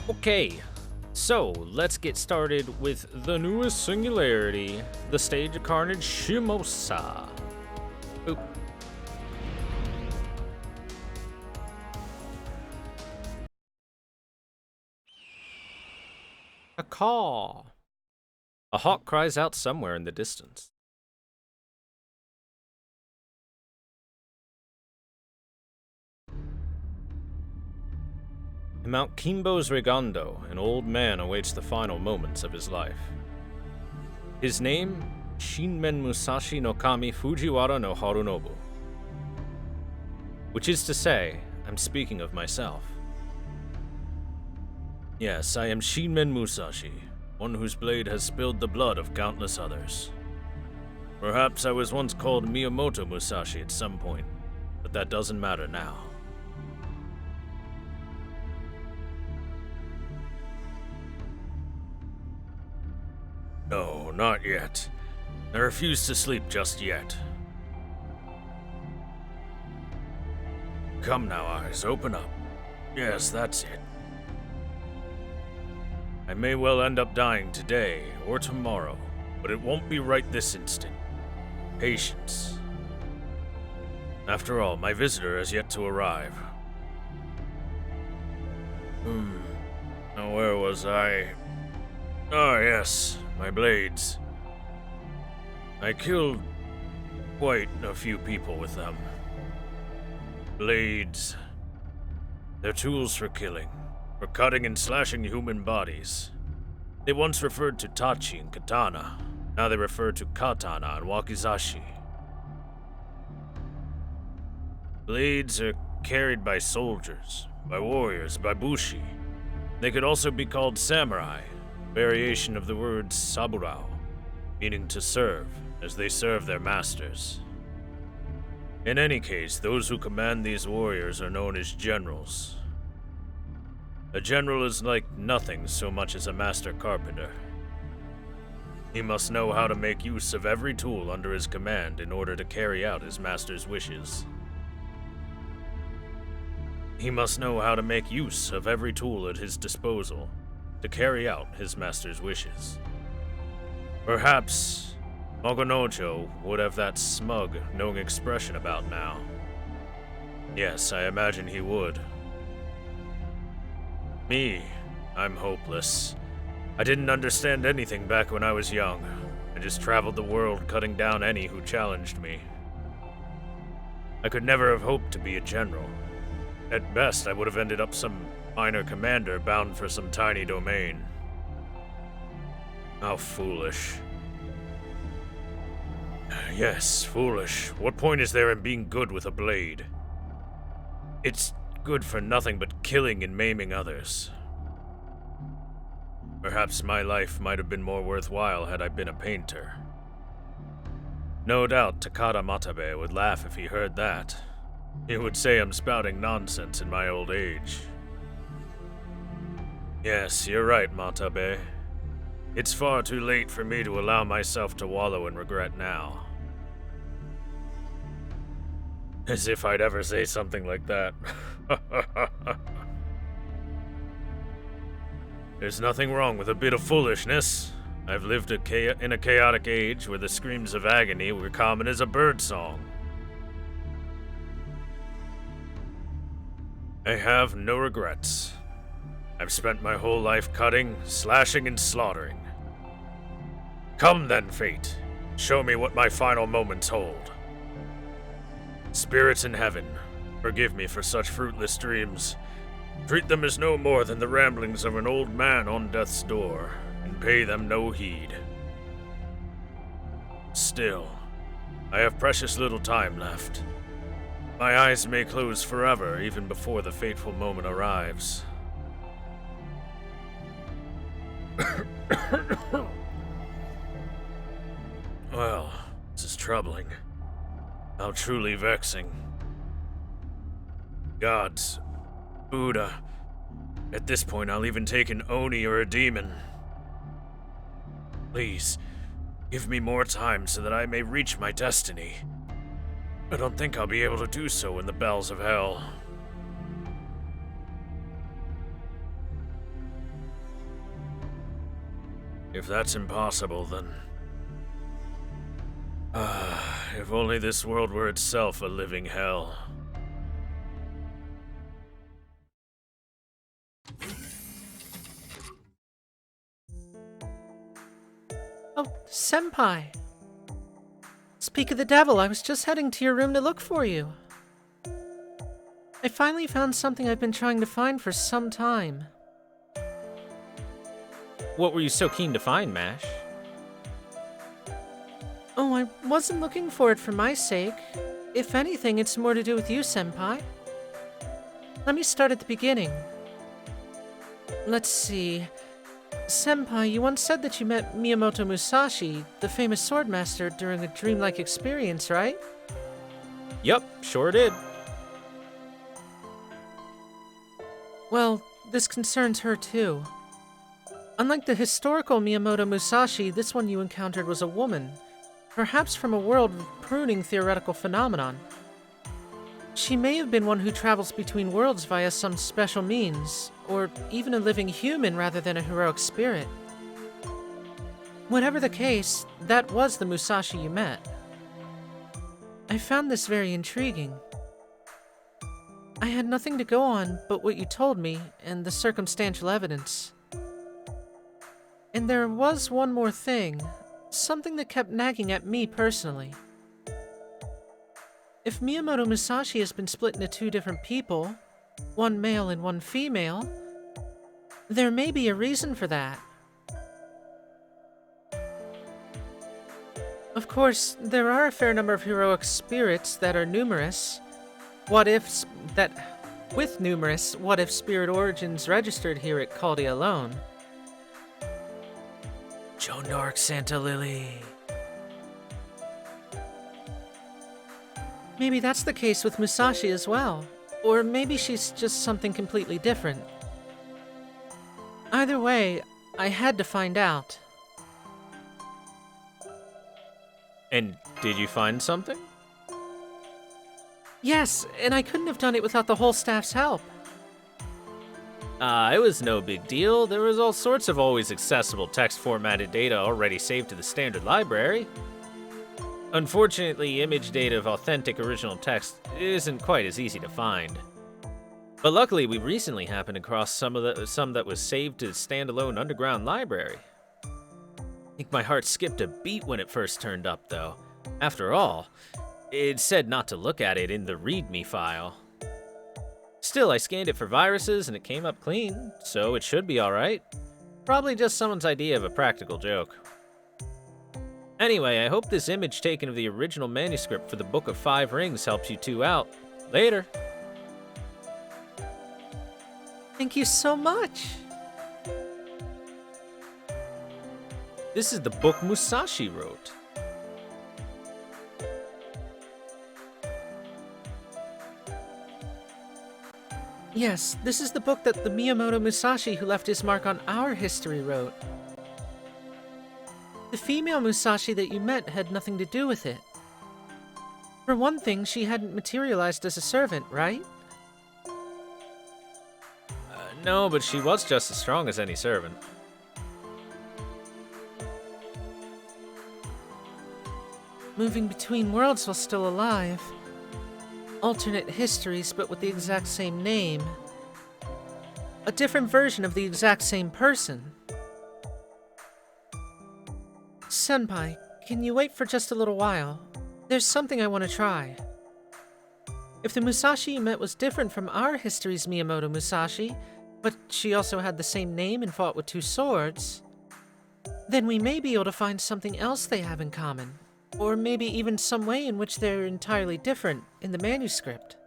Okay, so let's get started with the newest singularity, the stage of carnage Shimousa. Oop. A caw. A hawk cries out somewhere in the distance. In Mount Kimbo's Regondo, an old man awaits the final moments of his life. His name, Shinmen Musashi no Kami Fujiwara no Harunobu. Which is to say, I'm speaking of myself. Yes, I am Shinmen Musashi, one whose blade has spilled the blood of countless others. Perhaps I was once called Miyamoto Musashi at some point, but that doesn't matter now. No, not yet. I refuse to sleep just yet. Come now, eyes, open up. Yes, that's it. I may well end up dying today or tomorrow, but it won't be right this instant. Patience. After all, my visitor has yet to arrive. Now where was I? Oh yes, my blades. I killed quite a few people with them. Blades. They're tools for killing, for cutting and slashing human bodies. They once referred to tachi and katana. Now they refer to katana and wakizashi. Blades are carried by soldiers, by warriors, by bushi. They could also be called samurai, a variation of the word saburao, meaning to serve, as they serve their masters. In any case, those who command these warriors are known as generals. A general is like nothing so much as a master carpenter. He must know how to make use of every tool under his command in order to carry out his master's wishes. He must know how to make use of every tool at his disposal to carry out his master's wishes. Perhaps Mogonojo would have that smug, knowing expression about now. Yes, I imagine he would. Me, I'm hopeless. I didn't understand anything back when I was young. I just traveled the world cutting down any who challenged me. I could never have hoped to be a general. At best, I would have ended up some minor commander bound for some tiny domain. How foolish. Yes, foolish. What point is there in being good with a blade? It's good for nothing but killing and maiming others. Perhaps my life might have been more worthwhile had I been a painter. No doubt Takada Matabe would laugh if he heard that. He would say I'm spouting nonsense in my old age. Yes, you're right, Matabe. It's far too late for me to allow myself to wallow in regret now. As if I'd ever say something like that. There's nothing wrong with a bit of foolishness. I've lived in a chaotic age where the screams of agony were common as a bird song. I have no regrets. I've spent my whole life cutting, slashing, and slaughtering. Come then, fate. Show me what my final moments hold. Spirits in heaven, forgive me for such fruitless dreams. Treat them as no more than the ramblings of an old man on death's door, and pay them no heed. Still, I have precious little time left. My eyes may close forever even before the fateful moment arrives. Well, this is troubling. How truly vexing. Gods, Buddha. At this point, I'll even take an Oni or a demon. Please, give me more time so that I may reach my destiny. I don't think I'll be able to do so in the bells of hell. If that's impossible, then... if only this world were itself a living hell. Oh, Senpai. Speak of the devil, I was just heading to your room to look for you. I finally found something I've been trying to find for some time. What were you so keen to find, Mash? Oh, I wasn't looking for it for my sake. If anything, it's more to do with you, Senpai. Let me start at the beginning. Let's see. Senpai, you once said that you met Miyamoto Musashi, the famous swordmaster, during a dreamlike experience, right? Yup, sure did. Well, this concerns her too. Unlike the historical Miyamoto Musashi, this one you encountered was a woman, perhaps from a world of pruning theoretical phenomenon. She may have been one who travels between worlds via some special means, or even a living human rather than a heroic spirit. Whatever the case, that was the Musashi you met. I found this very intriguing. I had nothing to go on but what you told me and the circumstantial evidence. And there was one more thing, something that kept nagging at me personally. If Miyamoto Musashi has been split into two different people, one male and one female, there may be a reason for that. Of course, there are a fair number of heroic spirits that are numerous. With numerous what-if spirit origins registered here at Caldia alone. Joan d'Arc, Santa Lily. Maybe that's the case with Musashi as well. Or maybe she's just something completely different. Either way, I had to find out. And did you find something? Yes, and I couldn't have done it without the whole staff's help. It was no big deal. There was all sorts of always accessible text-formatted data already saved to the standard library. Unfortunately, image data of authentic original text isn't quite as easy to find. But luckily, we recently happened across some that was saved to the standalone underground library. I think my heart skipped a beat when it first turned up, though. After all, it said not to look at it in the README file. Still, I scanned it for viruses and it came up clean, so it should be alright. Probably just someone's idea of a practical joke. Anyway, I hope this image taken of the original manuscript for the Book of Five Rings helps you two out. Later. Thank you so much. This is the book Musashi wrote. Yes, this is the book that the Miyamoto Musashi who left his mark on our history wrote. The female Musashi that you met had nothing to do with it. For one thing, she hadn't materialized as a servant, right? No, but she was just as strong as any servant. Moving between worlds while still alive. Alternate histories, but with the exact same name. A different version of the exact same person. Senpai, can you wait for just a little while? There's something I want to try. If the Musashi you met was different from our history's Miyamoto Musashi, but she also had the same name and fought with two swords, then we may be able to find something else they have in common. Or maybe even some way in which they're entirely different in the manuscript.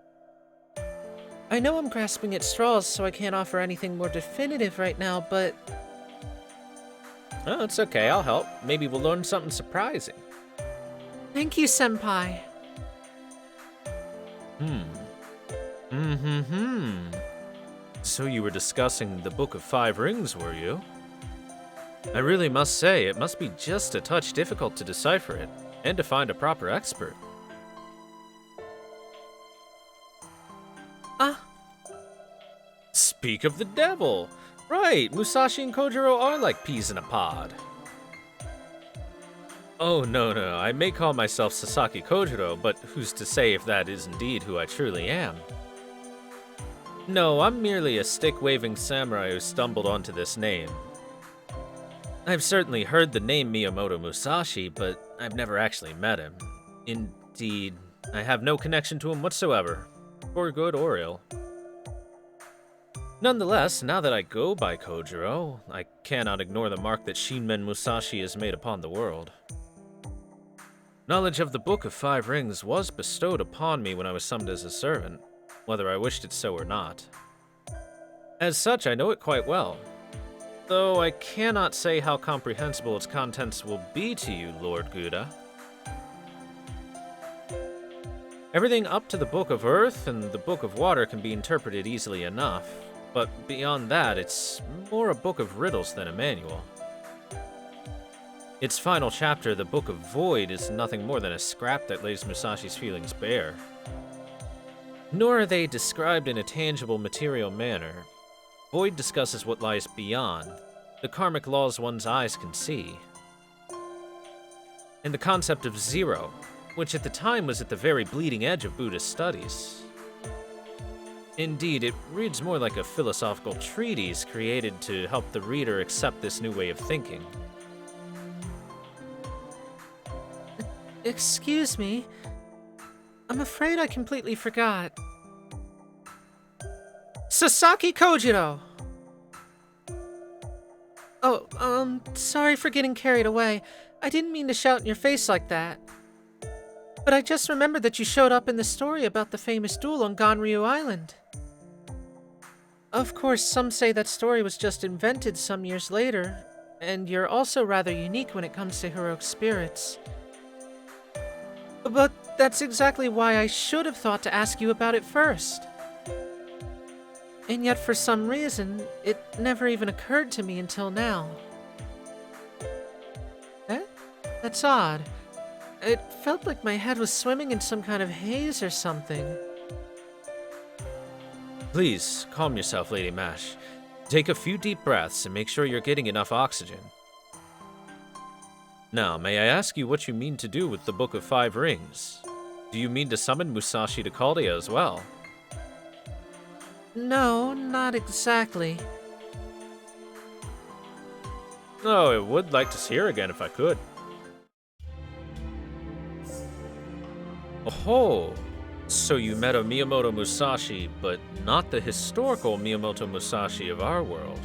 I know I'm grasping at straws, so I can't offer anything more definitive right now, but... Oh, it's okay, I'll help. Maybe we'll learn something surprising. Thank you, Senpai. So you were discussing the Book of Five Rings, were you? I really must say, it must be just a touch difficult to decipher it, and to find a proper expert. Speak of the devil! Right, Musashi and Kojiro are like peas in a pod. Oh, no, no, I may call myself Sasaki Kojiro, but who's to say if that is indeed who I truly am? No, I'm merely a stick-waving samurai who stumbled onto this name. I've certainly heard the name Miyamoto Musashi, but I've never actually met him. Indeed, I have no connection to him whatsoever, for good or ill. Nonetheless, now that I go by Kojiro, I cannot ignore the mark that Shinmen Musashi has made upon the world. Knowledge of the Book of Five Rings was bestowed upon me when I was summoned as a servant, whether I wished it so or not. As such, I know it quite well, though I cannot say how comprehensible its contents will be to you, Lord Guda. Everything up to the Book of Earth and the Book of Water can be interpreted easily enough, but beyond that, it's more a book of riddles than a manual. Its final chapter, the Book of Void, is nothing more than a scrap that lays Musashi's feelings bare. Nor are they described in a tangible material manner. Void discusses what lies beyond, the karmic laws one's eyes can see. And the concept of zero, which at the time was at the very bleeding edge of Buddhist studies. Indeed, it reads more like a philosophical treatise created to help the reader accept this new way of thinking. Excuse me. I'm afraid I completely forgot. Sasaki Kojiro! Oh, sorry for getting carried away. I didn't mean to shout in your face like that. But I just remembered that you showed up in the story about the famous duel on Ganryu Island. Of course, some say that story was just invented some years later, and you're also rather unique when it comes to heroic spirits. But that's exactly why I should have thought to ask you about it first. And yet for some reason, it never even occurred to me until now. Eh? That's odd. It felt like my head was swimming in some kind of haze or something. Please, calm yourself, Lady Mash. Take a few deep breaths and make sure you're getting enough oxygen. Now, may I ask you what you mean to do with the Book of Five Rings? Do you mean to summon Musashi to Caldea as well? No, not exactly. Oh, I would like to see her again if I could. Oh, so you met a Miyamoto Musashi, but not the historical Miyamoto Musashi of our world.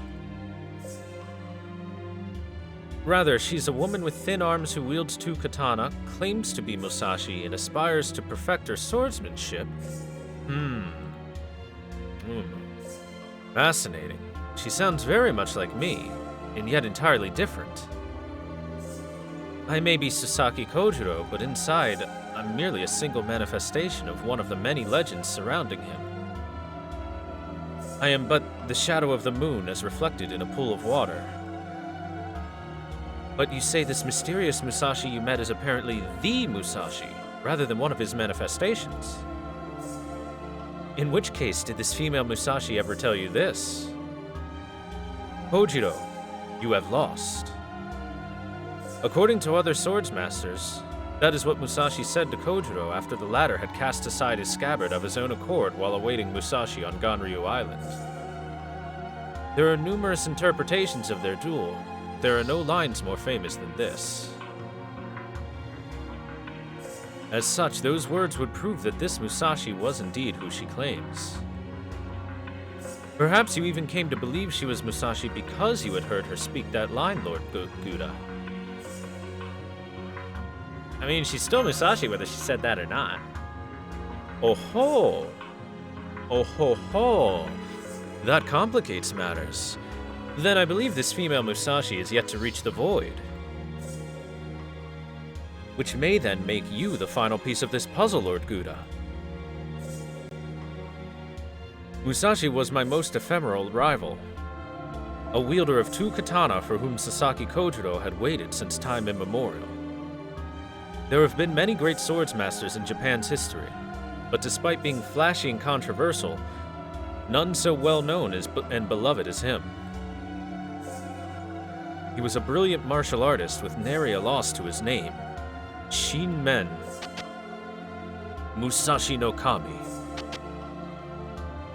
Rather, she's a woman with thin arms who wields two katana, claims to be Musashi, and aspires to perfect her swordsmanship. Fascinating. She sounds very much like me, and yet entirely different. I may be Sasaki Kojiro, but inside, I'm merely a single manifestation of one of the many legends surrounding him. I am but the shadow of the moon as reflected in a pool of water. But you say this mysterious Musashi you met is apparently the Musashi, rather than one of his manifestations. In which case, did this female Musashi ever tell you this? Kojiro, you have lost. According to other swordsmasters, that is what Musashi said to Kojiro after the latter had cast aside his scabbard of his own accord while awaiting Musashi on Ganryu Island. There are numerous interpretations of their duel. There are no lines more famous than this. As such, those words would prove that this Musashi was indeed who she claims. Perhaps you even came to believe she was Musashi because you had heard her speak that line, Lord Guda. I mean, she's still Musashi whether she said that or not. Oh ho! Oh ho ho! That complicates matters. Then I believe this female Musashi is yet to reach the void. Which may then make you the final piece of this puzzle, Lord Guda. Musashi was my most ephemeral rival. A wielder of two katana for whom Sasaki Kojiro had waited since time immemorial. There have been many great swordsmasters in Japan's history, but despite being flashy and controversial, none so well known and beloved as him. He was a brilliant martial artist with nary a loss to his name, Shinmen. Musashi no Kami.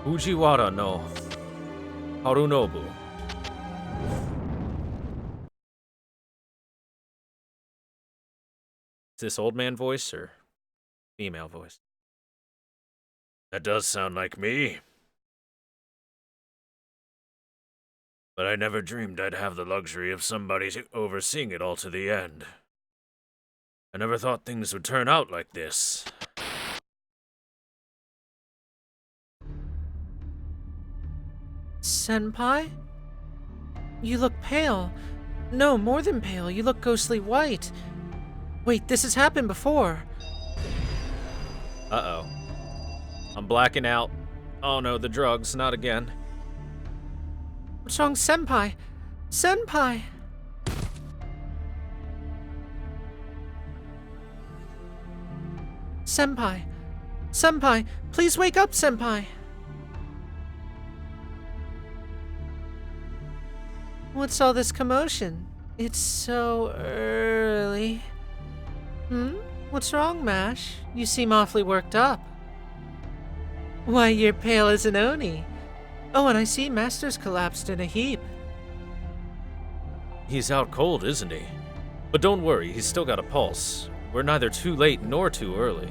Fujiwara no Harunobu. Is this old man voice or female voice? That does sound like me. But I never dreamed I'd have the luxury of somebody overseeing it all to the end. I never thought things would turn out like this. Senpai? You look pale. No, more than pale. You look ghostly white. Wait, this has happened before. Uh-oh. I'm blacking out. Oh no, the drugs, not again. What's wrong, Senpai? Senpai! Senpai! Senpai! Please wake up, Senpai! What's all this commotion? It's so early. What's wrong, Mash? You seem awfully worked up. Why, you're pale as an oni. Oh, and I see Master's collapsed in a heap. He's out cold, isn't he? But don't worry, he's still got a pulse. We're neither too late nor too early.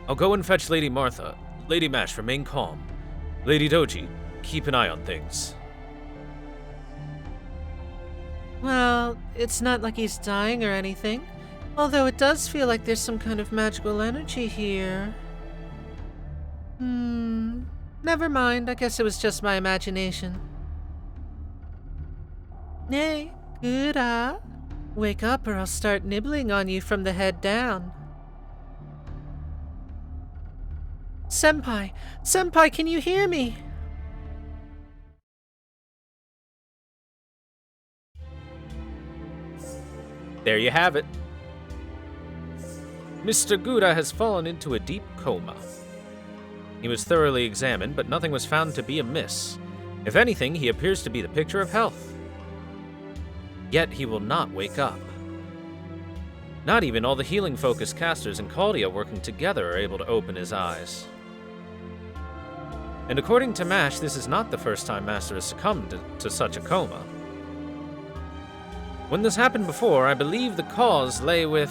I'll go and fetch Lady Martha. Lady Mash, remain calm. Lady Doji, keep an eye on things. Well, it's not like he's dying or anything. Although it does feel like there's some kind of magical energy here. Never mind. I guess it was just my imagination. Nay, Gura. Wake up or I'll start nibbling on you from the head down. Senpai! Senpai, can you hear me? There you have it. Mr. Gura has fallen into a deep coma. He was thoroughly examined, but nothing was found to be amiss. If anything, he appears to be the picture of health. Yet he will not wake up. Not even all the healing focus casters in Caldia working together are able to open his eyes. And according to Mash, this is not the first time Master has succumbed to such a coma. When this happened before, I believe the cause lay with...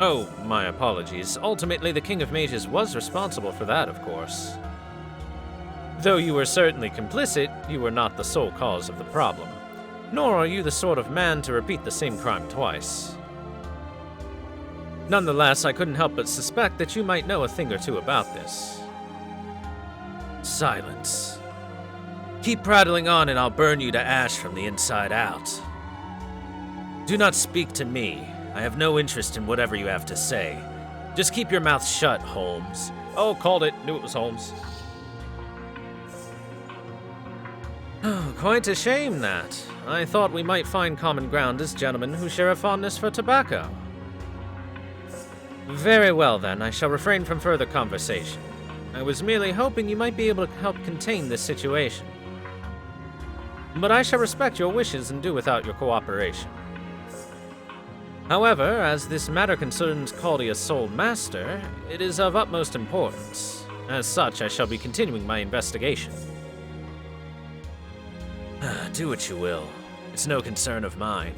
Oh, my apologies. Ultimately, the King of Mages was responsible for that, of course. Though you were certainly complicit, you were not the sole cause of the problem. Nor are you the sort of man to repeat the same crime twice. Nonetheless, I couldn't help but suspect that you might know a thing or two about this. Silence. Keep prattling on and I'll burn you to ash from the inside out. Do not speak to me. I have no interest in whatever you have to say. Just keep your mouth shut, Holmes. Oh, called it. Knew it was Holmes. Oh, quite a shame that. I thought we might find common ground as gentlemen who share a fondness for tobacco. Very well then, I shall refrain from further conversation. I was merely hoping you might be able to help contain this situation. But I shall respect your wishes and do without your cooperation. However, as this matter concerns Caldia's sole master, it is of utmost importance. As such, I shall be continuing my investigation. Do what you will. It's no concern of mine.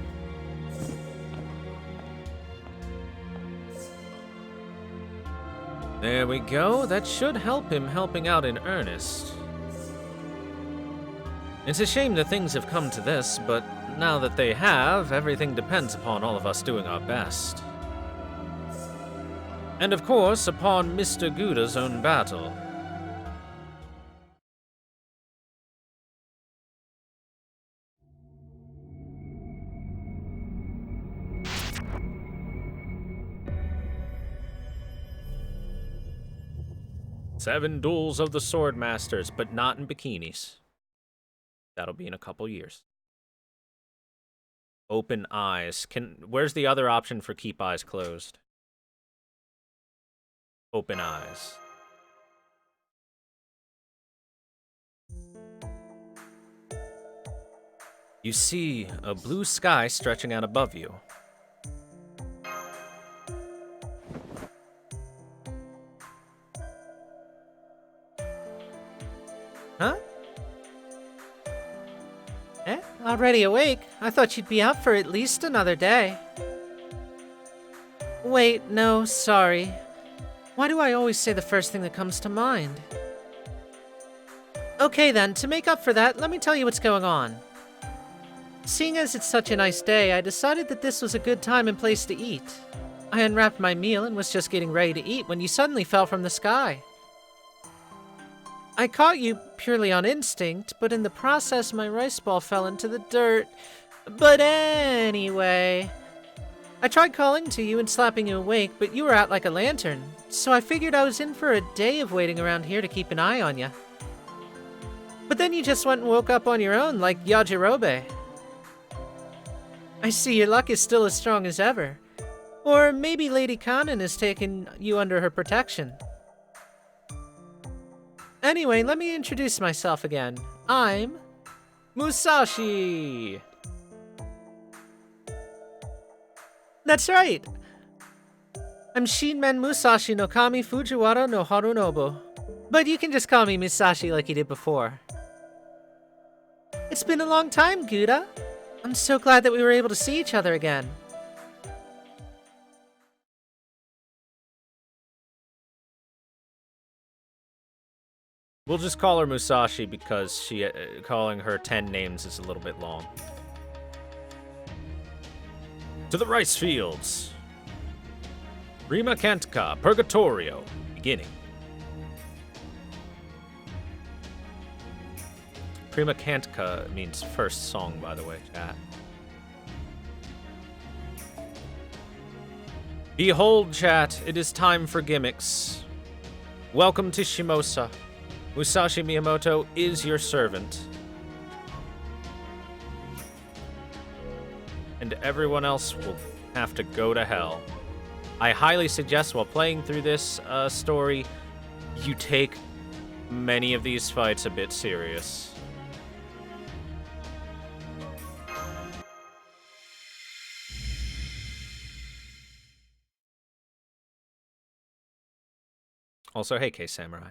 There we go. That should help him helping out in earnest. It's a shame that things have come to this, but now that they have, everything depends upon all of us doing our best. And of course, upon Mr. Gouda's own battle. Seven duels of the Sword Masters, but not in bikinis. That'll be in a couple years. Open eyes. Where's the other option for keep eyes closed? Open eyes. You see a blue sky stretching out above you. Huh? Already awake? I thought you'd be up for at least another day. Wait, no, sorry. Why do I always say the first thing that comes to mind? Okay then, to make up for that, let me tell you what's going on. Seeing as it's such a nice day, I decided that this was a good time and place to eat. I unwrapped my meal and was just getting ready to eat when you suddenly fell from the sky. I caught you purely on instinct, but in the process my rice ball fell into the dirt. But anyway, I tried calling to you and slapping you awake, but you were out like a lantern, so I figured I was in for a day of waiting around here to keep an eye on you. But then you just went and woke up on your own like Yajirobe. I see your luck is still as strong as ever. Or maybe Lady Kanan has taken you under her protection. Anyway, let me introduce myself again. I'm Musashi! That's right! I'm Shinmen Musashi no Kami Fujiwara no Harunobu. But you can just call me Musashi like you did before. It's been a long time, Gouda. I'm so glad that we were able to see each other again. We'll just call her Musashi because calling her 10 names is a little bit long. To the rice fields. Prima Cantica, Purgatorio, beginning. Prima Cantica means first song, by the way, chat. Behold, chat, it is time for gimmicks. Welcome to Shimousa. Musashi Miyamoto is your servant. And everyone else will have to go to hell. I highly suggest while playing through this story, you take many of these fights a bit serious. Also, hey, K-Samurai.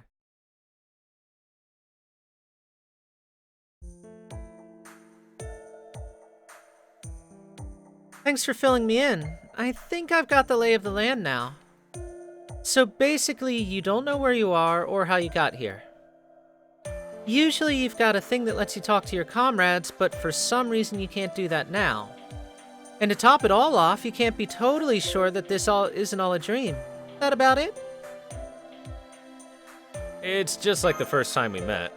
Thanks for filling me in. I think I've got the lay of the land now. So basically, you don't know where you are or how you got here. Usually you've got a thing that lets you talk to your comrades, but for some reason you can't do that now. And to top it all off, you can't be totally sure that this all isn't all a dream. That about it? It's just like the first time we met.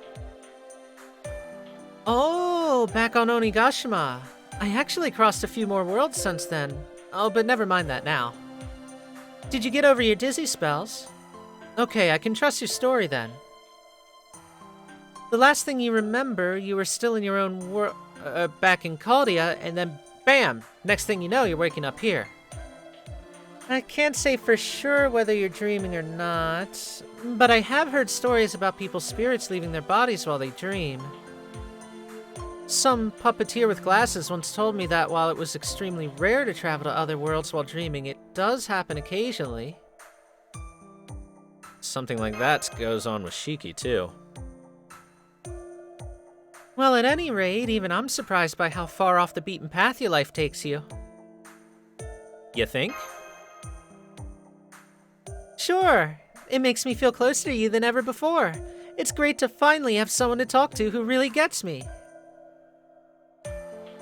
Oh, back on Onigashima. I actually crossed a few more worlds since then. Oh, but never mind that now. Did you get over your dizzy spells? Okay, I can trust your story then. The last thing you remember, you were still in your own world, back in Caldia, and then bam! Next thing you know, you're waking up here. I can't say for sure whether you're dreaming or not, but I have heard stories about people's spirits leaving their bodies while they dream. Some puppeteer with glasses once told me that while it was extremely rare to travel to other worlds while dreaming, it does happen occasionally. Something like that goes on with Shiki, too. Well, at any rate, even I'm surprised by how far off the beaten path your life takes you. You think? Sure. It makes me feel closer to you than ever before. It's great to finally have someone to talk to who really gets me.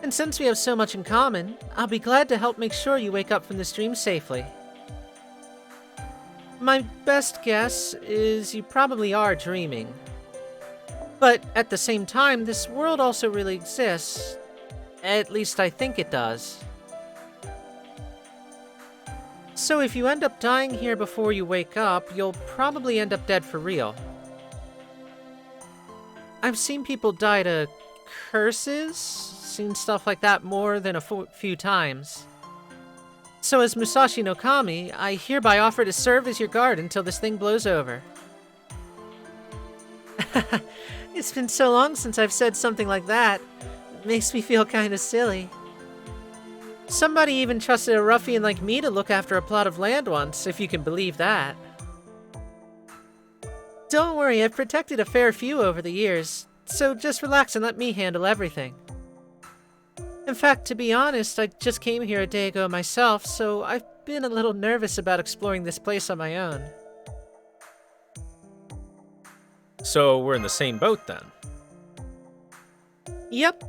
And since we have so much in common, I'll be glad to help make sure you wake up from this dream safely. My best guess is you probably are dreaming. But at the same time, this world also really exists. At least I think it does. So if you end up dying here before you wake up, you'll probably end up dead for real. I've seen people die to curses, seen stuff like that more than a few times. So as Musashi no Kami, I hereby offer to serve as your guard until this thing blows over. It's been so long since I've said something like that. Makes me feel kinda silly. Somebody even trusted a ruffian like me to look after a plot of land once, if you can believe that. Don't worry, I've protected a fair few over the years, so just relax and let me handle everything. In fact, to be honest, I just came here a day ago myself, so I've been a little nervous about exploring this place on my own. So we're in the same boat then. Yep,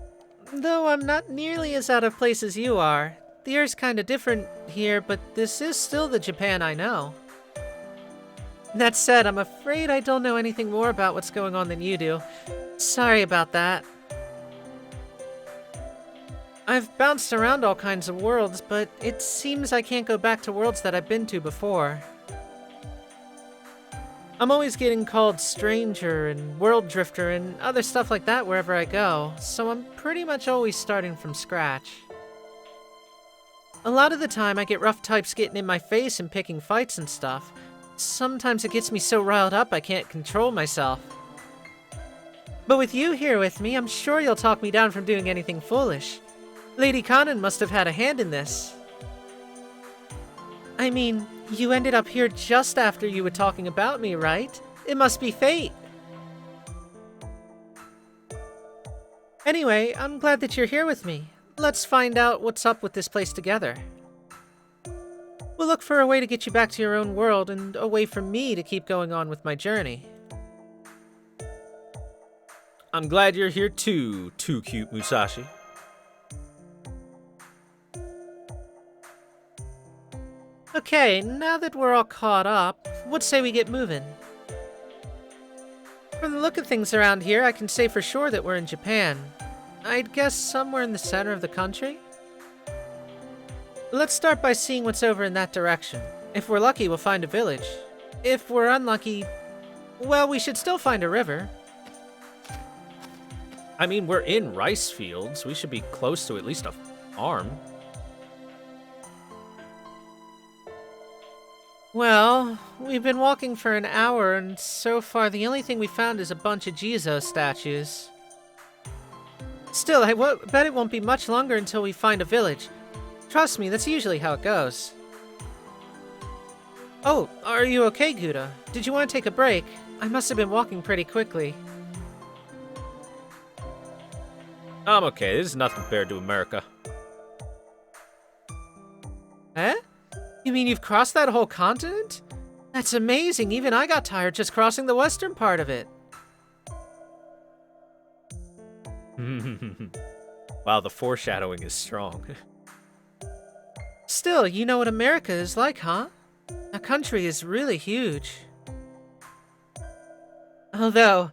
though I'm not nearly as out of place as you are. The air's kinda different here, but this is still the Japan I know. That said, I'm afraid I don't know anything more about what's going on than you do. Sorry about that. I've bounced around all kinds of worlds, but it seems I can't go back to worlds that I've been to before. I'm always getting called stranger and world drifter and other stuff like that wherever I go, so I'm pretty much always starting from scratch. A lot of the time I get rough types getting in my face and picking fights and stuff. Sometimes it gets me so riled up I can't control myself. But with you here with me, I'm sure you'll talk me down from doing anything foolish. Lady Kanan must have had a hand in this. I mean, you ended up here just after you were talking about me, right? It must be fate. Anyway, I'm glad that you're here with me. Let's find out what's up with this place together. We'll look for a way to get you back to your own world and a way for me to keep going on with my journey. I'm glad you're here too cute Musashi. Okay, now that we're all caught up, what say we get moving? From the look of things around here, I can say for sure that we're in Japan. I'd guess somewhere in the center of the country? Let's start by seeing what's over in that direction. If we're lucky, we'll find a village. If we're unlucky, well, we should still find a river. I mean, we're in rice fields. We should be close to at least a farm. Well, we've been walking for an hour, and so far the only thing we found is a bunch of Jizo statues. Still, I bet it won't be much longer until we find a village. Trust me, that's usually how it goes. Oh, are you okay, Guda? Did you want to take a break? I must have been walking pretty quickly. I'm okay. This is nothing compared to America. Eh? You mean you've crossed that whole continent? That's amazing. Even I got tired just crossing the western part of it. Wow, the foreshadowing is strong. Still, you know what America is like, huh? That country is really huge. Although...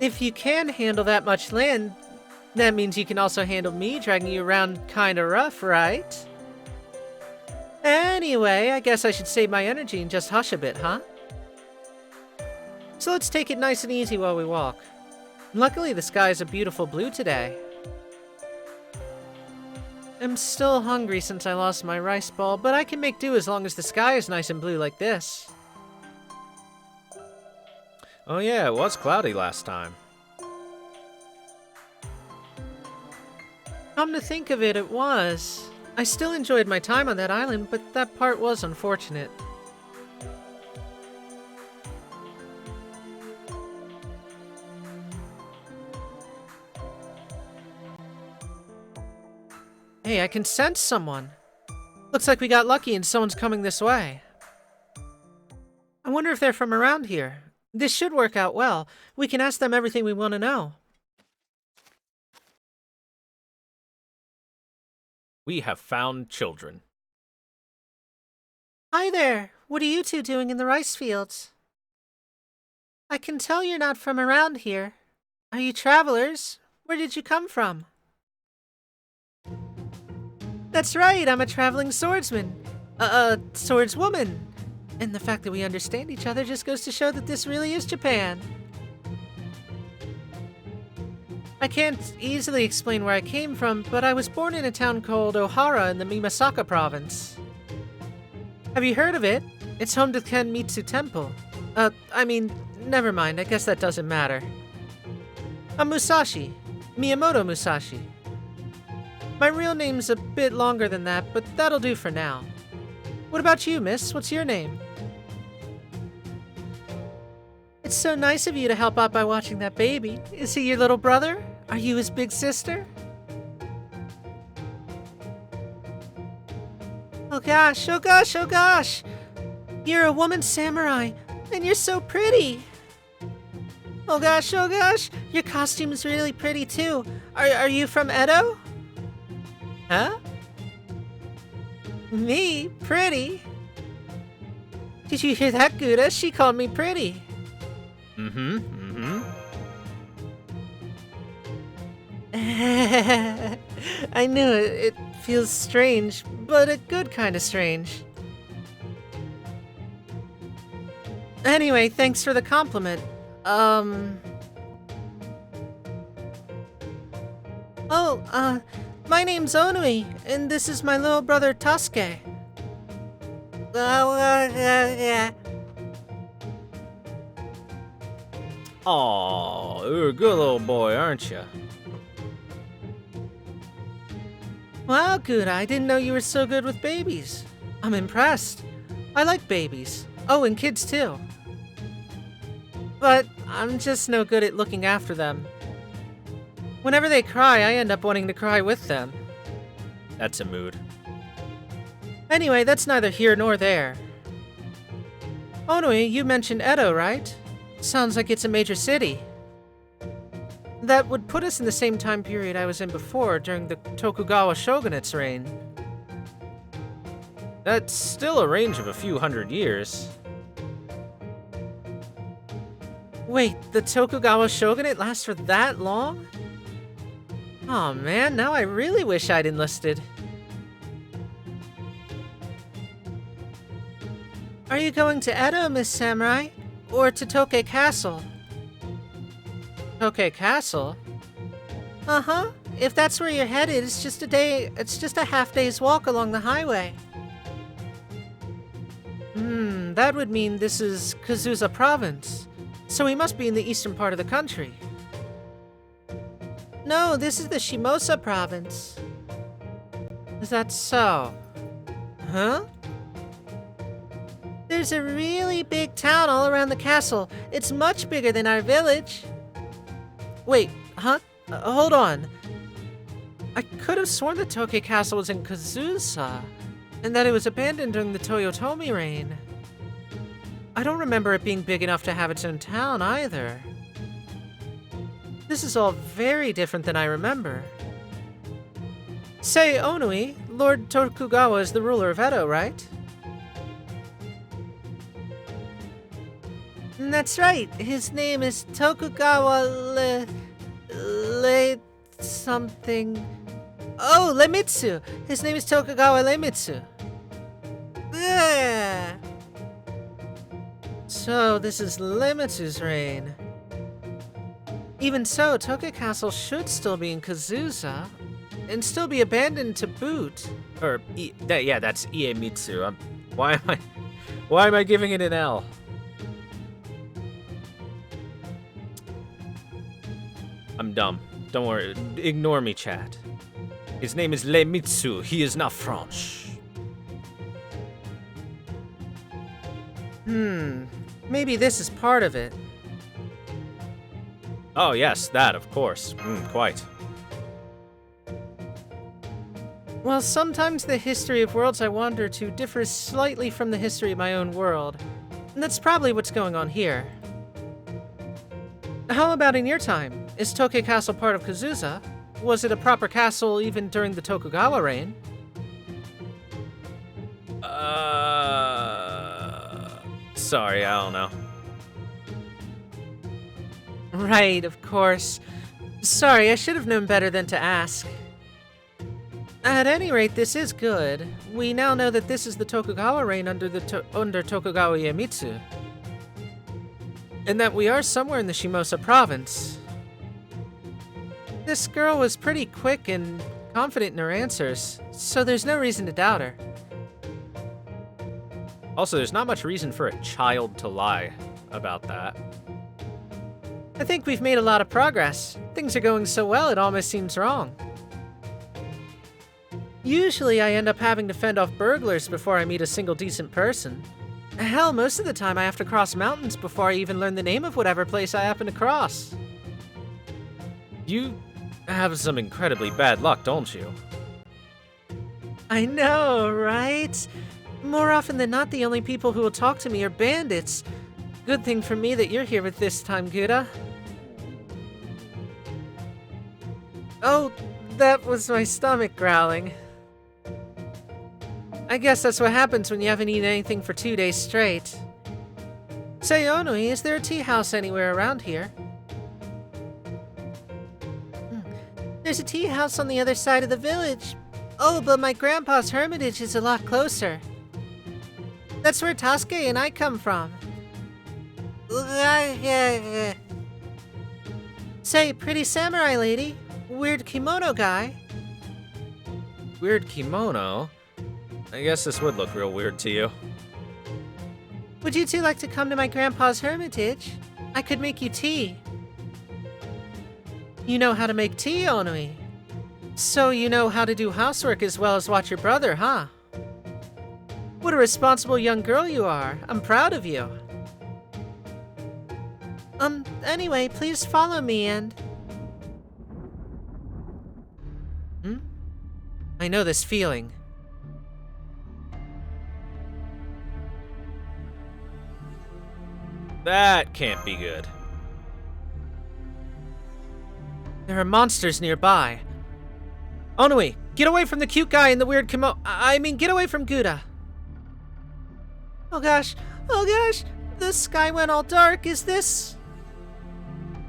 if you can handle that much land, that means you can also handle me dragging you around kinda rough, right? Anyway, I guess I should save my energy and just hush a bit, huh? So let's take it nice and easy while we walk. Luckily, the sky is a beautiful blue today. I'm still hungry since I lost my rice ball, but I can make do as long as the sky is nice and blue like this. Oh yeah, it was cloudy last time. Come to think of it, it was. I still enjoyed my time on that island, but that part was unfortunate. Hey, I can sense someone. Looks like we got lucky and someone's coming this way. I wonder if they're from around here. This should work out well. We can ask them everything we want to know. We have found children. Hi there. What are you two doing in the rice fields? I can tell you're not from around here. Are you travelers? Where did you come from? That's right, I'm a traveling swordsman. Swordswoman. And the fact that we understand each other just goes to show that this really is Japan. I can't easily explain where I came from, but I was born in a town called Ohara in the Mimasaka province. Have you heard of it? It's home to Kenmitsu Temple. Never mind, I guess that doesn't matter. I'm Musashi. Miyamoto Musashi. My real name's a bit longer than that, but that'll do for now. What about you, miss? What's your name? It's so nice of you to help out by watching that baby. Is he your little brother? Are you his big sister? Oh gosh, oh gosh, oh gosh! You're a woman samurai, and you're so pretty! Oh gosh, your costume is really pretty too. Are you from Edo? Huh? Me? Pretty? Did you hear that, Gouda? She called me pretty. I knew it. It feels strange, but a good kind of strange. Anyway, thanks for the compliment. My name's Onui, and this is my little brother Tasuke. Aw, you're a good little boy, aren't you? Wow, Gouda, I didn't know you were so good with babies. I'm impressed. I like babies. Oh, and kids too. But I'm just no good at looking after them. Whenever they cry, I end up wanting to cry with them. That's a mood. Anyway, that's neither here nor there. Onui, you mentioned Edo, right? Sounds like it's a major city. That would put us in the same time period I was in before, during the Tokugawa shogunate's reign. That's still a range of a few hundred years. Wait, the Tokugawa shogunate lasts for that long? Aw man, now I really wish I'd enlisted. Are you going to Edo, Miss Samurai? Or to Tokei Castle? Tokei Castle? Uh-huh. If that's where you're headed, it's just a half-day's walk along the highway. That would mean this is Kazusa Province. So we must be in the eastern part of the country. No, this is the Shimousa Province. Is that so? Huh? There's a really big town all around the castle. It's much bigger than our village. Wait, huh? Hold on. I could have sworn the Tokei Castle was in Kazusa, and that it was abandoned during the Toyotomi reign. I don't remember it being big enough to have its own town either. This is all very different than I remember. Say, Onui, Lord Tokugawa is the ruler of Edo, right? That's right. His name is Tokugawa something. Oh, Iemitsu. His name is Tokugawa Iemitsu. Yeah. So this is Iemitsu's reign. Even so, Tokei Castle should still be in Kazusa, and still be abandoned to boot. Or, yeah, that's Iemitsu. Why am I giving it an L? I'm dumb. Don't worry. Ignore me, chat. His name is Iemitsu. He is not French. Maybe this is part of it. Oh, yes, that, of course. Quite. Well, sometimes the history of worlds I wander to differs slightly from the history of my own world. And that's probably what's going on here. How about in your time? Is Tokei Castle part of Kazusa? Was it a proper castle even during the Tokugawa reign? Sorry, I don't know. Right, of course. Sorry, I should have known better than to ask. At any rate, this is good. We now know that this is the Tokugawa reign under Tokugawa Iemitsu. And that we are somewhere in the Shimousa province. This girl was pretty quick and confident in her answers, so there's no reason to doubt her. Also, there's not much reason for a child to lie about that. I think we've made a lot of progress. Things are going so well it almost seems wrong. Usually I end up having to fend off burglars before I meet a single decent person. Hell, most of the time I have to cross mountains before I even learn the name of whatever place I happen to cross. You have some incredibly bad luck, don't you? I know, right? More often than not, the only people who will talk to me are bandits. Good thing for me that you're here with this time, Gouda. Oh, that was my stomach growling. I guess that's what happens when you haven't eaten anything for 2 days straight. Say, Onui, is there a tea house anywhere around here? There's a tea house on the other side of the village. Oh, but my grandpa's hermitage is a lot closer. That's where Tasuke and I come from. Say, pretty samurai lady, weird kimono guy. Weird kimono? I guess this would look real weird to you. Would you two like to come to my grandpa's hermitage? I could make you tea. You know how to make tea, Onui. So you know how to do housework as well as watch your brother, huh? What a responsible young girl you are. I'm proud of you. Anyway, please follow me and... I know this feeling. That can't be good. There are monsters nearby. Onui, get away from the cute guy in the weird kimono. I mean, get away from Gouda. Oh gosh, the sky went all dark. Is this...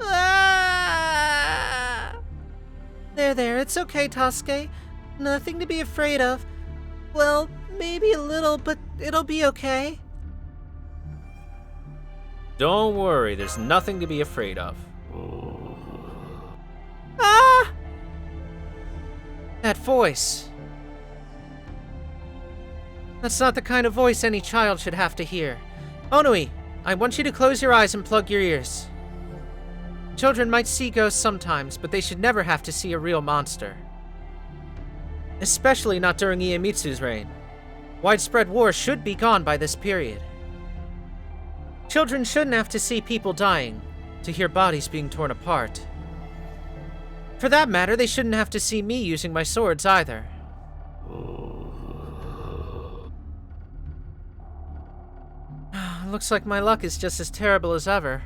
Ah! There, it's okay, Tasuke. Nothing to be afraid of. Well, maybe a little, but it'll be okay. Don't worry, there's nothing to be afraid of. Ah! That voice. That's not the kind of voice any child should have to hear. Onui, I want you to close your eyes and plug your ears. Children might see ghosts sometimes, but they should never have to see a real monster. Especially not during Iemitsu's reign. Widespread war should be gone by this period. Children shouldn't have to see people dying, to hear bodies being torn apart. For that matter, they shouldn't have to see me using my swords either. Looks like my luck is just as terrible as ever.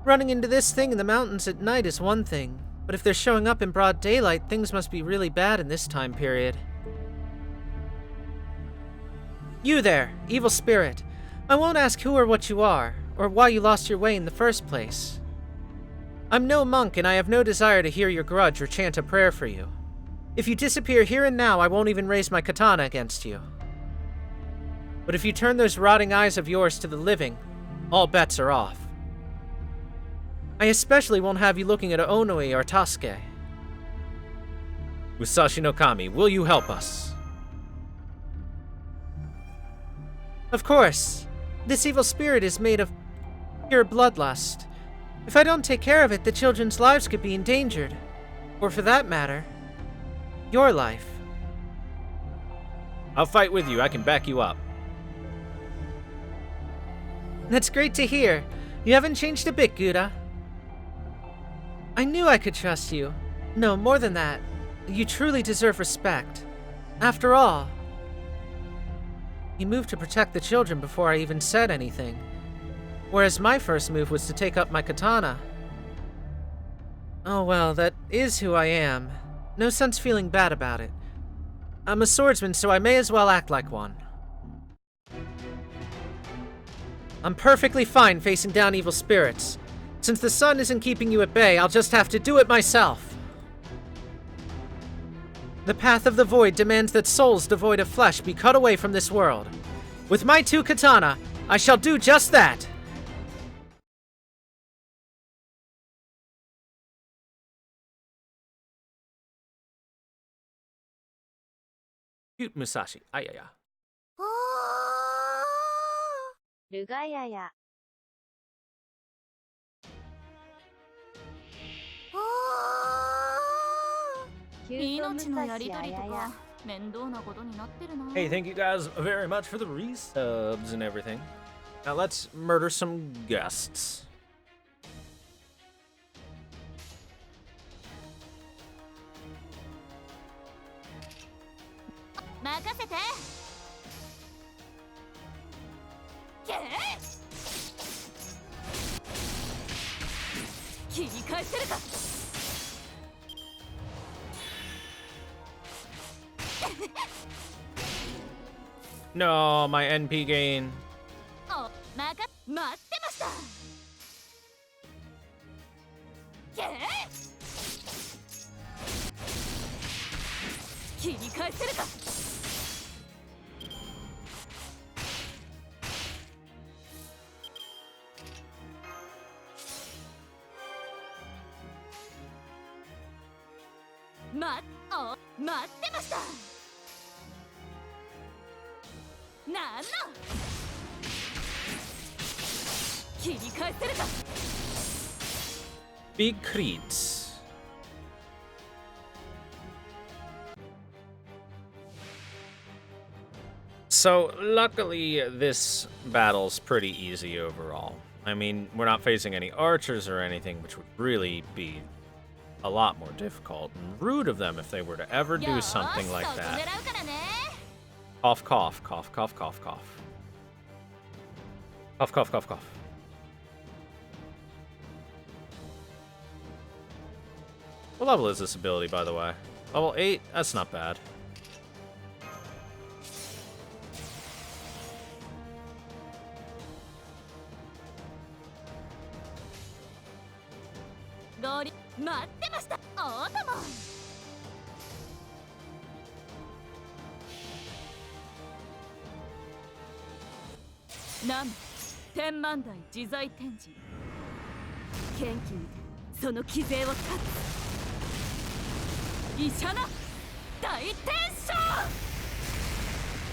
Running into this thing in the mountains at night is one thing, but if they're showing up in broad daylight, things must be really bad in this time period. You there, evil spirit. I won't ask who or what you are, or why you lost your way in the first place. I'm no monk, and I have no desire to hear your grudge or chant a prayer for you. If you disappear here and now, I won't even raise my katana against you. But if you turn those rotting eyes of yours to the living, all bets are off. I especially won't have you looking at Onui or Tasuke. Musashi no Kami, will you help us? Of course. This evil spirit is made of pure bloodlust. If I don't take care of it, the children's lives could be endangered. Or for that matter, your life. I'll fight with you, I can back you up. That's great to hear. You haven't changed a bit, Gouda. I knew I could trust you. No, more than that. You truly deserve respect. After all, you moved to protect the children before I even said anything. Whereas my first move was to take up my katana. Oh well, that is who I am. No sense feeling bad about it. I'm a swordsman, so I may as well act like one. I'm perfectly fine facing down evil spirits. Since the sun isn't keeping you at bay, I'll just have to do it myself. The path of the void demands that souls devoid of flesh be cut away from this world. With my two katana, I shall do just that. Cute Musashi, ayaya. ルガヤヤ Hey, thank you guys very much for the resubs and everything. Now let's murder some guests. No, my NP gain. Big crits. So, luckily, this battle's pretty easy overall. I mean, we're not facing any archers or anything, which would really be a lot more difficult and rude of them if they were to ever do something like that. Cough, cough, cough, cough, cough, cough. Cough, cough, cough, cough. What level is this ability, by the way? Level 8? That's not bad.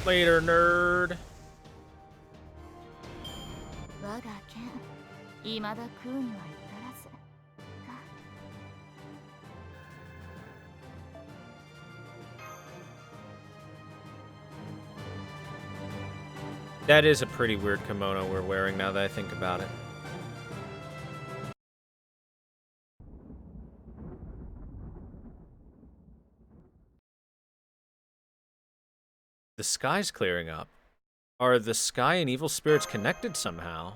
Later, nerd. That is a pretty weird kimono we're wearing now that I think about it. The sky's clearing up. Are the sky and evil spirits connected somehow?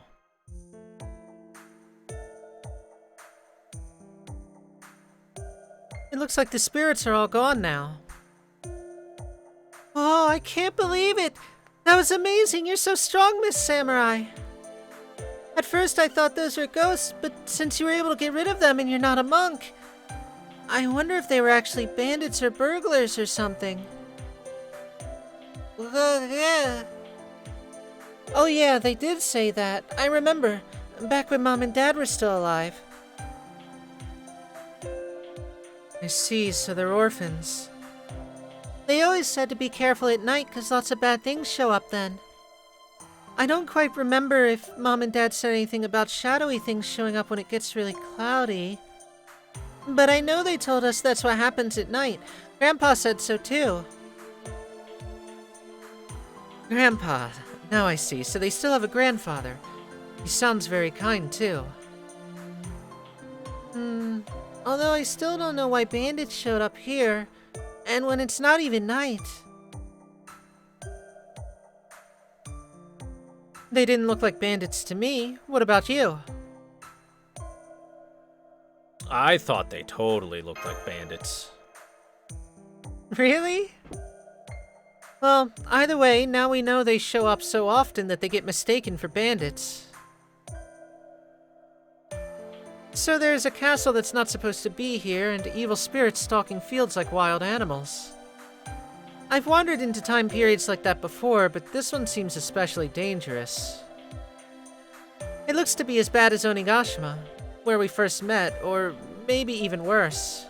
It looks like the spirits are all gone now. Oh, I can't believe it! That was amazing! You're so strong, Miss Samurai! At first I thought those were ghosts, but since you were able to get rid of them and you're not a monk, I wonder if they were actually bandits or burglars or something. Yeah. Oh yeah, they did say that. I remember. Back when Mom and Dad were still alive. I see, so they're orphans. They always said to be careful at night because lots of bad things show up then. I don't quite remember if Mom and Dad said anything about shadowy things showing up when it gets really cloudy. But I know they told us that's what happens at night. Grandpa said so too. Grandpa. Now I see. So they still have a grandfather. He sounds very kind, too. Although I still don't know why bandits showed up here, and when it's not even night. They didn't look like bandits to me. What about you? I thought they totally looked like bandits. Really? Well, either way, now we know they show up so often that they get mistaken for bandits. So there's a castle that's not supposed to be here, and evil spirits stalking fields like wild animals. I've wandered into time periods like that before, but this one seems especially dangerous. It looks to be as bad as Onigashima, where we first met, or maybe even worse.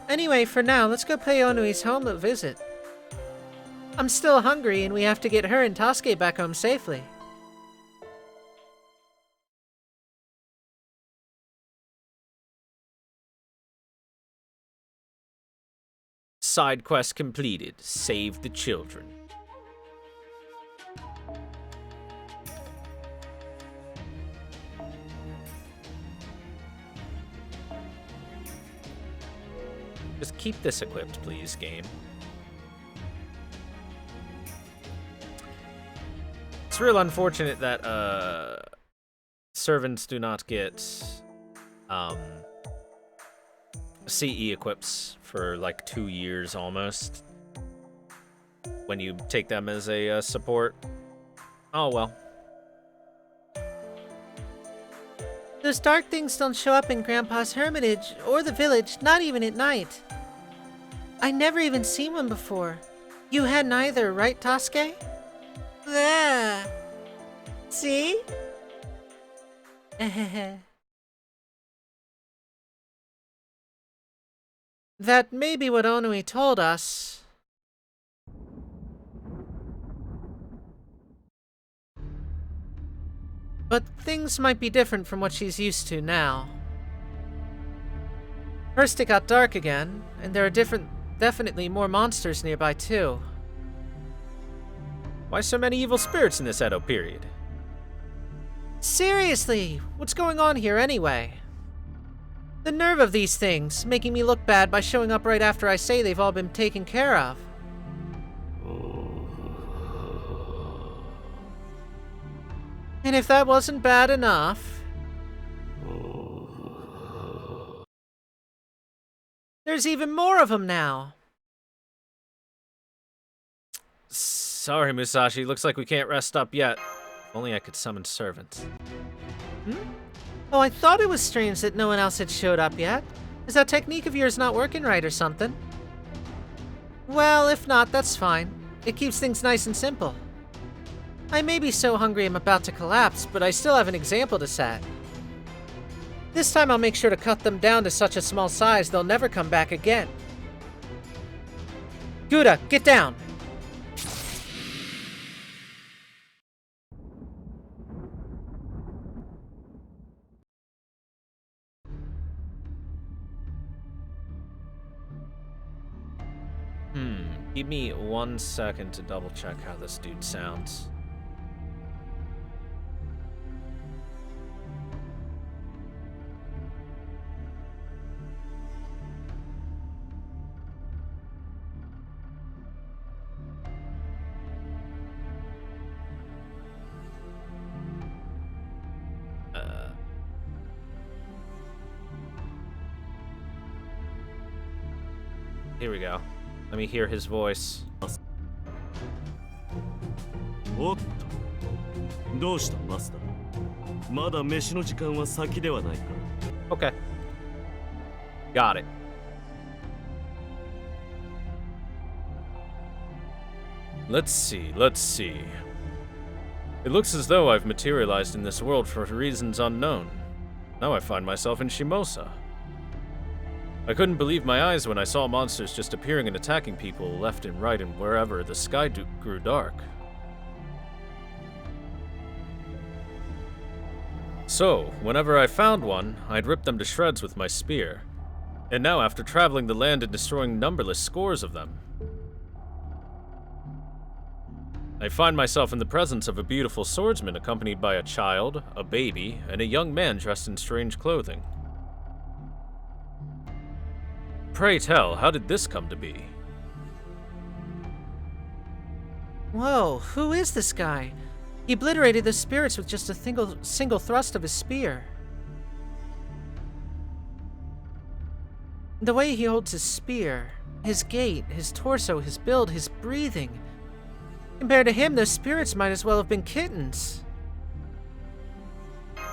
Anyway, for now, let's go pay Onui's home a visit. I'm still hungry, and we have to get her and Tasuke back home safely. Side quest completed. Save the children. Just keep this equipped, please, game. It's real unfortunate that, servants do not get, CE equips for, like, 2 years almost. When you take them as a, support. Oh, well. Those dark things don't show up in Grandpa's hermitage or the village, not even at night. I never even seen one before. You hadn't either, right, Tasuke? Ah. See? That may be what Onui told us. But things might be different from what she's used to now. First it got dark again, and there are definitely more monsters nearby too. Why so many evil spirits in this Edo period? Seriously, what's going on here anyway? The nerve of these things, making me look bad by showing up right after I say they've all been taken care of. And if that wasn't bad enough, there's even more of them now. Sorry, Musashi. Looks like we can't rest up yet. If only I could summon servants. Oh, I thought it was strange that no one else had showed up yet. Is that technique of yours not working right or something? Well, if not, that's fine. It keeps things nice and simple. I may be so hungry I'm about to collapse, but I still have an example to set. This time I'll make sure to cut them down to such a small size they'll never come back again. Gouda, get down! Give me 1 second to double check how this dude sounds. Here we go. Let me hear his voice. おっと、どうしたマスター。まだ飯の時間は先ではないか。Okay. Got it. Let's see. It looks as though I've materialized in this world for reasons unknown. Now I find myself in Shimousa. I couldn't believe my eyes when I saw monsters just appearing and attacking people left and right and wherever the sky grew dark. So, whenever I found one, I'd rip them to shreds with my spear. And now, after traveling the land and destroying numberless scores of them, I find myself in the presence of a beautiful swordsman accompanied by a child, a baby, and a young man dressed in strange clothing. Pray tell, how did this come to be? Whoa, who is this guy? He obliterated the spirits with just a single thrust of his spear. The way he holds his spear, his gait, his torso, his build, his breathing. Compared to him, those spirits might as well have been kittens.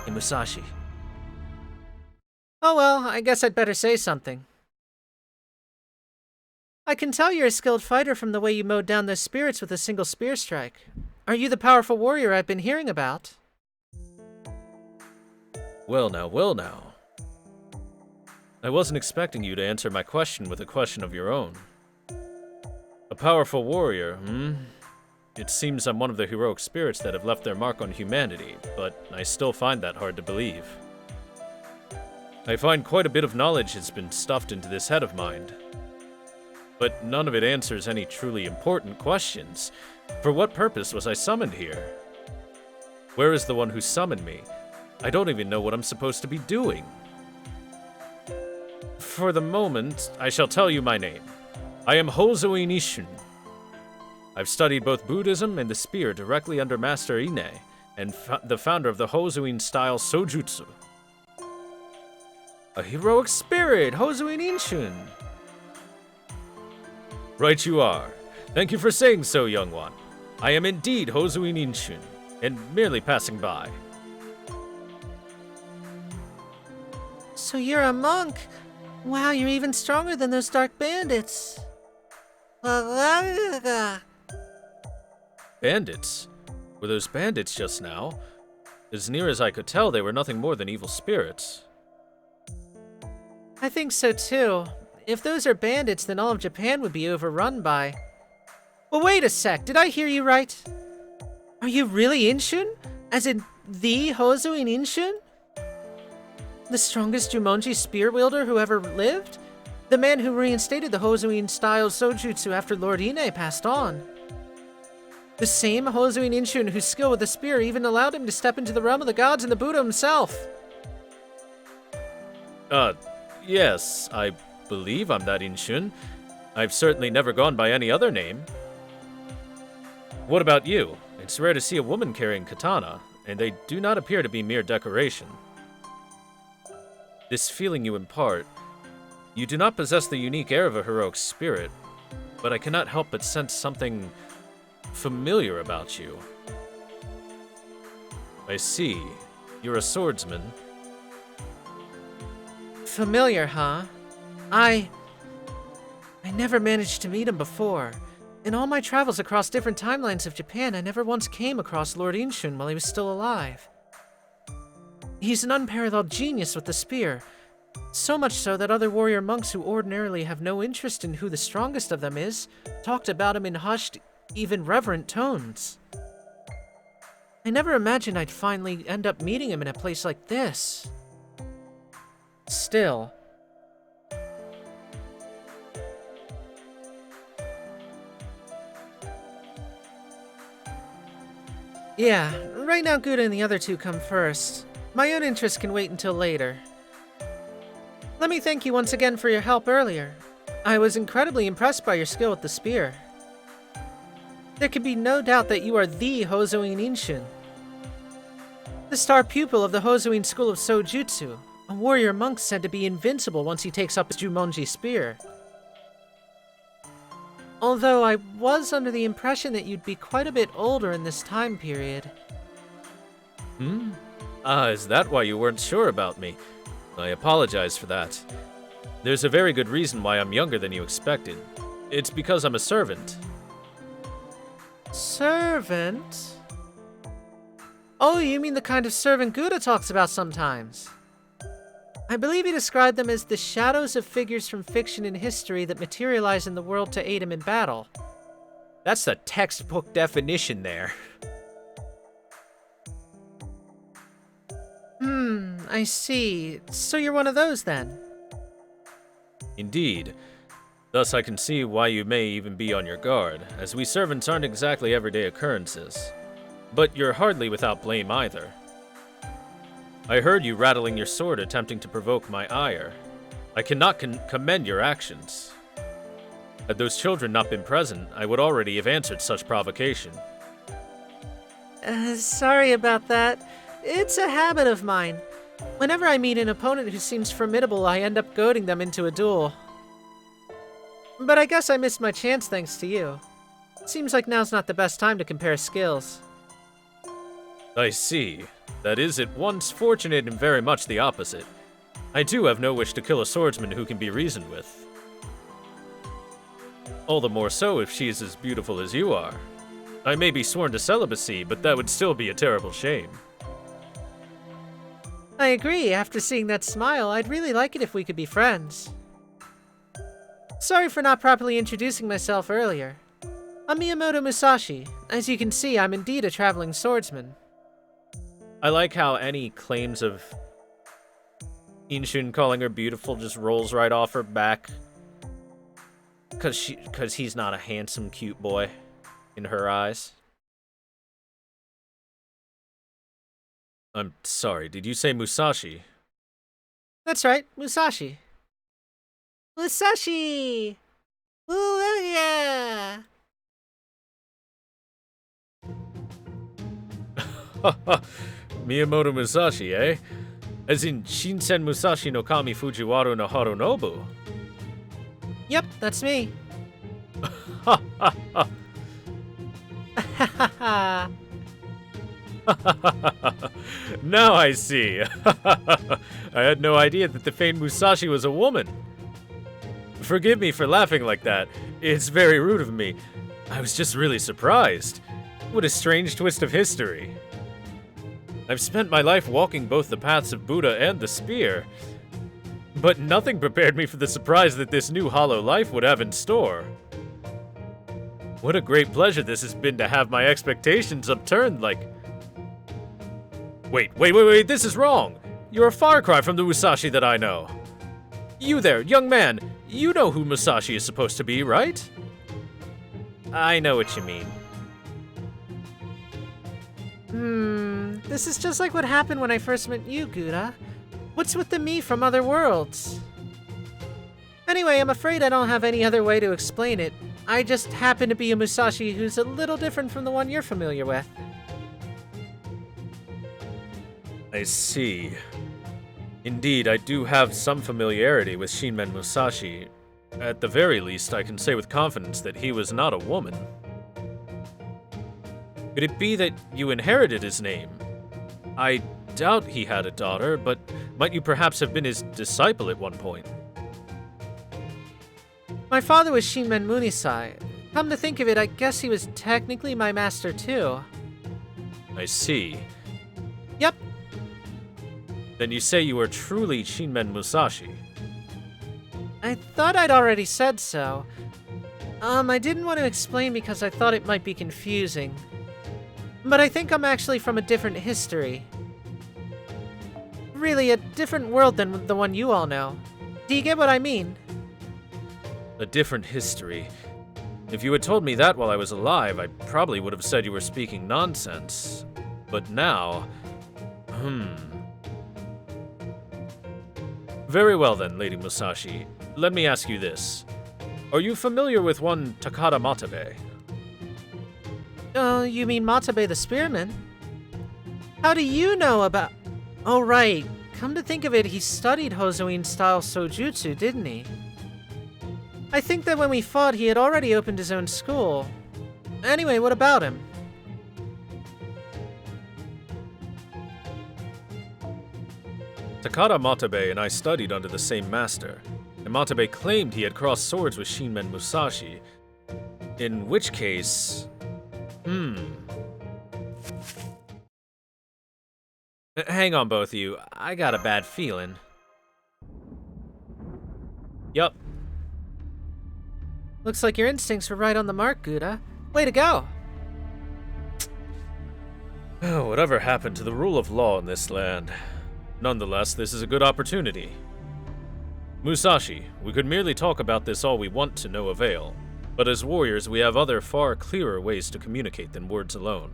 Hey, Musashi. Oh well, I guess I'd better say something. I can tell you're a skilled fighter from the way you mowed down those spirits with a single spear strike. Are you the powerful warrior I've been hearing about? Well now. I wasn't expecting you to answer my question with a question of your own. A powerful warrior, hmm? It seems I'm one of the heroic spirits that have left their mark on humanity, but I still find that hard to believe. I find quite a bit of knowledge has been stuffed into this head of mine. but none of it answers any truly important questions. For what purpose was I summoned here? Where is the one who summoned me? I don't even know what I'm supposed to be doing. For the moment, I shall tell you my name. I am Hozui Nishun. I've studied both Buddhism and the spear directly under Master Ine, and the founder of the Hozuin-style Sojutsu. A heroic spirit, Hozui Nishun. Right you are. Thank you for saying so, young one. I am indeed Hozui Nishun, and merely passing by. So you're a monk? Wow, you're even stronger than those dark bandits. Bandits? Were those bandits just now? As near as I could tell, they were nothing more than evil spirits. I think so too. If those are bandits, then all of Japan would be overrun by... Well, wait a sec, did I hear you right? Are you really Inshun? As in, the Hozui Inshun? The strongest Jumonji spear wielder who ever lived? The man who reinstated the Hozuin-style Sojutsu after Lord Ine passed on. The same Hozui Inshun whose skill with the spear even allowed him to step into the realm of the gods and the Buddha himself. Yes, I believe I'm that Inshun. I've certainly never gone by any other name. What about you? It's rare to see a woman carrying katana, and they do not appear to be mere decoration. This feeling you impart, you do not possess the unique air of a heroic spirit, but I cannot help but sense something familiar about you. I see. You're a swordsman. Familiar, huh? I never managed to meet him before. In all my travels across different timelines of Japan, I never once came across Lord Inshun while he was still alive. He's an unparalleled genius with the spear. So much so that other warrior monks who ordinarily have no interest in who the strongest of them is, talked about him in hushed, even reverent tones. I never imagined I'd finally end up meeting him in a place like this. Still... Yeah, right now Gouda and the other two come first. My own interests can wait until later. Let me thank you once again for your help earlier. I was incredibly impressed by your skill with the spear. There can be no doubt that you are the Hozuin Inshun, the star pupil of the Hozuin School of Sojutsu, a warrior monk said to be invincible once he takes up his Jumonji spear. Although I was under the impression that you'd be quite a bit older in this time period. Is that why you weren't sure about me? I apologize for that. There's a very good reason why I'm younger than you expected. It's because I'm a servant. Servant? Oh, you mean the kind of servant Gouda talks about sometimes. I believe he described them as the shadows of figures from fiction and history that materialize in the world to aid him in battle. That's the textbook definition there. I see. So you're one of those then? Indeed. Thus I can see why you may even be on your guard, as we servants aren't exactly everyday occurrences. But you're hardly without blame either. I heard you rattling your sword attempting to provoke my ire. I cannot commend your actions. Had those children not been present, I would already have answered such provocation. Sorry about that. It's a habit of mine. Whenever I meet an opponent who seems formidable, I end up goading them into a duel. But I guess I missed my chance thanks to you. Seems like now's not the best time to compare skills. I see. That is at once fortunate and very much the opposite. I do have no wish to kill a swordsman who can be reasoned with. All the more so if she is as beautiful as you are. I may be sworn to celibacy, but that would still be a terrible shame. I agree. After seeing that smile, I'd really like it if we could be friends. Sorry for not properly introducing myself earlier. I'm Miyamoto Musashi. As you can see, I'm indeed a traveling swordsman. I like how any claims of Inshun calling her beautiful just rolls right off her back. Cause he's not a handsome, cute boy in her eyes. I'm sorry, did you say Musashi? That's right, Musashi. Musashi! Ooh, yeah! Miyamoto Musashi, eh? As in Shinsen Musashi no Kami Fujiwara no Harunobu. Yep, that's me. Now I see. I had no idea that the famed Musashi was a woman. Forgive me for laughing like that. It's very rude of me. I was just really surprised. What a strange twist of history. I've spent my life walking both the paths of Buddha and the spear, but nothing prepared me for the surprise that this new hollow life would have in store. What a great pleasure this has been to have my expectations upturned like... Wait, this is wrong! You're a far cry from the Musashi that I know. You there, young man, you know who Musashi is supposed to be, right? I know what you mean. This is just like what happened when I first met you, Gura. What's with the me from other worlds? Anyway, I'm afraid I don't have any other way to explain it. I just happen to be a Musashi who's a little different from the one you're familiar with. I see. Indeed, I do have some familiarity with Shinmen Musashi. At the very least, I can say with confidence that he was not a woman. Could it be that you inherited his name? I doubt he had a daughter, but might you perhaps have been his disciple at one point? My father was Shinmen Munisai. Come to think of it, I guess he was technically my master too. I see. Yep. Then you say you are truly Shinmen Musashi. I thought I'd already said so. I didn't want to explain because I thought it might be confusing. But I think I'm actually from a different history. Really, a different world than the one you all know. Do you get what I mean? A different history. If you had told me that while I was alive, I probably would have said you were speaking nonsense. But now... Very well then, Lady Musashi. Let me ask you this. Are you familiar with one Takada Matabe? You mean Matabe the Spearman? How do you know about... Oh, right. Come to think of it, he studied Hozoin-style Sojutsu, didn't he? I think that when we fought, he had already opened his own school. Anyway, what about him? Takada Matabe and I studied under the same master, and Matabe claimed he had crossed swords with Shinmen Musashi. In which case... Hang on, both of you. I got a bad feeling. Yup. Looks like your instincts were right on the mark, Gura. Way to go! Oh, whatever happened to the rule of law in this land? Nonetheless, this is a good opportunity. Musashi, we could merely talk about this all we want to no avail, but as warriors we have other far clearer ways to communicate than words alone.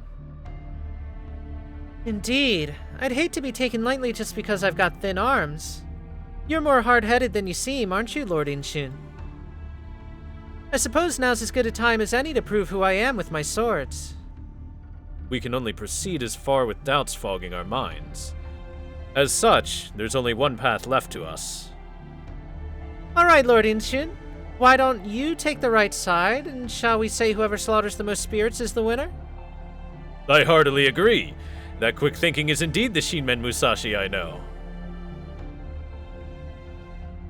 Indeed. I'd hate to be taken lightly just because I've got thin arms. You're more hard-headed than you seem, aren't you, Lord Inshun? I suppose now's as good a time as any to prove who I am with my swords. We can only proceed as far with doubts fogging our minds. As such, there's only one path left to us. Alright, Lord Inshun. Why don't you take the right side, and shall we say whoever slaughters the most spirits is the winner? I heartily agree. That quick thinking is indeed the Shinmen Musashi I know.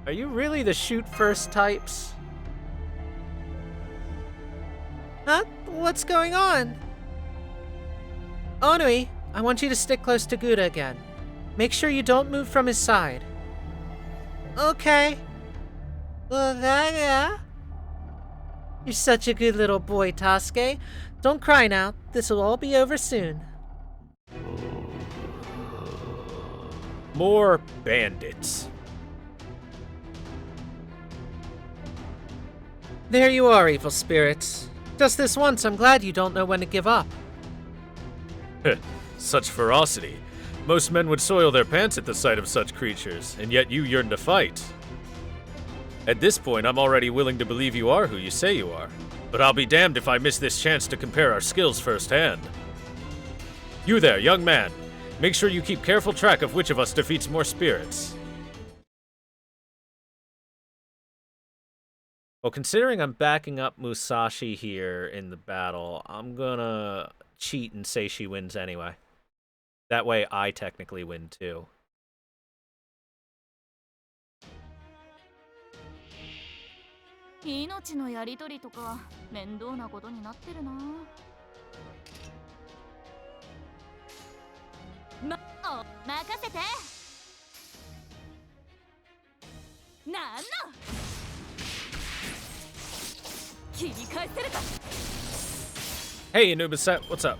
Are you really the shoot-first types? Huh? What's going on? Onui, I want you to stick close to Gura again. Make sure you don't move from his side. Okay. Yeah. You're such a good little boy, Tasuke. Don't cry now. This'll all be over soon. More bandits. There you are, evil spirits. Just this once, I'm glad you don't know when to give up. Such ferocity. Most men would soil their pants at the sight of such creatures, and yet you yearn to fight. At this point, I'm already willing to believe you are who you say you are. But I'll be damned if I miss this chance to compare our skills firsthand. You there, young man. Make sure you keep careful track of which of us defeats more spirits. Well, considering I'm backing up Musashi here in the battle, I'm gonna cheat and say she wins anyway. That way I technically win too. Hey, Anubis, what's up?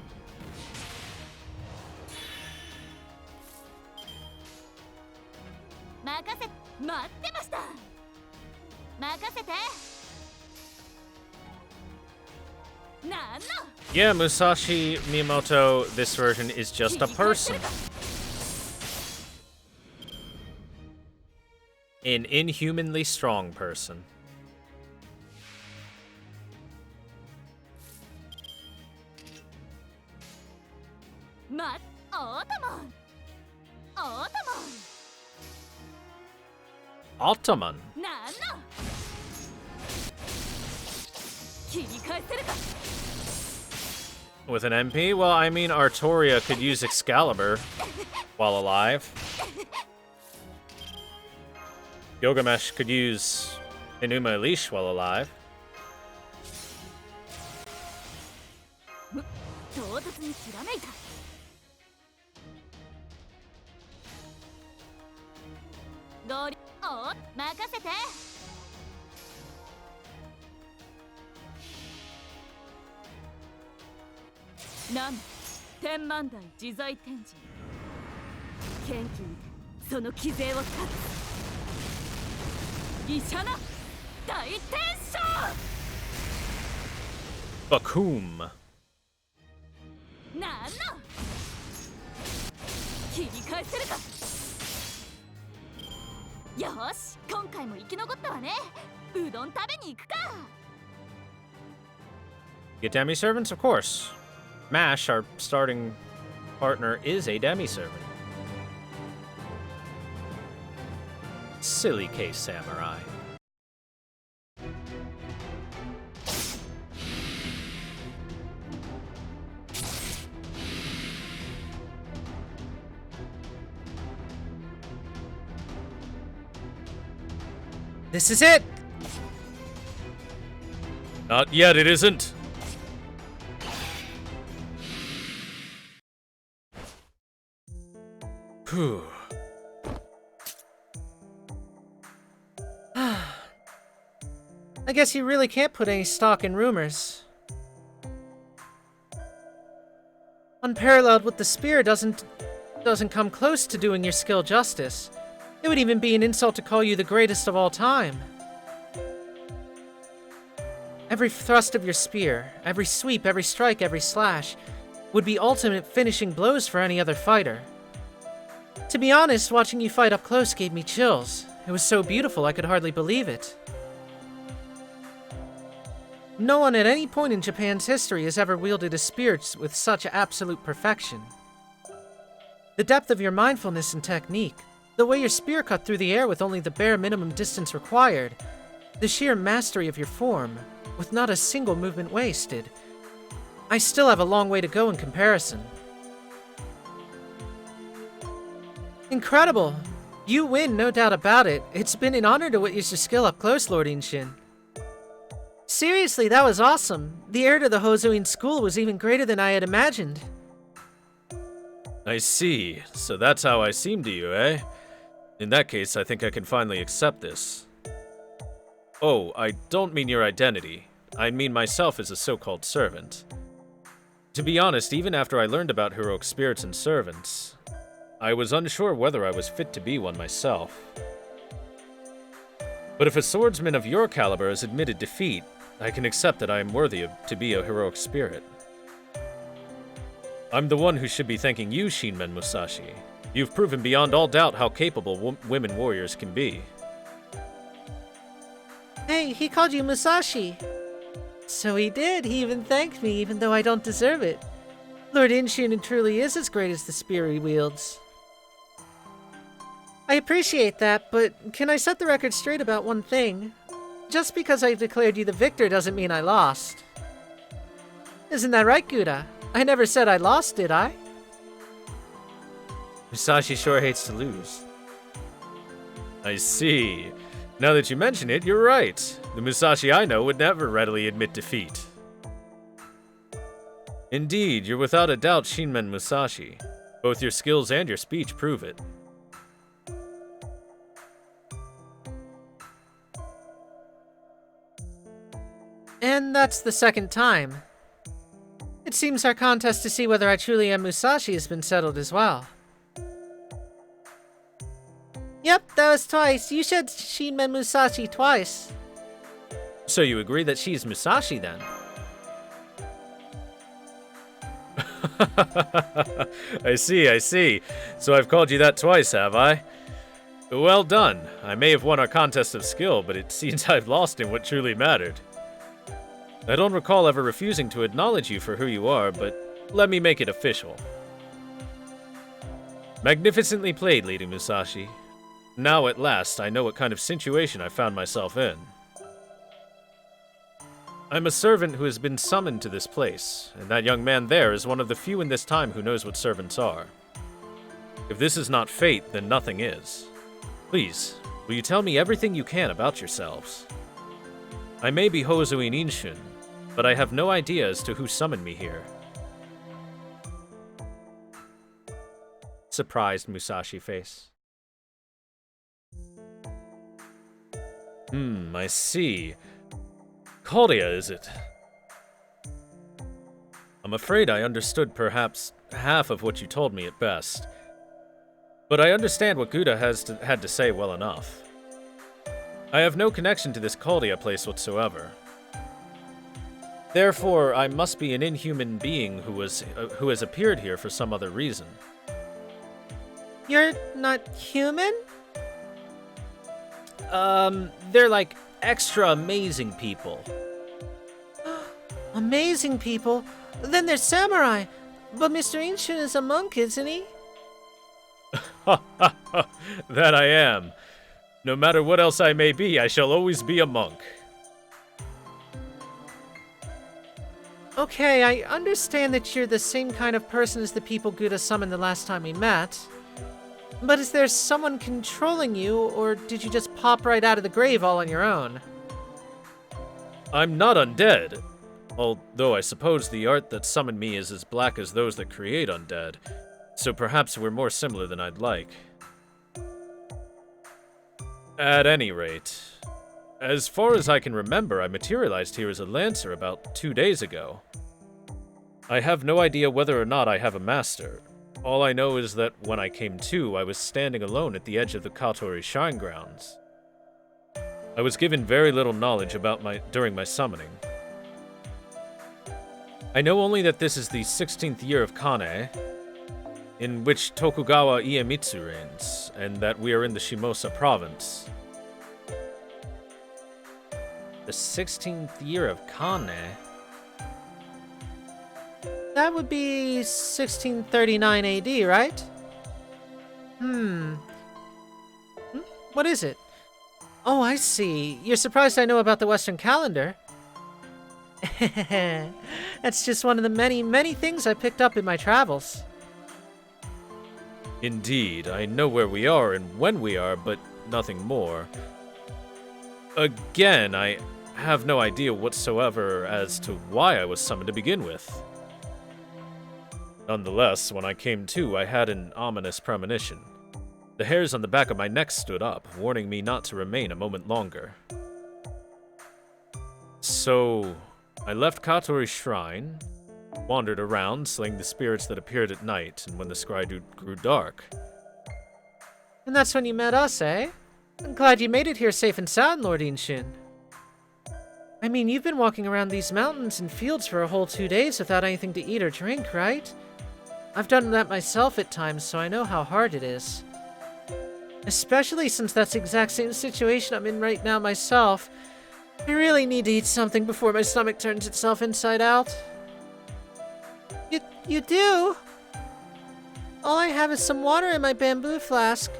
Yeah, Musashi Miyamoto, this version is just a person. An inhumanly strong person. Ottoman. With an MP? Well, I mean, Artoria could use Excalibur while alive. Gilgamesh could use Enuma Elish while alive. Bakum. Get demi-servants? Of course. Mash, our starting partner, is a demi-servant. Silly case samurai. This is it! Not yet, it isn't. Whew. I guess you really can't put any stock in rumors. Unparalleled with the spear doesn't come close to doing your skill justice. It would even be an insult to call you the greatest of all time. Every thrust of your spear, every sweep, every strike, every slash, would be ultimate finishing blows for any other fighter. To be honest, watching you fight up close gave me chills. It was so beautiful I could hardly believe it. No one at any point in Japan's history has ever wielded a spear with such absolute perfection. The depth of your mindfulness and technique, the way your spear cut through the air with only the bare minimum distance required, the sheer mastery of your form, with not a single movement wasted. I still have a long way to go in comparison. Incredible! You win, no doubt about it. It's been an honor to witness your skill up close, Lord Inshin. Seriously, that was awesome. The heir to the Hozoin school was even greater than I had imagined. I see. So that's how I seem to you, eh? In that case, I think I can finally accept this. Oh, I don't mean your identity. I mean myself as a so-called servant. To be honest, even after I learned about heroic spirits and servants, I was unsure whether I was fit to be one myself. But if a swordsman of your caliber has admitted defeat, I can accept that I am worthy to be a heroic spirit. I'm the one who should be thanking you, Shinmen Musashi. You've proven beyond all doubt how capable women warriors can be. Hey, he called you Musashi. So he did. He even thanked me, even though I don't deserve it. Lord Inshun truly is as great as the spear he wields. I appreciate that, but can I set the record straight about one thing? Just because I've declared you the victor doesn't mean I lost. Isn't that right, Gouda? I never said I lost, did I? Musashi sure hates to lose. I see. Now that you mention it, you're right. The Musashi I know would never readily admit defeat. Indeed, you're without a doubt Shinmen Musashi. Both your skills and your speech prove it. And that's the second time. It seems our contest to see whether I truly am Musashi has been settled as well. Yep, that was twice. You said Shinmen Musashi twice. So you agree that she's Musashi then? I see. So I've called you that twice, have I? Well done. I may have won our contest of skill, but it seems I've lost in what truly mattered. I don't recall ever refusing to acknowledge you for who you are, but let me make it official. Magnificently played, Lady Musashi. Now at last, I know what kind of situation I found myself in. I'm a servant who has been summoned to this place, and that young man there is one of the few in this time who knows what servants are. If this is not fate, then nothing is. Please, will you tell me everything you can about yourselves? I may be Hozuin Inshun, but I have no idea as to who summoned me here. Surprised Musashi face. I see. Claudia, is it? I'm afraid I understood perhaps half of what you told me at best. But I understand what Gouda had to say well enough. I have no connection to this Claudia place whatsoever. Therefore, I must be an inhuman being who has appeared here for some other reason. You're not human? They're like extra amazing people. Amazing people? Then they're samurai. But Mr. Inshun is a monk, isn't he? That I am. No matter what else I may be, I shall always be a monk. Okay, I understand that you're the same kind of person as the people Gouda summoned the last time we met. But is there someone controlling you, or did you just pop right out of the grave all on your own? I'm not undead. Although I suppose the art that summoned me is as black as those that create undead. So perhaps we're more similar than I'd like. At any rate, as far as I can remember, I materialized here as a lancer about 2 days ago. I have no idea whether or not I have a master. All I know is that when I came to, I was standing alone at the edge of the Katori Shrine Grounds. I was given very little knowledge during my summoning. I know only that this is the 16th year of Kane, in which Tokugawa Iemitsu reigns, and that we are in the Shimousa province. The 16th year of Kane? That would be 1639 AD, right? What is it? Oh, I see. You're surprised I know about the Western calendar. That's just one of the many, many things I picked up in my travels. Indeed, I know where we are and when we are, but nothing more. Again, I have no idea whatsoever as to why I was summoned to begin with. Nonetheless, when I came to, I had an ominous premonition. The hairs on the back of my neck stood up, warning me not to remain a moment longer. So, I left Katori Shrine, wandered around, slaying the spirits that appeared at night, and when the sky grew dark. And that's when you met us, eh? I'm glad you made it here safe and sound, Lord Inshun. I mean, you've been walking around these mountains and fields for a whole 2 days without anything to eat or drink, right? I've done that myself at times, so I know how hard it is. Especially since that's the exact same situation I'm in right now myself. I really need to eat something before my stomach turns itself inside out. You do? All I have is some water in my bamboo flask.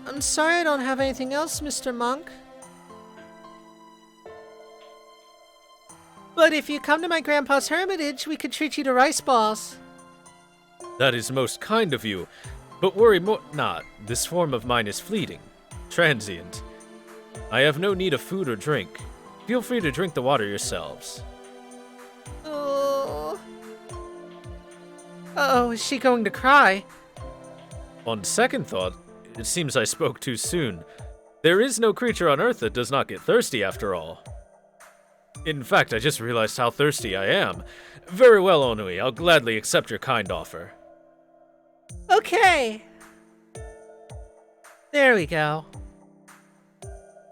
I'm sorry I don't have anything else, Mr. Monk. But if you come to my grandpa's hermitage, we could treat you to rice balls. That is most kind of you, but worry not. This form of mine is fleeting, transient. I have no need of food or drink. Feel free to drink the water yourselves. Oh. Uh-oh, is she going to cry? On second thought, it seems I spoke too soon. There is no creature on Earth that does not get thirsty after all. In fact, I just realized how thirsty I am. Very well, Onui, I'll gladly accept your kind offer. Okay. There we go.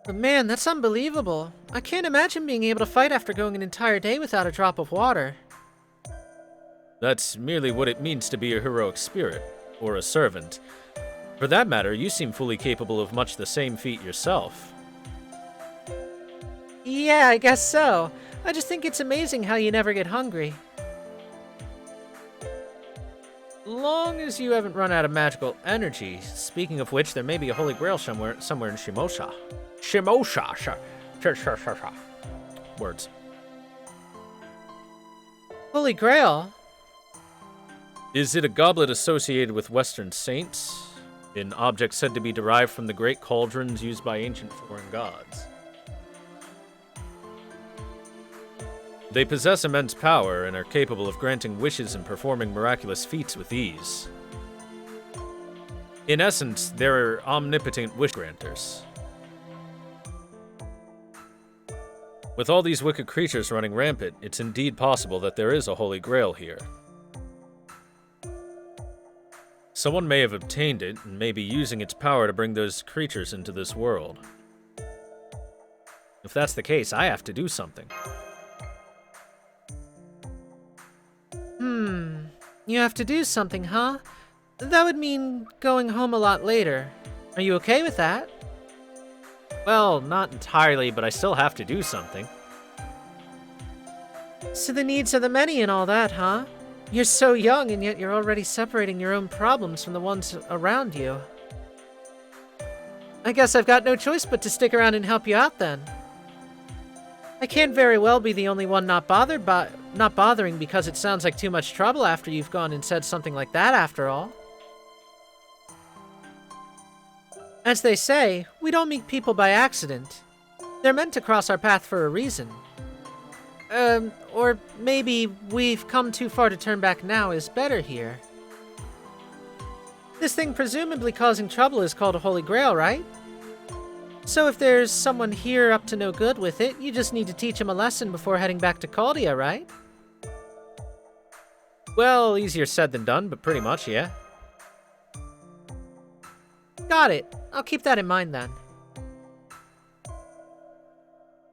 But man, that's unbelievable. I can't imagine being able to fight after going an entire day without a drop of water. That's merely what it means to be a heroic spirit, or a servant. For that matter, you seem fully capable of much the same feat yourself. Yeah, I guess so. I just think it's amazing how you never get hungry. Long as you haven't run out of magical energy. Speaking of which, there may be a holy grail somewhere in Shimousa. Shimousa. Words. Holy Grail? Is it a goblet associated with Western saints? An object said to be derived from the great cauldrons used by ancient foreign gods? They possess immense power and are capable of granting wishes and performing miraculous feats with ease. In essence, they're omnipotent wish granters. With all these wicked creatures running rampant, it's indeed possible that there is a holy grail here. Someone may have obtained it and may be using its power to bring those creatures into this world. If that's the case, I have to do something. You have to do something, huh? That would mean going home a lot later. Are you okay with that? Well, not entirely, but I still have to do something. So the needs of the many and all that, huh? You're so young and yet you're already separating your own problems from the ones around you. I guess I've got no choice but to stick around and help you out then. I can't very well be the only one not bothering because it sounds like too much trouble after you've gone and said something like that after all. As they say, we don't meet people by accident. They're meant to cross our path for a reason. Or maybe we've come too far to turn back now is better here. This thing presumably causing trouble is called a Holy Grail, right? So if there's someone here up to no good with it, you just need to teach them a lesson before heading back to Caldia, right? Well, easier said than done, but pretty much, yeah. Got it. I'll keep that in mind then.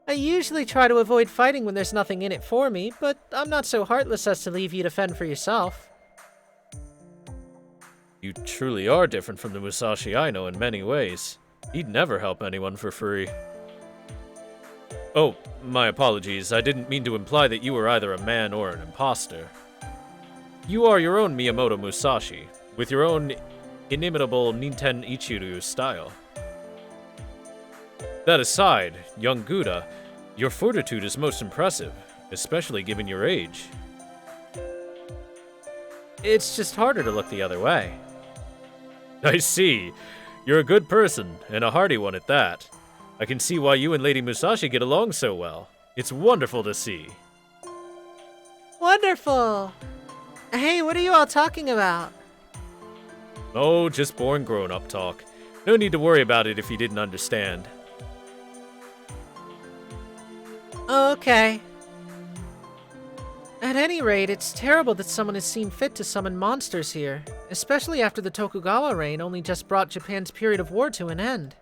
I usually try to avoid fighting when there's nothing in it for me, but I'm not so heartless as to leave you to fend for yourself. You truly are different from the Musashi I know in many ways. He'd never help anyone for free. Oh, my apologies. I didn't mean to imply that you were either a man or an imposter. You are your own Miyamoto Musashi, with your own inimitable Ninten Ichiryu style. That aside, young Gouda, your fortitude is most impressive, especially given your age. It's just harder to look the other way. I see. You're a good person, and a hearty one at that. I can see why you and Lady Musashi get along so well. It's wonderful to see. Wonderful! Hey, what are you all talking about? Oh, just boring grown-up talk. No need to worry about it if you didn't understand. Okay. At any rate, it's terrible that someone has seen fit to summon monsters here, especially after the Tokugawa reign only just brought Japan's period of war to an end.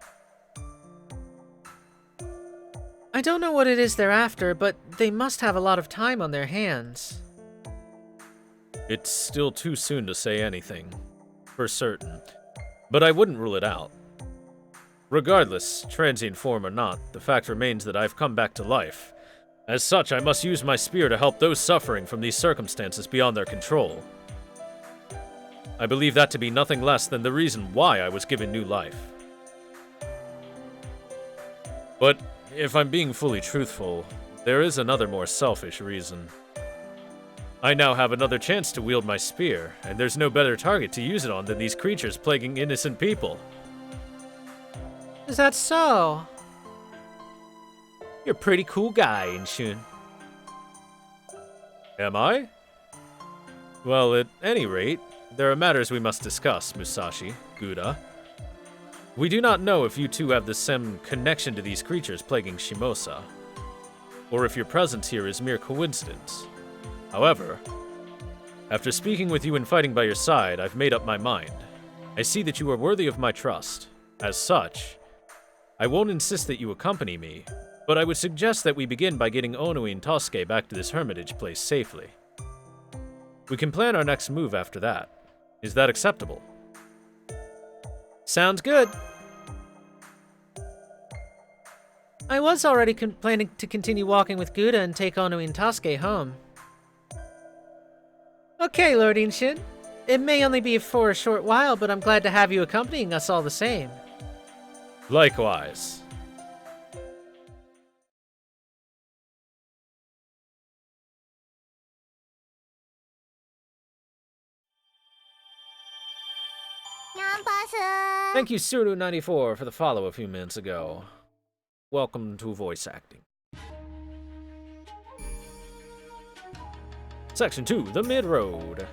I don't know what it is they're after, but they must have a lot of time on their hands. It's still too soon to say anything, for certain, but I wouldn't rule it out. Regardless, transient form or not, the fact remains that I've come back to life. As such, I must use my spear to help those suffering from these circumstances beyond their control. I believe that to be nothing less than the reason why I was given new life. But if I'm being fully truthful, there is another more selfish reason. I now have another chance to wield my spear, and there's no better target to use it on than these creatures plaguing innocent people. Is that so? You're a pretty cool guy, Inshun. Am I? Well, at any rate, there are matters we must discuss, Musashi, Gouda. We do not know if you two have the same connection to these creatures plaguing Shimousa, or if your presence here is mere coincidence. However, after speaking with you and fighting by your side, I've made up my mind. I see that you are worthy of my trust. As such, I won't insist that you accompany me, but I would suggest that we begin by getting Onui and Tosuke back to this hermitage place safely. We can plan our next move after that. Is that acceptable? Sounds good. I was already planning to continue walking with Gouda and take Onui and Tosuke home. Okay, Lord Inshin. It may only be for a short while, but I'm glad to have you accompanying us all the same. Likewise. Thank you, Suru94, for the follow a few minutes ago. Welcome to voice acting. Section 2, the mid-road.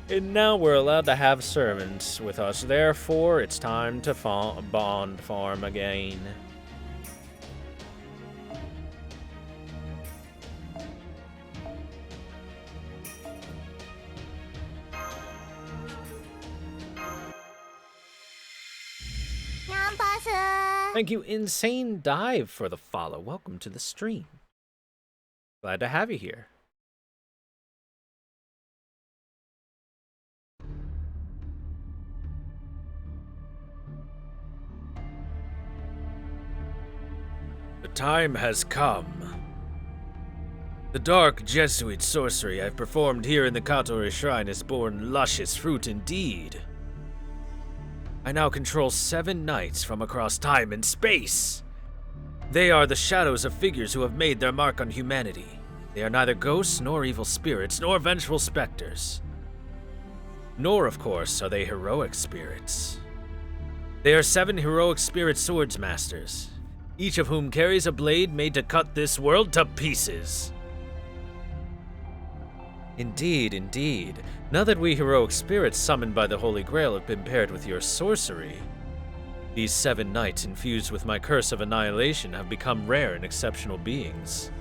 And now we're allowed to have servants with us, therefore it's time to bond farm again. Thank you, Insane Dive, for the follow. Welcome to the stream. Glad to have you here. The time has come. The dark Jesuit sorcery I've performed here in the Katori Shrine has borne luscious fruit indeed. I now control 7 knights from across time and space. They are the shadows of figures who have made their mark on humanity. They are neither ghosts nor evil spirits nor vengeful specters. Nor, of course, are they heroic spirits. They are 7 heroic spirit swords masters, each of whom carries a blade made to cut this world to pieces. Indeed, indeed. Now that we heroic spirits summoned by the Holy Grail have been paired with your sorcery, these 7 knights infused with my curse of annihilation have become rare and exceptional beings.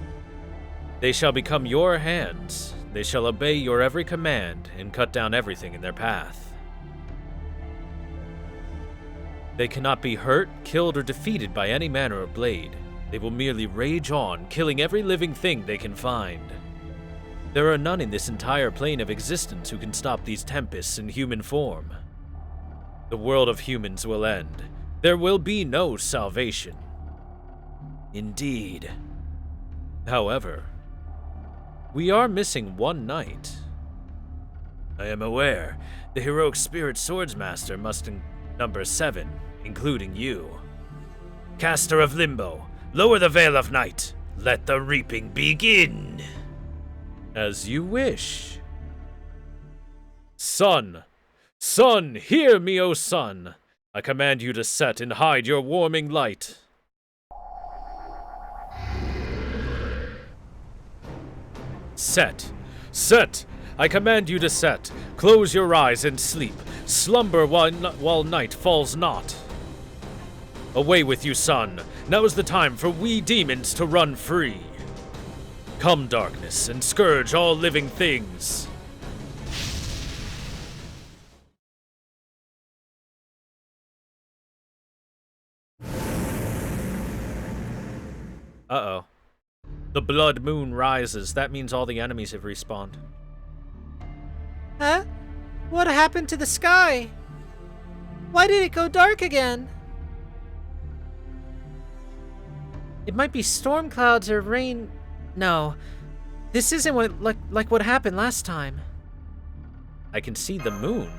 They shall become your hands. They shall obey your every command and cut down everything in their path. They cannot be hurt, killed, or defeated by any manner of blade. They will merely rage on, killing every living thing they can find. There are none in this entire plane of existence who can stop these tempests in human form. The world of humans will end. There will be no salvation. Indeed. However, we are missing 1 knight. I am aware. The heroic spirit swordsmaster must number 7, including you. Caster of Limbo, lower the veil of night. Let the reaping begin. As you wish. Sun! Sun, hear me, O sun! I command you to set and hide your warming light. Set! Set! I command you to set. Close your eyes and sleep. Slumber while night falls not. Away with you, sun. Now is the time for we demons to run free. Come, darkness, and scourge all living things. blood moon rises, that means all the enemies have respawned. Huh? What happened to the sky? Why did it go dark again? It might be storm clouds or rain. No, this isn't like what happened last time. I can see the moon.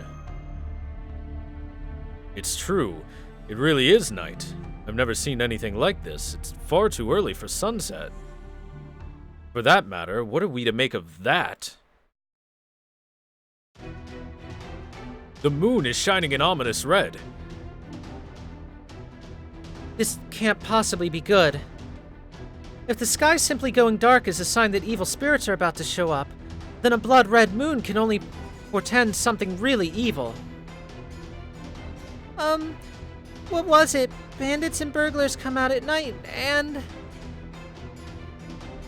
It's true. It really is night. I've never seen anything like this. It's far too early for sunset. For that matter, what are we to make of that? The moon is shining an ominous red. This can't possibly be good. If the sky simply going dark is a sign that evil spirits are about to show up, then a blood-red moon can only portend something really evil. What was it? Bandits and burglars come out at night, and...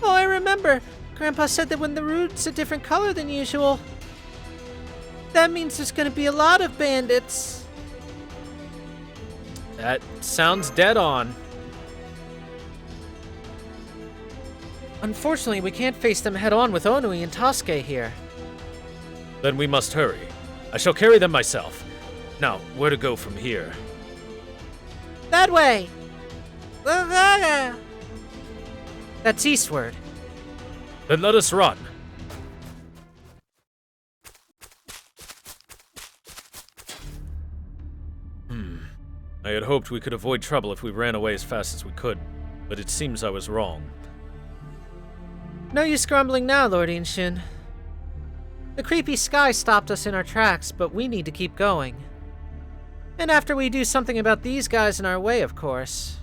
Oh, I remember. Grandpa said that when the root's a different color than usual, that means there's gonna be a lot of bandits. That sounds dead on. Unfortunately, we can't face them head-on with Onui and Tasuke here. Then we must hurry. I shall carry them myself. Now, where to go from here? That way! That's eastward. Then let us run. I had hoped we could avoid trouble if we ran away as fast as we could, but it seems I was wrong. No use grumbling now, Lord Inshin. The creepy sky stopped us in our tracks, but we need to keep going. And after we do something about these guys in our way, of course.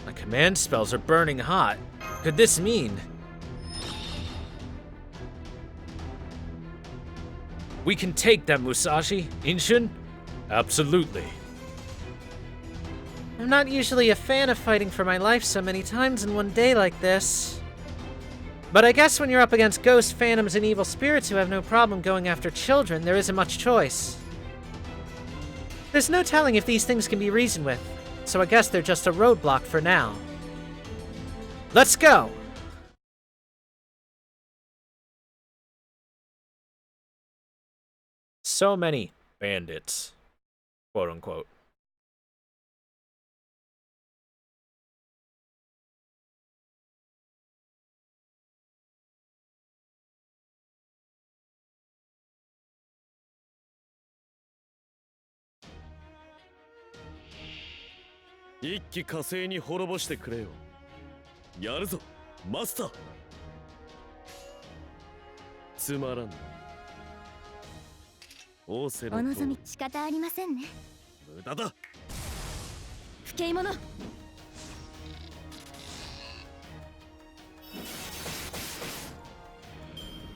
My command spells are burning hot. What could this mean? We can take them, Musashi. Inshin? Absolutely. I'm not usually a fan of fighting for my life so many times in one day like this. But I guess when you're up against ghosts, phantoms, and evil spirits who have no problem going after children, there isn't much choice. There's no telling if these things can be reasoned with, so I guess they're just a roadblock for now. Let's go! So many bandits, quote unquote.一気火星に滅ぼしてくれよ。やるぞ、マスター。つまらんな。仰せのお望み仕方ありませんね。無駄だ。不敬者。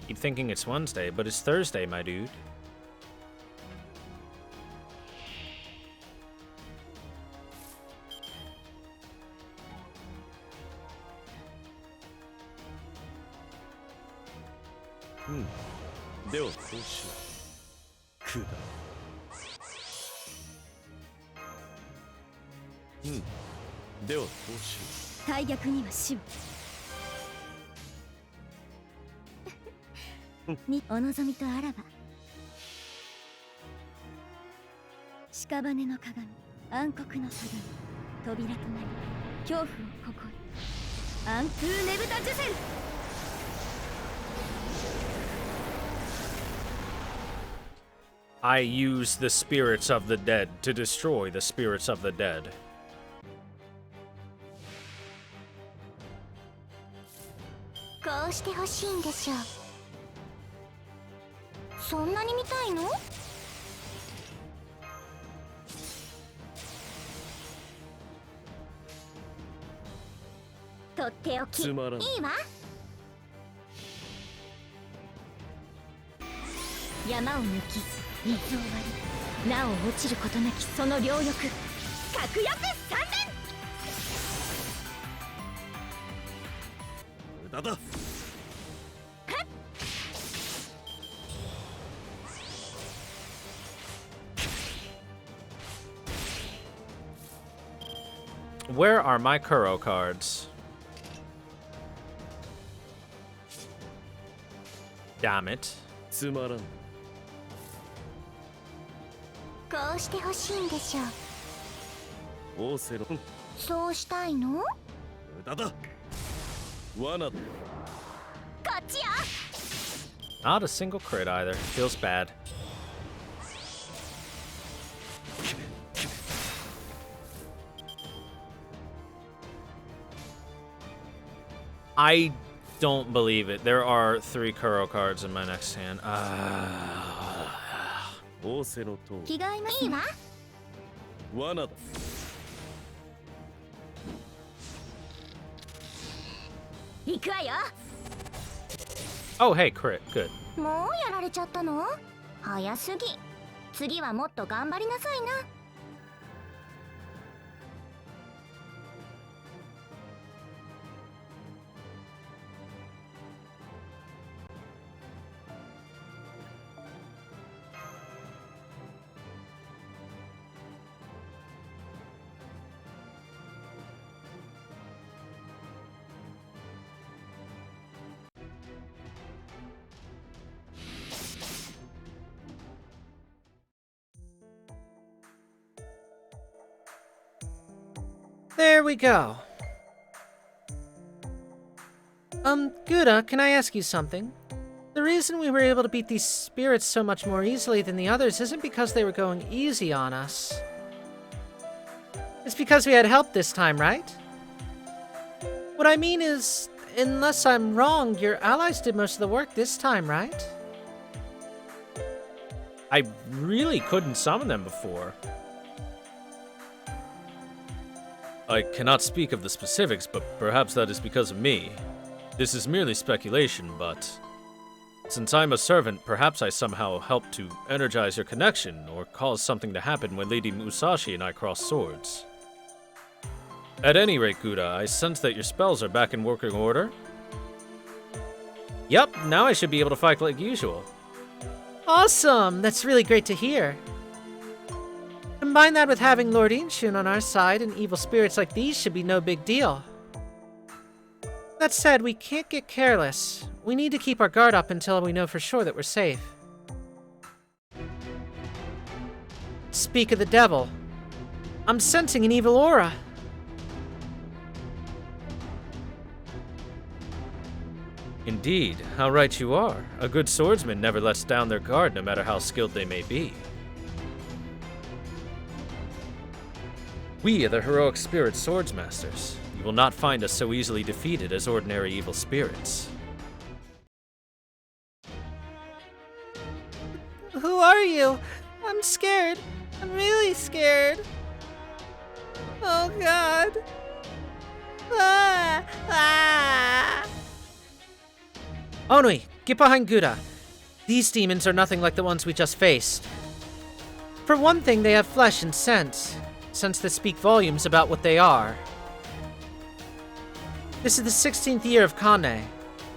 Keep thinking it's Wednesday, but it's Thursday, my dude. Hmm. ではこうしよう。くだ。ではこうしよう。大逆には死を。にお望みとあらば。屍の鏡、暗黒の鏡、扉となり、恐怖をここへ。暗空ねぶたジュセル。I use the spirits of the dead to destroy the spirits of the dead. こうしてほしいんでしょう。そんなに見たいの？とっておき。いいわ。山を抜き、水を割り、なお落ちることなきその両翼。格安三連。無駄だ。Where are my Kuro cards? Damn it. つまらん。こうしてほしいんでしょう。オセロン。そうしたいの？無駄だ。罠だ。こっちよ。 Not a single crit either. Feels bad. I don't believe it. There are 3 Kuro cards in my next hand. オセロと着替えますわ。罠だ。行くわよ。 Oh, hey, crit. Good. もうやられちゃったの？早すぎ。次はもっと頑張りなさいな。There we go. Gouda, can I ask you something? The reason we were able to beat these spirits so much more easily than the others isn't because they were going easy on us. It's because we had help this time, right? What I mean is, unless I'm wrong, your allies did most of the work this time, right? I really couldn't summon them before. I cannot speak of the specifics, but perhaps that is because of me. This is merely speculation, but since I'm a servant, perhaps I somehow helped to energize your connection or cause something to happen when Lady Musashi and I crossed swords. At any rate, Gouda, I sense that your spells are back in working order. Yep, now I should be able to fight like usual. Awesome! That's really great to hear. Combine that with having Lord Inshun on our side, and evil spirits like these should be no big deal. That said, we can't get careless. We need to keep our guard up until we know for sure that we're safe. Speak of the devil. I'm sensing an evil aura. Indeed, how right you are. A good swordsman never lets down their guard no matter how skilled they may be. We are the heroic spirit swordsmasters. You will not find us so easily defeated as ordinary evil spirits. Who are you? I'm scared. I'm really scared. Oh god. Ah! Ah! Onui, get behind Gouda. These demons are nothing like the ones we just faced. For one thing, they have flesh and scent that speak volumes about what they are. This is the 16th year of Kane.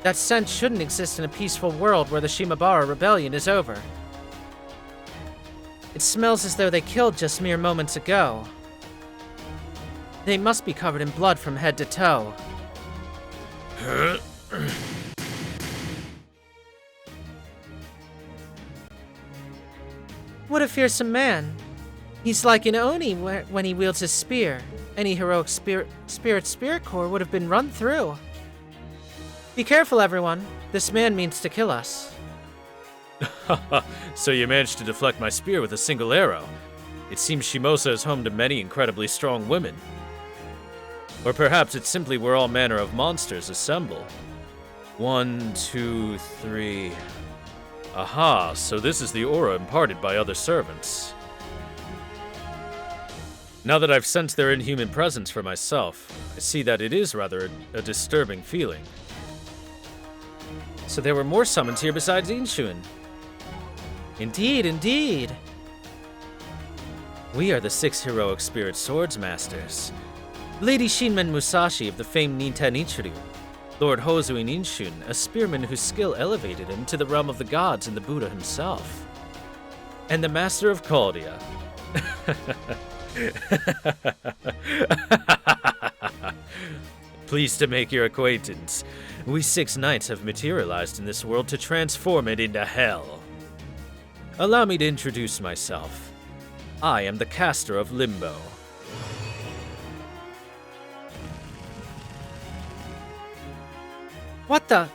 That scent shouldn't exist in a peaceful world where the Shimabara rebellion is over. It smells as though they killed just mere moments ago. They must be covered in blood from head to toe. What a fearsome man. He's like an Oni when he wields his spear. Any heroic spirit core would have been run through. Be careful, everyone. This man means to kill us. So you managed to deflect my spear with a single arrow. It seems Shimousa is home to many incredibly strong women. Or perhaps it's simply where all manner of monsters assemble. 1, 2, 3... Aha, so this is the aura imparted by other servants. Now that I've sensed their inhuman presence for myself, I see that it is rather a disturbing feeling. So there were more summons here besides Inshun. Indeed, indeed. We are the 6 heroic spirit swordsmasters. Lady Shinmen Musashi of the famed Ninten Ichiryu. Lord Hozuin Inshun, a spearman whose skill elevated him to the realm of the gods and the Buddha himself. And the Master of Caldia. Pleased to make your acquaintance. We 6 knights have materialized in this world to transform it into hell. Allow me to introduce myself. I am the caster of Limbo. What the?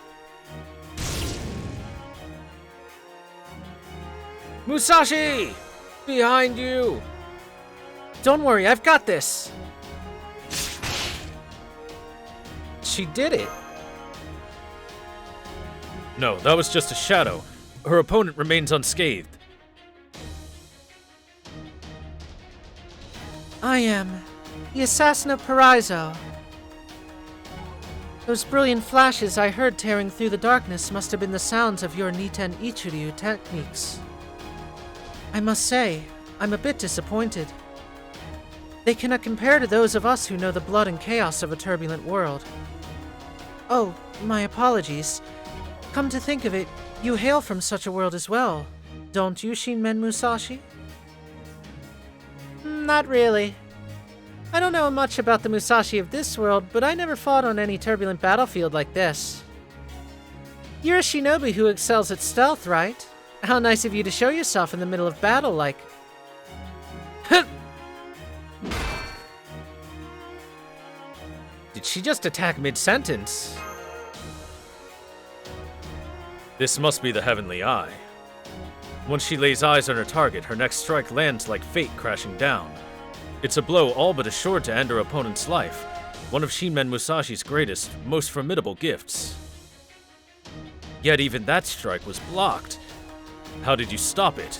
Musashi! Behind you! Don't worry, I've got this. She did it. No, that was just a shadow. Her opponent remains unscathed. I am the assassin of Paraiso. Those brilliant flashes I heard tearing through the darkness must have been the sounds of your Niten Ichiryu techniques. I must say, I'm a bit disappointed. They cannot compare to those of us who know the blood and chaos of a turbulent world. Oh, my apologies. Come to think of it, you hail from such a world as well, don't you, Shinmen Musashi? Not really. I don't know much about the Musashi of this world, but I never fought on any turbulent battlefield like this. You're a shinobi who excels at stealth, right? How nice of you to show yourself in the middle of battle like... Did she just attack mid-sentence? This must be the Heavenly Eye. Once she lays eyes on her target, her next strike lands like fate crashing down. It's a blow all but assured to end her opponent's life, one of Shinmen Musashi's greatest, most formidable gifts. Yet even that strike was blocked. How did you stop it?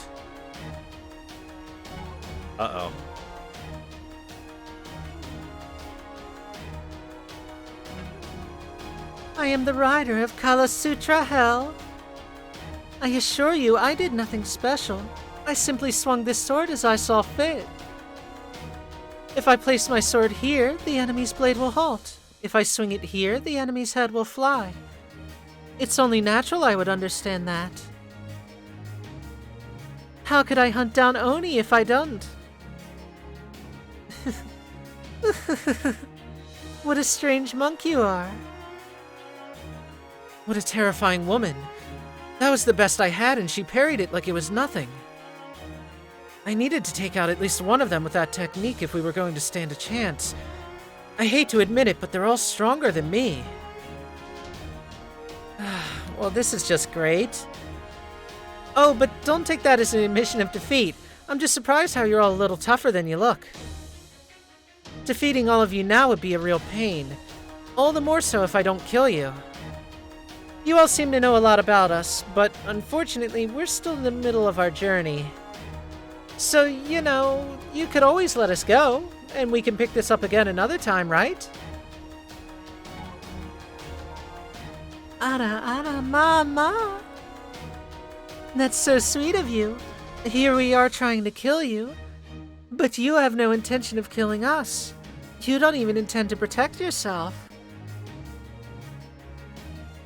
Uh-oh. I am the rider of Kala Sutra Hell. I assure you, I did nothing special. I simply swung this sword as I saw fit. If I place my sword here, the enemy's blade will halt. If I swing it here, the enemy's head will fly. It's only natural I would understand that. How could I hunt down Oni if I don't? What a strange monk you are. What a terrifying woman. That was the best I had, and she parried it like it was nothing. I needed to take out at least one of them with that technique if we were going to stand a chance. I hate to admit it, but they're all stronger than me. Well, this is just great. Oh, but don't take that as an admission of defeat. I'm just surprised how you're all a little tougher than you look. Defeating all of you now would be a real pain. All the more so if I don't kill you. You all seem to know a lot about us, but unfortunately, we're still in the middle of our journey. So, you know, you could always let us go, and we can pick this up again another time, right? Ara, mama. That's so sweet of you. Here we are trying to kill you, but you have no intention of killing us. You don't even intend to protect yourself.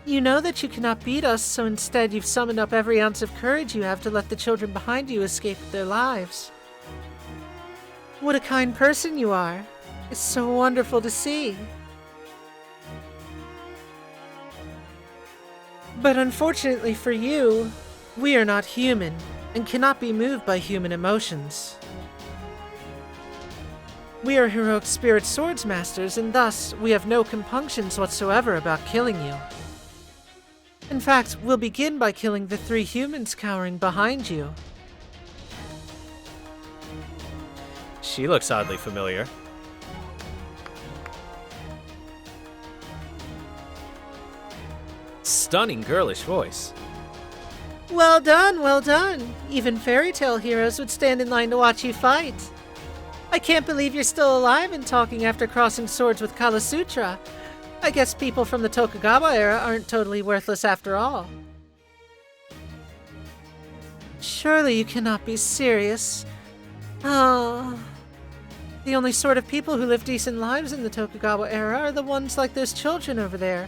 You know that you cannot beat us, so instead you've summoned up every ounce of courage you have to let the children behind you escape with their lives. What a kind person you are. It's so wonderful to see. But unfortunately for you, we are not human, and cannot be moved by human emotions. We are heroic spirit swords masters, and thus we have no compunctions whatsoever about killing you. In fact, we'll begin by killing the 3 humans cowering behind you. She looks oddly familiar. Stunning girlish voice. Well done, well done. Even fairy tale heroes would stand in line to watch you fight. I can't believe you're still alive and talking after crossing swords with Kala Sutra. I guess people from the Tokugawa era aren't totally worthless after all. Surely you cannot be serious. Ah. The only sort of people who live decent lives in the Tokugawa era are the ones like those children over there.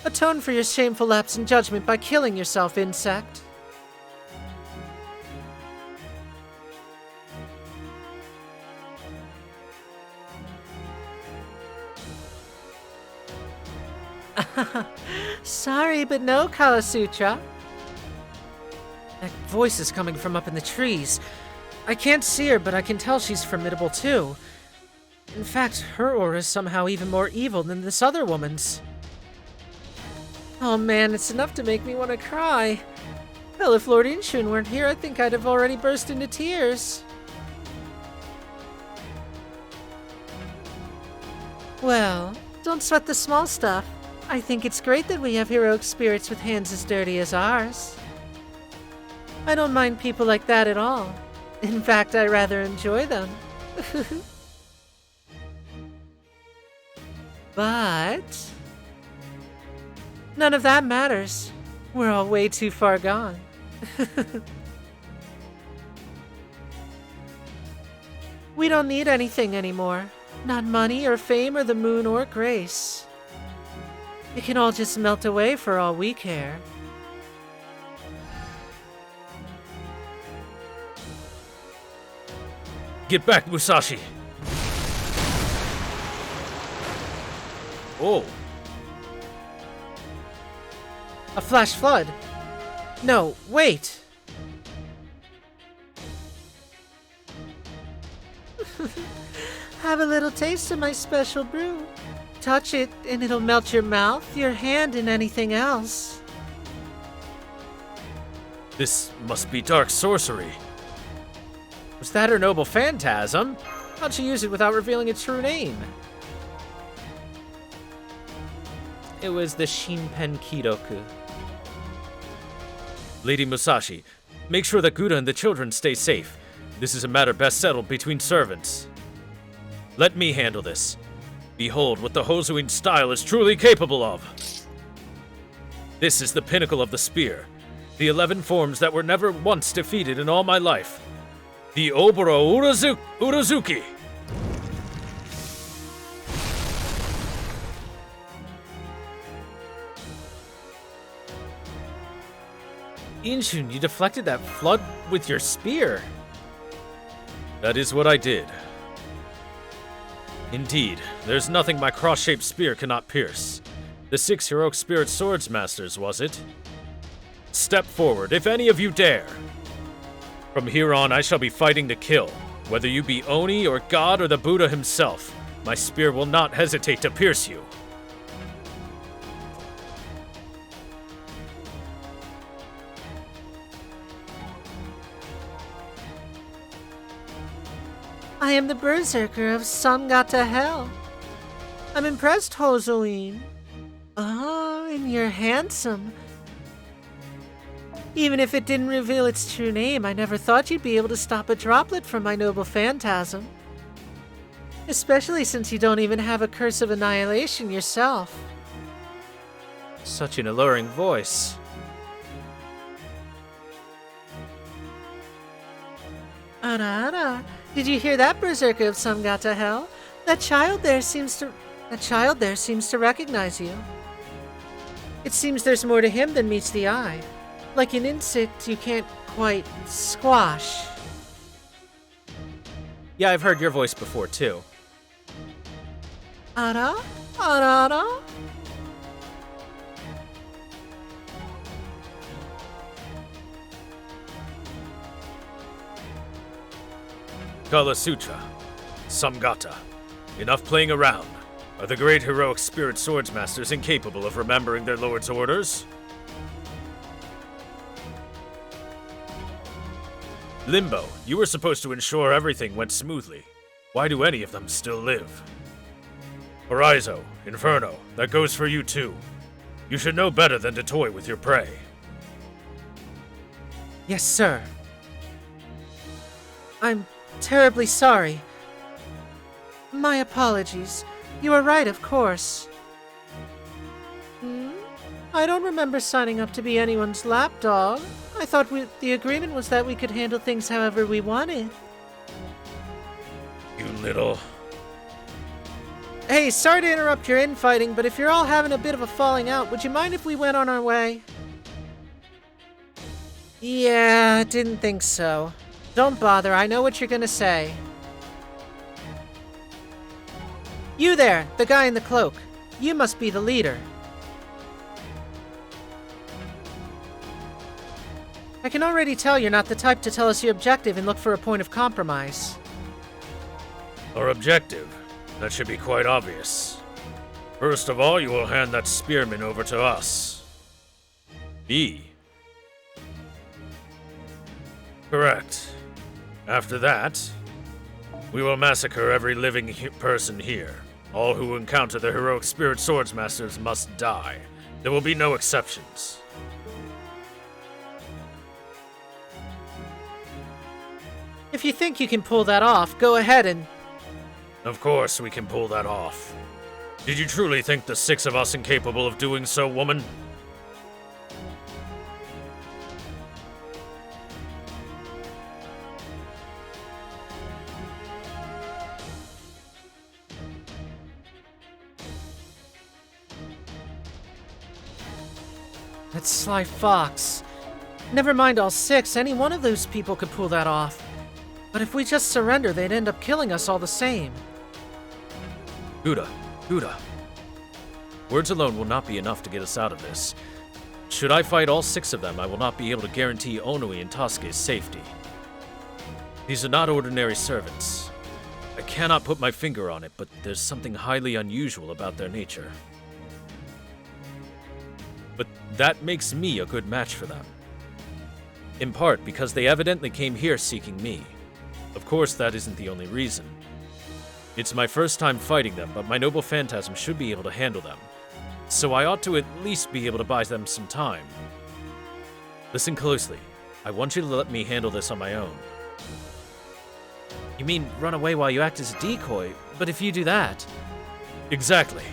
Atone for your shameful lapse in judgment by killing yourself, insect. Sorry, but no, Kalasutra. That voice is coming from up in the trees. I can't see her, but I can tell she's formidable too. In fact, her aura is somehow even more evil than this other woman's. Oh man, it's enough to make me want to cry. Hell, if Lord Inshun weren't here, I think I'd have already burst into tears. Well, don't sweat the small stuff. I think it's great that we have heroic spirits with hands as dirty as ours. I don't mind people like that at all. In fact, I rather enjoy them. But none of that matters. We're all way too far gone. We don't need anything anymore. Not money or fame or the moon or grace. It can all just melt away for all we care. Get back, Musashi! Oh. A flash flood. No, wait. Have a little taste of my special brew. Touch it and it'll melt your mouth, your hand, and anything else. This must be dark sorcery. Was that her noble phantasm? How'd she use it without revealing its true name? It was the Shinpen Kidoku. Lady Musashi, make sure that Guda and the children stay safe. This is a matter best settled between servants. Let me handle this. Behold what the Hozuin style is truly capable of. This is the pinnacle of the spear. The 11 forms that were never once defeated in all my life. The Oboro Urazuki. Inshun, you deflected that flood with your spear. That is what I did. Indeed, there's nothing my cross-shaped spear cannot pierce. The 6 heroic spirit swords masters, was it? Step forward, if any of you dare. From here on, I shall be fighting to kill. Whether you be Oni or God or the Buddha himself, my spear will not hesitate to pierce you. I am the berserker of Samgata Hell. I'm impressed, Hozuin. Oh, and you're handsome. Even if it didn't reveal its true name, I never thought you'd be able to stop a droplet from my noble phantasm. Especially since you don't even have a curse of annihilation yourself. Such an alluring voice. Ara, did you hear that, berserker of Samgata Hell? That child there seems to recognize you. It seems there's more to him than meets the eye. Like an insect you can't quite squash. Yeah, I've heard your voice before, too. Ara? Ara? Kala Sutra. Samgata. Enough playing around. Are the great heroic spirit swords masters incapable of remembering their lord's orders? Limbo, you were supposed to ensure everything went smoothly. Why do any of them still live? Horizon, Inferno, that goes for you too. You should know better than to toy with your prey. Yes, sir. I'm terribly sorry. My apologies. You are right, of course. I don't remember signing up to be anyone's lapdog. I thought the agreement was that we could handle things however we wanted. You little... Hey, sorry to interrupt your infighting, but if you're all having a bit of a falling out, would you mind if we went on our way? Yeah, didn't think so. Don't bother, I know what you're gonna say. You there, the guy in the cloak. You must be the leader. I can already tell you're not the type to tell us your objective and look for a point of compromise. Our objective? That should be quite obvious. First of all, you will hand that spearman over to us. Me? Correct. After that, we will massacre every living person here. All who encounter the heroic spirit swordsmasters must die. There will be no exceptions. If you think you can pull that off, go ahead and... Of course we can pull that off. Did you truly think the 6 of us incapable of doing so, woman? That sly fox. Never mind all 6, any one of those people could pull that off. But if we just surrender, they'd end up killing us all the same. Gouda. Words alone will not be enough to get us out of this. Should I fight all 6 of them, I will not be able to guarantee Onui and Tasuke's safety. These are not ordinary servants. I cannot put my finger on it, but there's something highly unusual about their nature. But that makes me a good match for them. In part because they evidently came here seeking me. Of course, that isn't the only reason. It's my first time fighting them, but my noble phantasm should be able to handle them. So I ought to at least be able to buy them some time. Listen closely. I want you to let me handle this on my own. You mean run away while you act as a decoy? But if you do that... Exactly.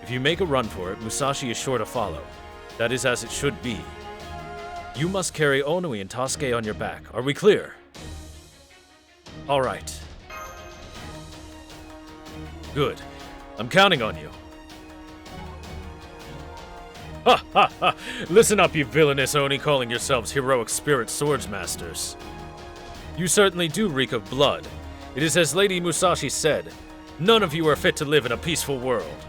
If you make a run for it, Musashi is sure to follow. That is as it should be. You must carry Onui and Tasuke on your back. Are we clear? All right. Good. I'm counting on you. Ha ha ha! Listen up, you villainous Oni calling yourselves heroic spirit swordsmasters. You certainly do reek of blood. It is as Lady Musashi said, none of you are fit to live in a peaceful world.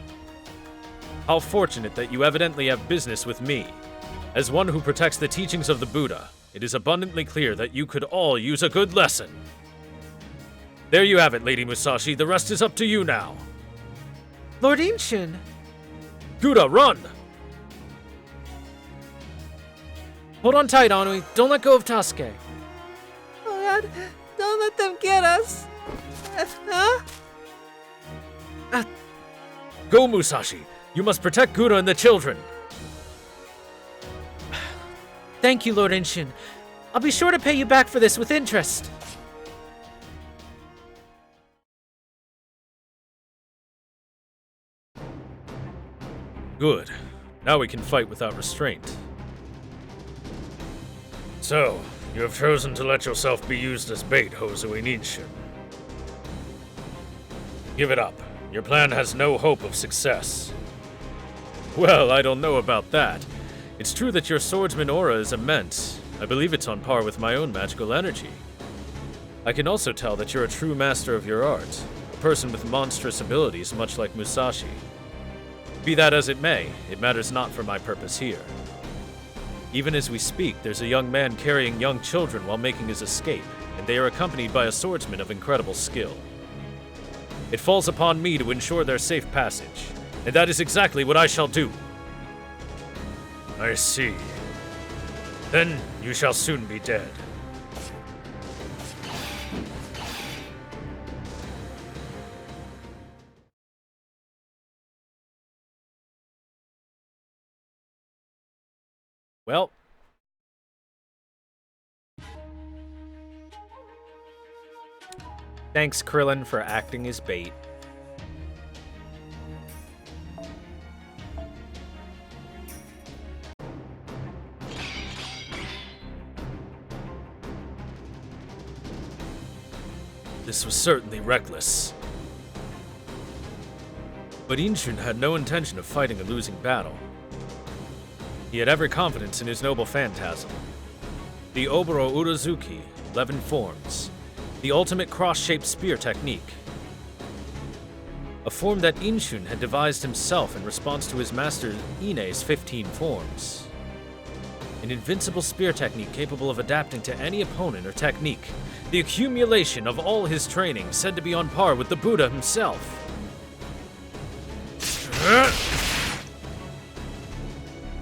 How fortunate that you evidently have business with me. As one who protects the teachings of the Buddha, it is abundantly clear that you could all use a good lesson. There you have it, Lady Musashi. The rest is up to you now. Lord Inshun! Gouda, run! Hold on tight, Onui. Don't let go of Tasuke. Oh God, don't let them get us. Go, Musashi. You must protect Gouda and the children. Thank you, Lord Inshun. I'll be sure to pay you back for this with interest. Good. Now we can fight without restraint. So, you have chosen to let yourself be used as bait, Hozui Ninshin. Give it up. Your plan has no hope of success. Well, I don't know about that. It's true that your swordsman aura is immense. I believe it's on par with my own magical energy. I can also tell that you're a true master of your art, a person with monstrous abilities much like Musashi. Be that as it may, it matters not for my purpose here. Even as we speak, there's a young man carrying young children while making his escape, and they are accompanied by a swordsman of incredible skill. It falls upon me to ensure their safe passage, and that is exactly what I shall do. I see. Then you shall soon be dead. Well, thanks, Krillin, for acting as bait. This was certainly reckless. But Inshun had no intention of fighting a losing battle. He had every confidence in his noble phantasm. The Oboro Urazuki, 11 forms. The ultimate cross-shaped spear technique. A form that Inshun had devised himself in response to his master Ine's 15 forms. An invincible spear technique capable of adapting to any opponent or technique. The accumulation of all his training said to be on par with the Buddha himself.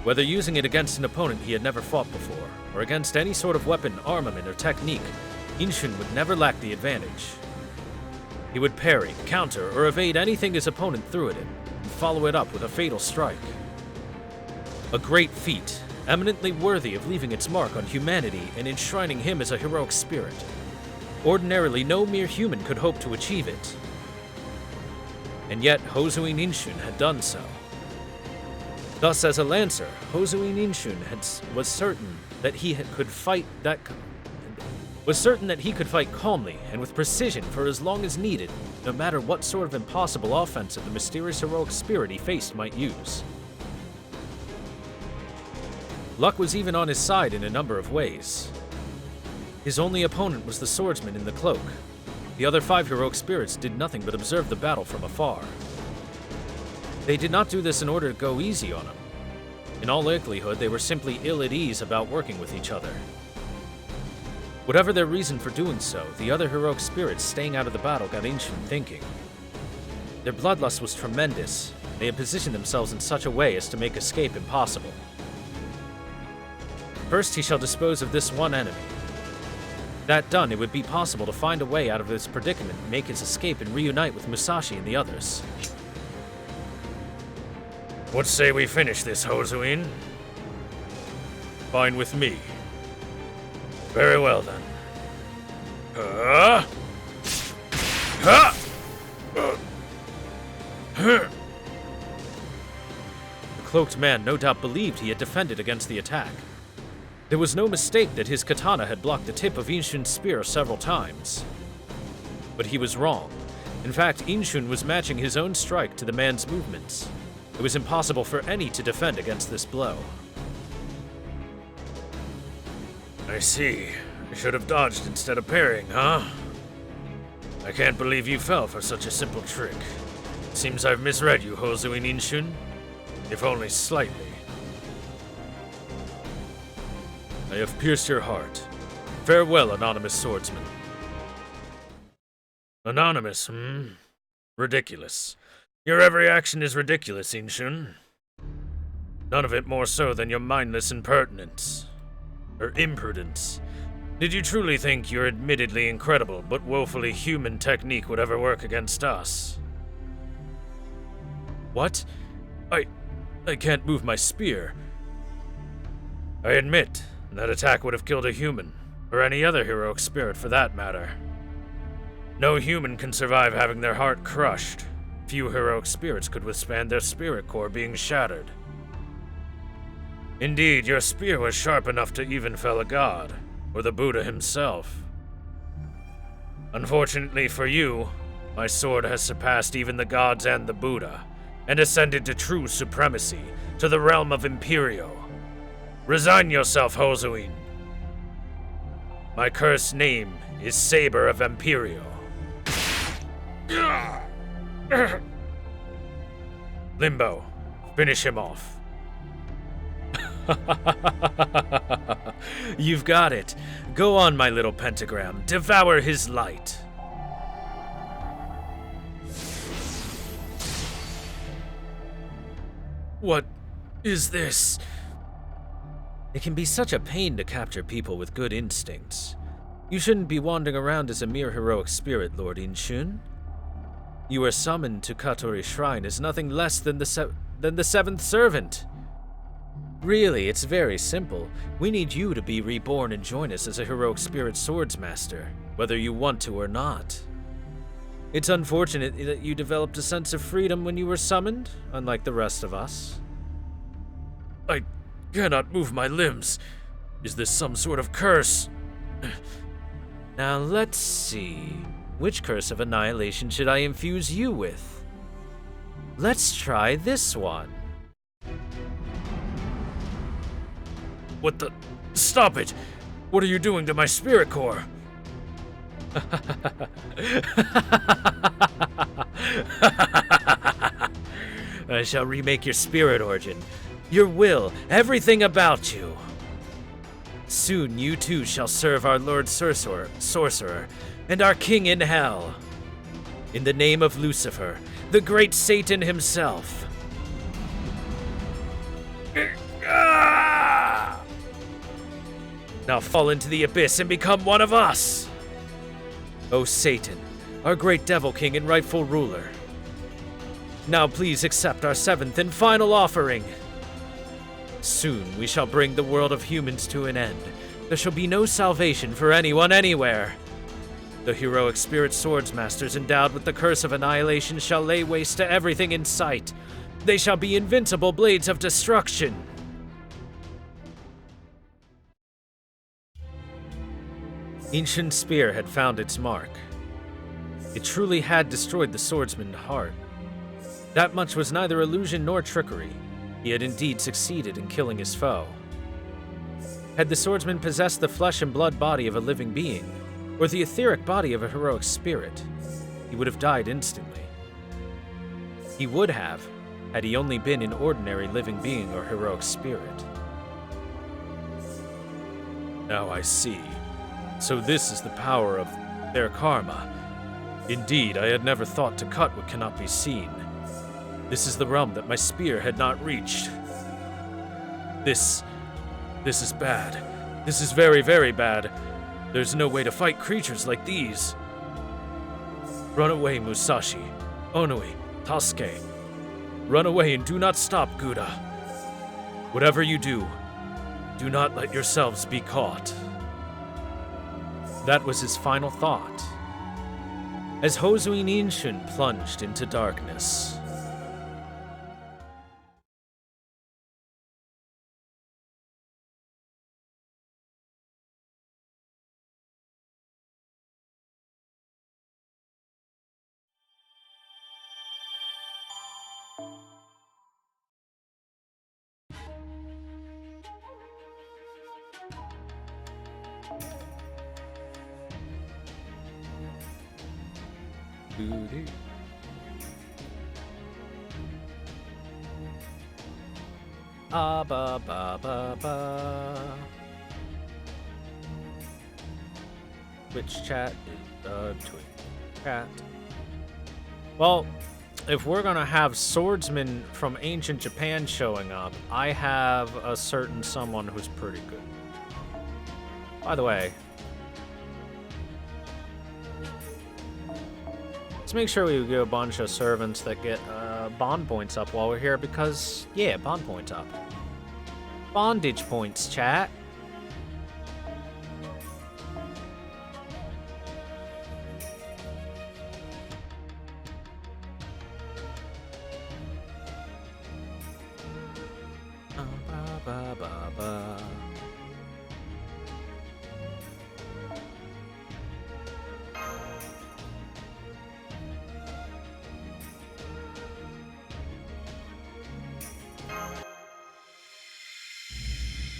Whether using it against an opponent he had never fought before, or against any sort of weapon, armament, or technique, Inshun would never lack the advantage. He would parry, counter, or evade anything his opponent threw at him, and follow it up with a fatal strike. A great feat, eminently worthy of leaving its mark on humanity and enshrining him as a heroic spirit. Ordinarily, no mere human could hope to achieve it. And yet, Hozuin Inshun had done so. Thus, as a lancer, Hozuin Inshun was certain that he could fight calmly and with precision for as long as needed, no matter what sort of impossible offensive the mysterious heroic spirit he faced might use. Luck was even on his side in a number of ways. His only opponent was the swordsman in the cloak. The other 5 heroic spirits did nothing but observe the battle from afar. They did not do this in order to go easy on him. In all likelihood, they were simply ill at ease about working with each other. Whatever their reason for doing so, the other heroic spirits staying out of the battle got Inshun thinking. Their bloodlust was tremendous. They had positioned themselves in such a way as to make escape impossible. First, he shall dispose of this one enemy. That done, it would be possible to find a way out of his predicament, make his escape, and reunite with Musashi and the others. What say we finish this, Hozuin? Fine with me. Very well then. The cloaked man no doubt believed he had defended against the attack. There was no mistake that his katana had blocked the tip of Inshun's spear several times. But he was wrong. In fact, Inshun was matching his own strike to the man's movements. It was impossible for any to defend against this blow. I see. I should have dodged instead of parrying, huh? I can't believe you fell for such a simple trick. Seems I've misread you, Hozuin Inshun. If only slightly. I have pierced your heart. Farewell, anonymous swordsman. Anonymous, Ridiculous. Your every action is ridiculous, Inshun. None of it more so than your mindless impertinence. Or imprudence. Did you truly think your admittedly incredible but woefully human technique would ever work against us? What? I can't move my spear. I admit, that attack would have killed a human, or any other heroic spirit for that matter. No human can survive having their heart crushed. Few heroic spirits could withstand their spirit core being shattered. Indeed, your spear was sharp enough to even fell a god, or the Buddha himself. Unfortunately for you, my sword has surpassed even the gods and the Buddha, and ascended to true supremacy, to the realm of Imperio. Resign yourself, Hozuin. My cursed name is Saber of Imperio. Limbo, finish him off. You've got it. Go on, my little pentagram. Devour his light. What is this? It can be such a pain to capture people with good instincts. You shouldn't be wandering around as a mere heroic spirit, Lord Inshun. You were summoned to Katori Shrine as nothing less than the seventh servant. Really, it's very simple. We need you to be reborn and join us as a heroic spirit swordsmaster, whether you want to or not. It's unfortunate that you developed a sense of freedom when you were summoned, unlike the rest of us. I cannot move my limbs. Is this some sort of curse? Now let's see. Which curse of annihilation should I infuse you with? Let's try this one. What the? Stop it! What are you doing to my spirit core? I shall remake your spirit origin, your will, everything about you. Soon you too shall serve our Lord Sorcerer, and our King in Hell. In the name of Lucifer, the great Satan himself. Now fall into the abyss and become one of us! O Satan, our great Devil King and rightful ruler. Now please accept our 7th and final offering. Soon we shall bring the world of humans to an end. There shall be no salvation for anyone anywhere. The heroic spirit swordsmasters endowed with the curse of annihilation shall lay waste to everything in sight. They shall be invincible blades of destruction. Ancient spear had found its mark. It truly had destroyed the swordsman's heart. That much was neither illusion nor trickery. He had indeed succeeded in killing his foe. Had the swordsman possessed the flesh and blood body of a living being, or the etheric body of a heroic spirit, he would have died instantly. He would have, had he only been an ordinary living being or heroic spirit. Now I see. So this is the power of their karma. Indeed, I had never thought to cut what cannot be seen. This is the realm that my spear had not reached. This is bad. This is very, very bad. There's no way to fight creatures like these. Run away, Musashi. Onui, Tasuke. Run away and do not stop, Guda. Whatever you do not let yourselves be caught. That was his final thought, as Hozuin Inshun plunged into darkness. Ba ba ba ba. Twitch chat is Twitch chat. Well, if we're gonna have swordsmen from ancient Japan showing up, I have a certain someone who's pretty good. By the way, let's make sure we get a bunch of servants that get bond points up while we're here, because, yeah, bond points up. Bondage points, chat. Ba, ba, ba.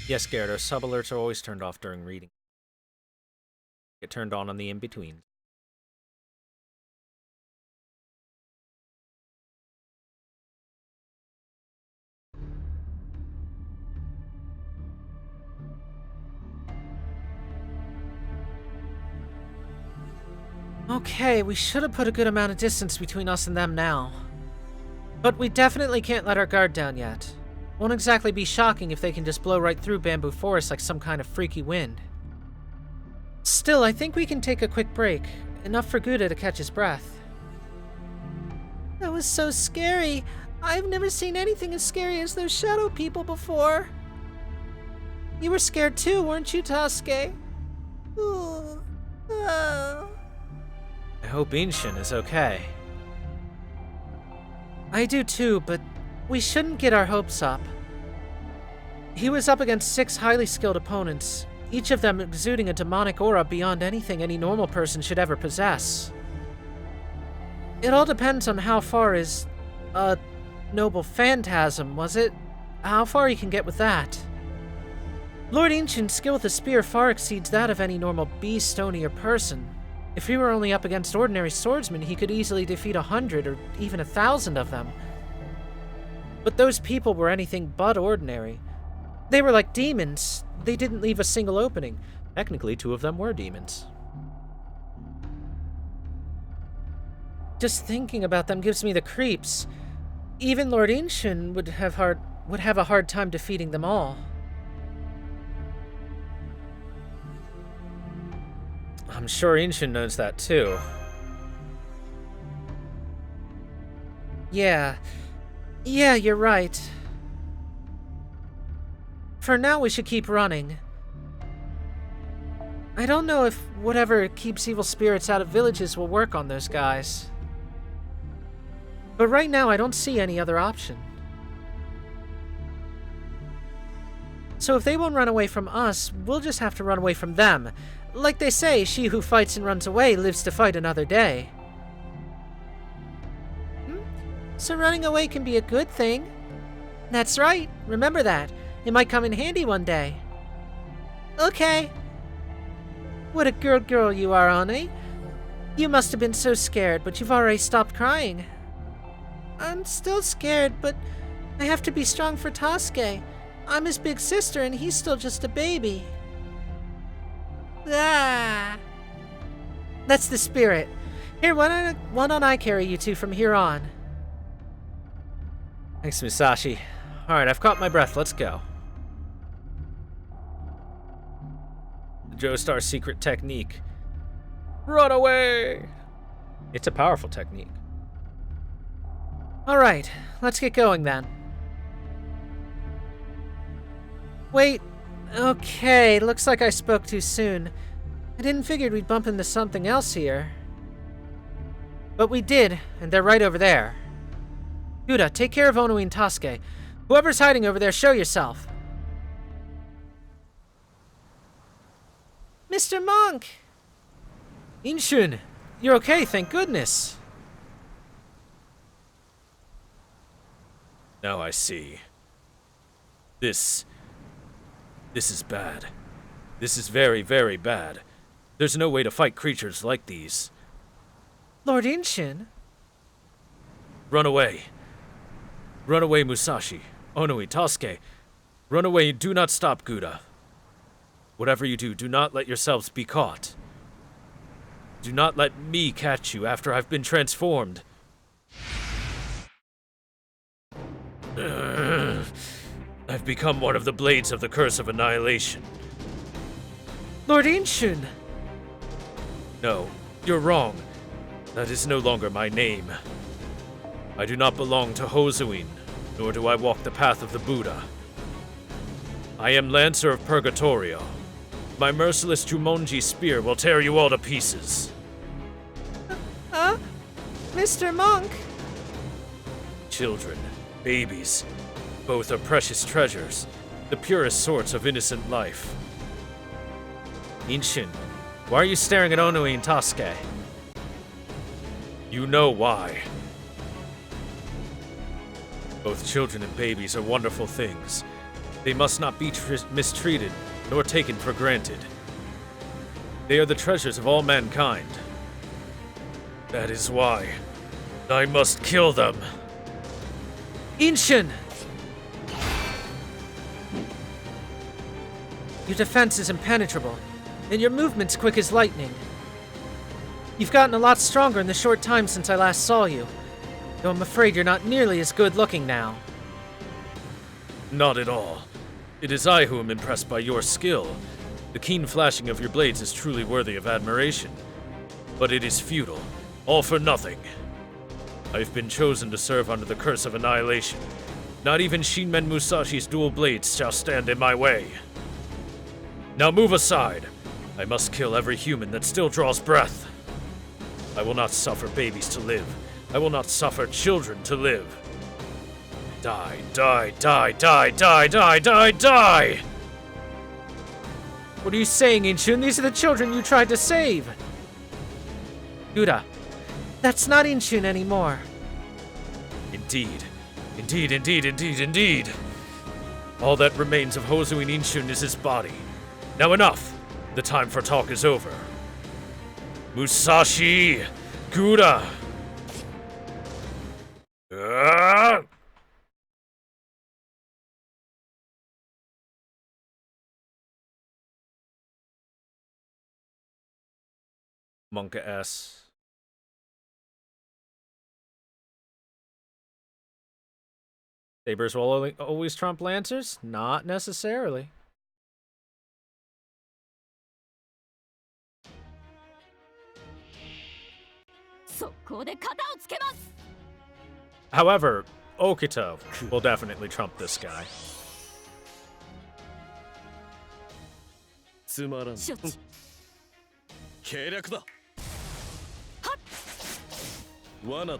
Yes, Garrett, our sub alerts are always turned off during reading. Get turned on the in-between. Okay, we should have put a good amount of distance between us and them now. But we definitely can't let our guard down yet. Won't exactly be shocking if they can just blow right through bamboo forest like some kind of freaky wind. Still, I think we can take a quick break. Enough for Guda to catch his breath. That was so scary. I've never seen anything as scary as those shadow people before. You were scared too, weren't you, Tasuke? Ooh. Oh. I hope Inshin is okay. I do too, but we shouldn't get our hopes up. He was up against 6 highly skilled opponents, each of them exuding a demonic aura beyond anything any normal person should ever possess. It all depends on how far his, noble phantasm, was it? How far he can get with that. Lord Inshin's skill with a spear far exceeds that of any normal beast, stony, or person. If he were only up against ordinary swordsmen, he could easily defeat 100 or even 1,000 of them. But those people were anything but ordinary. They were like demons. They didn't leave a single opening. Technically, 2 of them were demons. Just thinking about them gives me the creeps. Even Lord Inshun would have a hard time defeating them all. I'm sure Inshun knows that too. Yeah, you're right. For now, we should keep running. I don't know if whatever keeps evil spirits out of villages will work on those guys. But right now, I don't see any other option. So if they won't run away from us, we'll just have to run away from them. Like they say, she who fights and runs away lives to fight another day. So running away can be a good thing. That's right, remember that. It might come in handy one day. Okay. What a good girl you are, Ane. You must have been so scared, but you've already stopped crying. I'm still scared, but I have to be strong for Tasuke. I'm his big sister and he's still just a baby. Ah! That's the spirit. Here, why don't I carry you two from here on? Thanks, Musashi. Alright, I've caught my breath. Let's go. The Joestar secret technique. Run away! It's a powerful technique. Alright, let's get going then. Wait, okay, looks like I spoke too soon. I didn't figure we'd bump into something else here. But we did, and they're right over there. Yuda, take care of Onui and Tasuke. Whoever's hiding over there, show yourself. Mr. Monk! Inshun, you're okay, thank goodness. Now I see. This is bad. This is very, very bad. There's no way to fight creatures like these. Lord Inshun? Run away. Run away, Musashi. Onui, Tasuke. Run away and do not stop, Guda. Whatever you do, do not let yourselves be caught. Do not let me catch you after I've been transformed. I've become one of the blades of the Curse of Annihilation. Lord Inshun! No, you're wrong. That is no longer my name. I do not belong to Hozuin, nor do I walk the path of the Buddha. I am Lancer of Purgatorio. My merciless Jumonji spear will tear you all to pieces. Mr. Monk! Children, babies, both are precious treasures, the purest sorts of innocent life. Inshun, why are you staring at Onui and Tasuke? You know why. Both children and babies are wonderful things. They must not be mistreated, nor taken for granted. They are the treasures of all mankind. That is why I must kill them. Inshun! Your defense is impenetrable, and your movement's quick as lightning. You've gotten a lot stronger in the short time since I last saw you, though I'm afraid you're not nearly as good looking now. Not at all. It is I who am impressed by your skill. The keen flashing of your blades is truly worthy of admiration. But it is futile. All for nothing. I've been chosen to serve under the Curse of Annihilation. Not even Shinmen Musashi's dual blades shall stand in my way. Now move aside. I must kill every human that still draws breath. I will not suffer babies to live. I will not suffer children to live. Die, die, die, die, die, die, die, die! What are you saying, Inshun? These are the children you tried to save! Yuda, that's not Inshun anymore. Indeed. Indeed, indeed, indeed, indeed. All that remains of Hozuin Inshun is his body. Now enough! The time for talk is over. Musashi! Guda! Monka S. Sabers will always trump Lancers? Not necessarily. However, Okito will definitely trump this guy. つまらん計略だ罠だ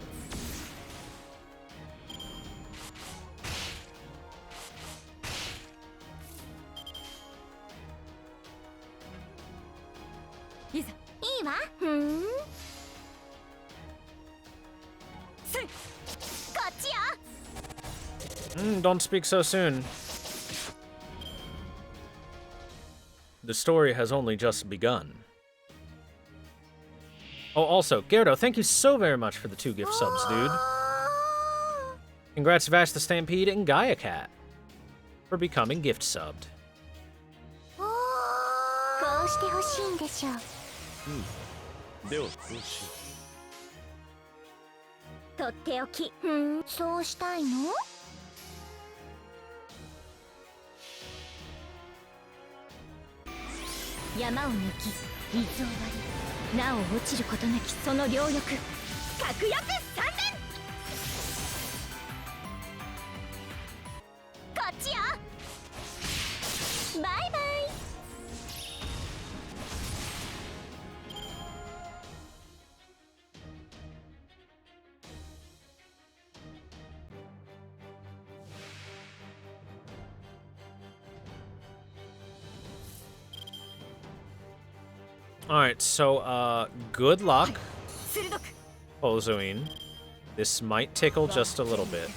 いざいいわふんせいこっちよ Don't speak so soon. The story has only just begun. Oh, also, Gyardo, thank you so very much for the 2 gift subs, dude. Congrats to Vash the Stampede and Gaia Cat for becoming gift subbed. こうしてほしいんでしょうではこうしよとっておきそうしたいの山を抜き水を割りなお落ちることなきその両翼確約3連こっちよバイバイ Alright, so, good luck, Ozoin. This might tickle just a little bit.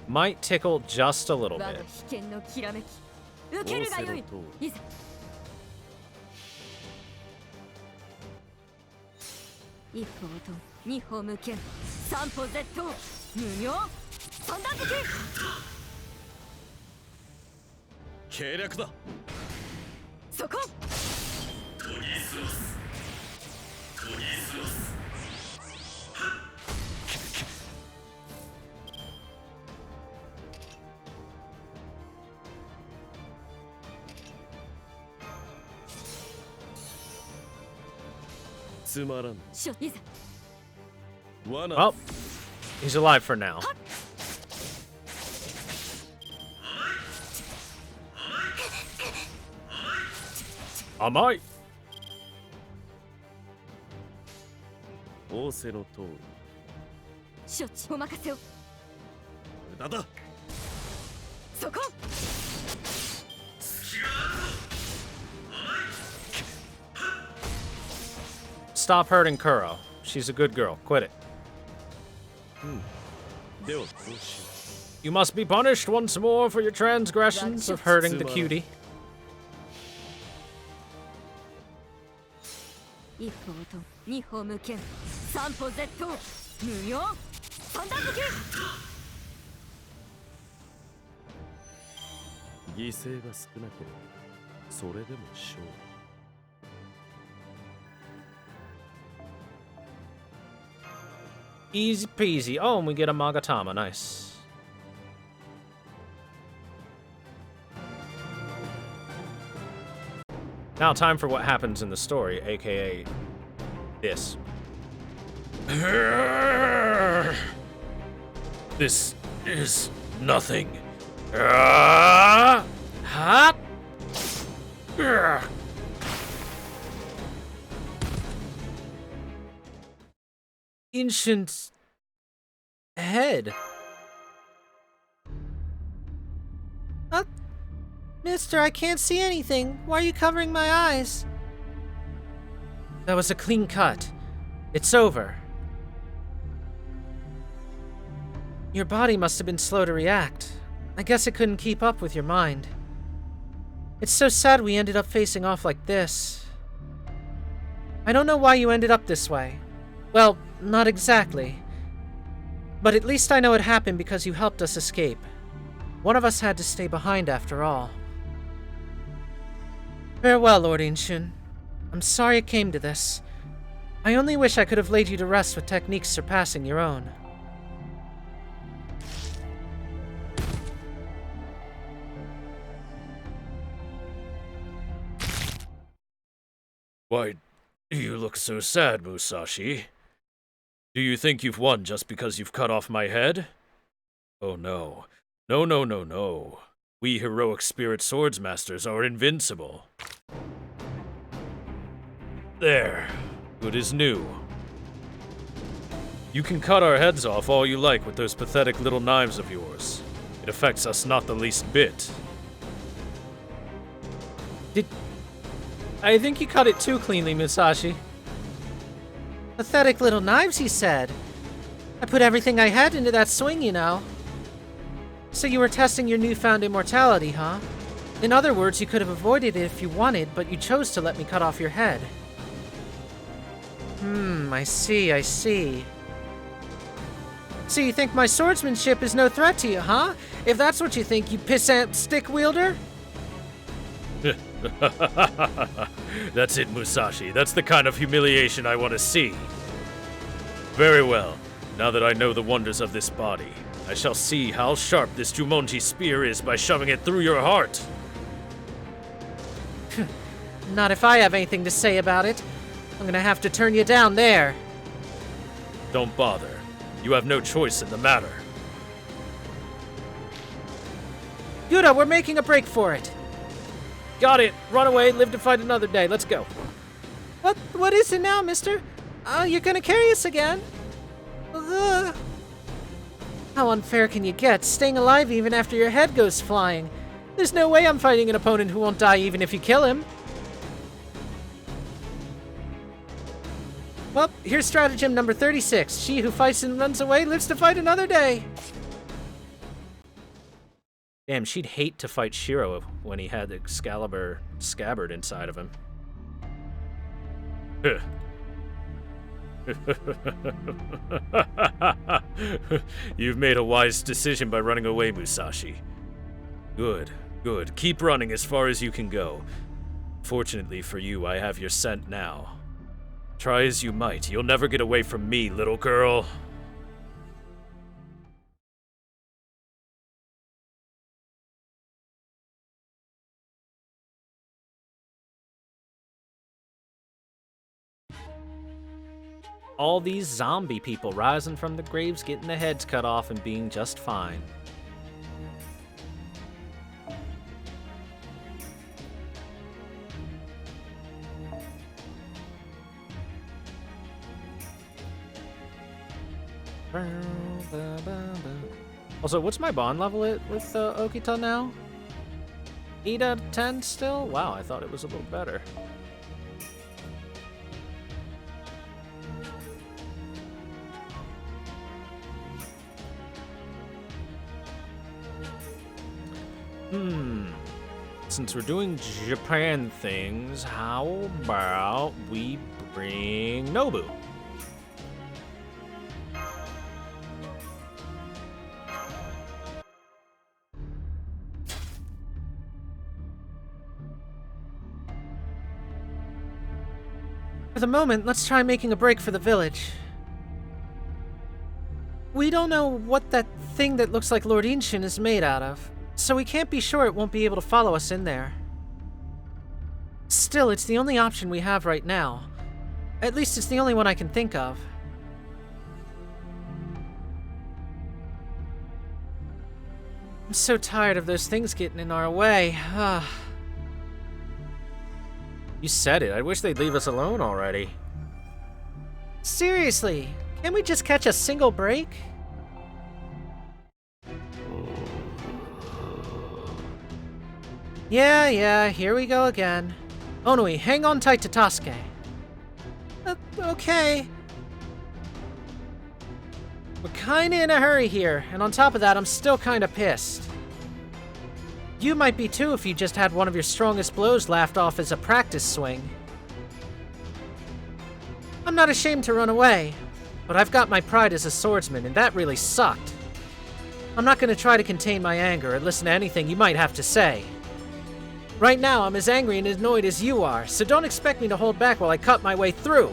Might tickle just a little bit. 受けるがよいいざ一歩音二歩無限三歩絶倒無妙三段突き計略だそこつまらんいざ Well, he's alive for now. I might. 仰せの通り処置お任せを無駄だそこ Stop hurting Kuro. She's a good girl. Quit it. ではこうしよ You must be punished once more for your transgressions of hurting the cutie. 一歩音二歩無限三歩絶倒無妙三段突き犠牲が少なければそれでも勝利 Easy peasy. Oh, and we get a Magatama. Nice. Now, time for what happens in the story, aka this. This is nothing. Hop! Ancient head. Mister, I can't see anything. Why are you covering my eyes? That was a clean cut. It's over. Your body must have been slow to react. I guess it couldn't keep up with your mind. It's so sad we ended up facing off like this. I don't know why you ended up this way. Well, not exactly. But at least I know it happened because you helped us escape. One of us had to stay behind after all. Farewell, Lord Inshun. I'm sorry it came to this. I only wish I could have laid you to rest with techniques surpassing your own. Why do you look so sad, Musashi? Do you think you've won just because you've cut off my head? Oh no. No, no, no, no. We heroic spirit swordsmasters are invincible. There. Good as new. You can cut our heads off all you like with those pathetic little knives of yours. It affects us not the least bit. I think you cut it too cleanly, Musashi. Pathetic little knives, he said. I put everything I had into that swing, you know. So you were testing your newfound immortality, huh? In other words, you could have avoided it if you wanted, but you chose to let me cut off your head. I see. So you think my swordsmanship is no threat to you, huh? If that's what you think, you pissant stick wielder? That's it, Musashi. That's the kind of humiliation I want to see. Very well. Now that I know the wonders of this body, I shall see how sharp this Jumonji spear is by shoving it through your heart. Not if I have anything to say about it. I'm gonna have to turn you down there. Don't bother. You have no choice in the matter. Yuta, we're making a break for it. Got it. Run away, live to fight another day. Let's go. What is it now, mister? You're gonna carry us again? Ugh. How unfair can you get, staying alive even after your head goes flying? There's no way I'm fighting an opponent who won't die even if you kill him. Well, here's stratagem number 36. She who fights and runs away lives to fight another day. Damn, she'd hate to fight Shiro when he had the Excalibur scabbard inside of him. You've made a wise decision by running away, Musashi. Good. Keep running as far as you can go. Fortunately for you, I have your scent now. Try as you might, you'll never get away from me, little girl. All these zombie people rising from the graves, getting their heads cut off and being just fine. Also, what's my bond level with Okita now? 8 out of 10 still? Wow, I thought it was a little better. Since we're doing Japan things, how about we bring Nobu? For the moment, let's try making a break for the village. We don't know what that thing that looks like Lord Inshin is made out of, so we can't be sure it won't be able to follow us in there. Still, it's the only option we have right now. At least it's the only one I can think of. I'm so tired of those things getting in our way. You said it. I wish they'd leave us alone already. Seriously, can't we just catch a single break? Yeah, here we go again. Onui, hang on tight to Tasuke. Okay. We're kinda in a hurry here, and on top of that, I'm still kinda pissed. You might be too if you just had one of your strongest blows laughed off as a practice swing. I'm not ashamed to run away, but I've got my pride as a swordsman, and that really sucked. I'm not gonna try to contain my anger or listen to anything you might have to say. Right now, I'm as angry and annoyed as you are, so don't expect me to hold back while I cut my way through.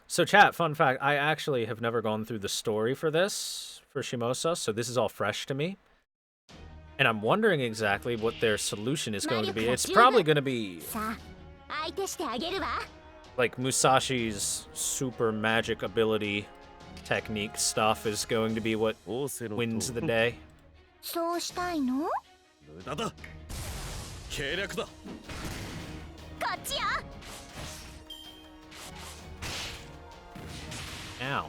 So chat, fun fact, I actually have never gone through the story for this, for Shimousa, so this is all fresh to me. And I'm wondering exactly what their solution is going to be. It's probably going to be like Musashi's super magic ability technique stuff is going to be what wins the day. そうしたいの？こ無駄だ。計略だ。っちよ。 Ow.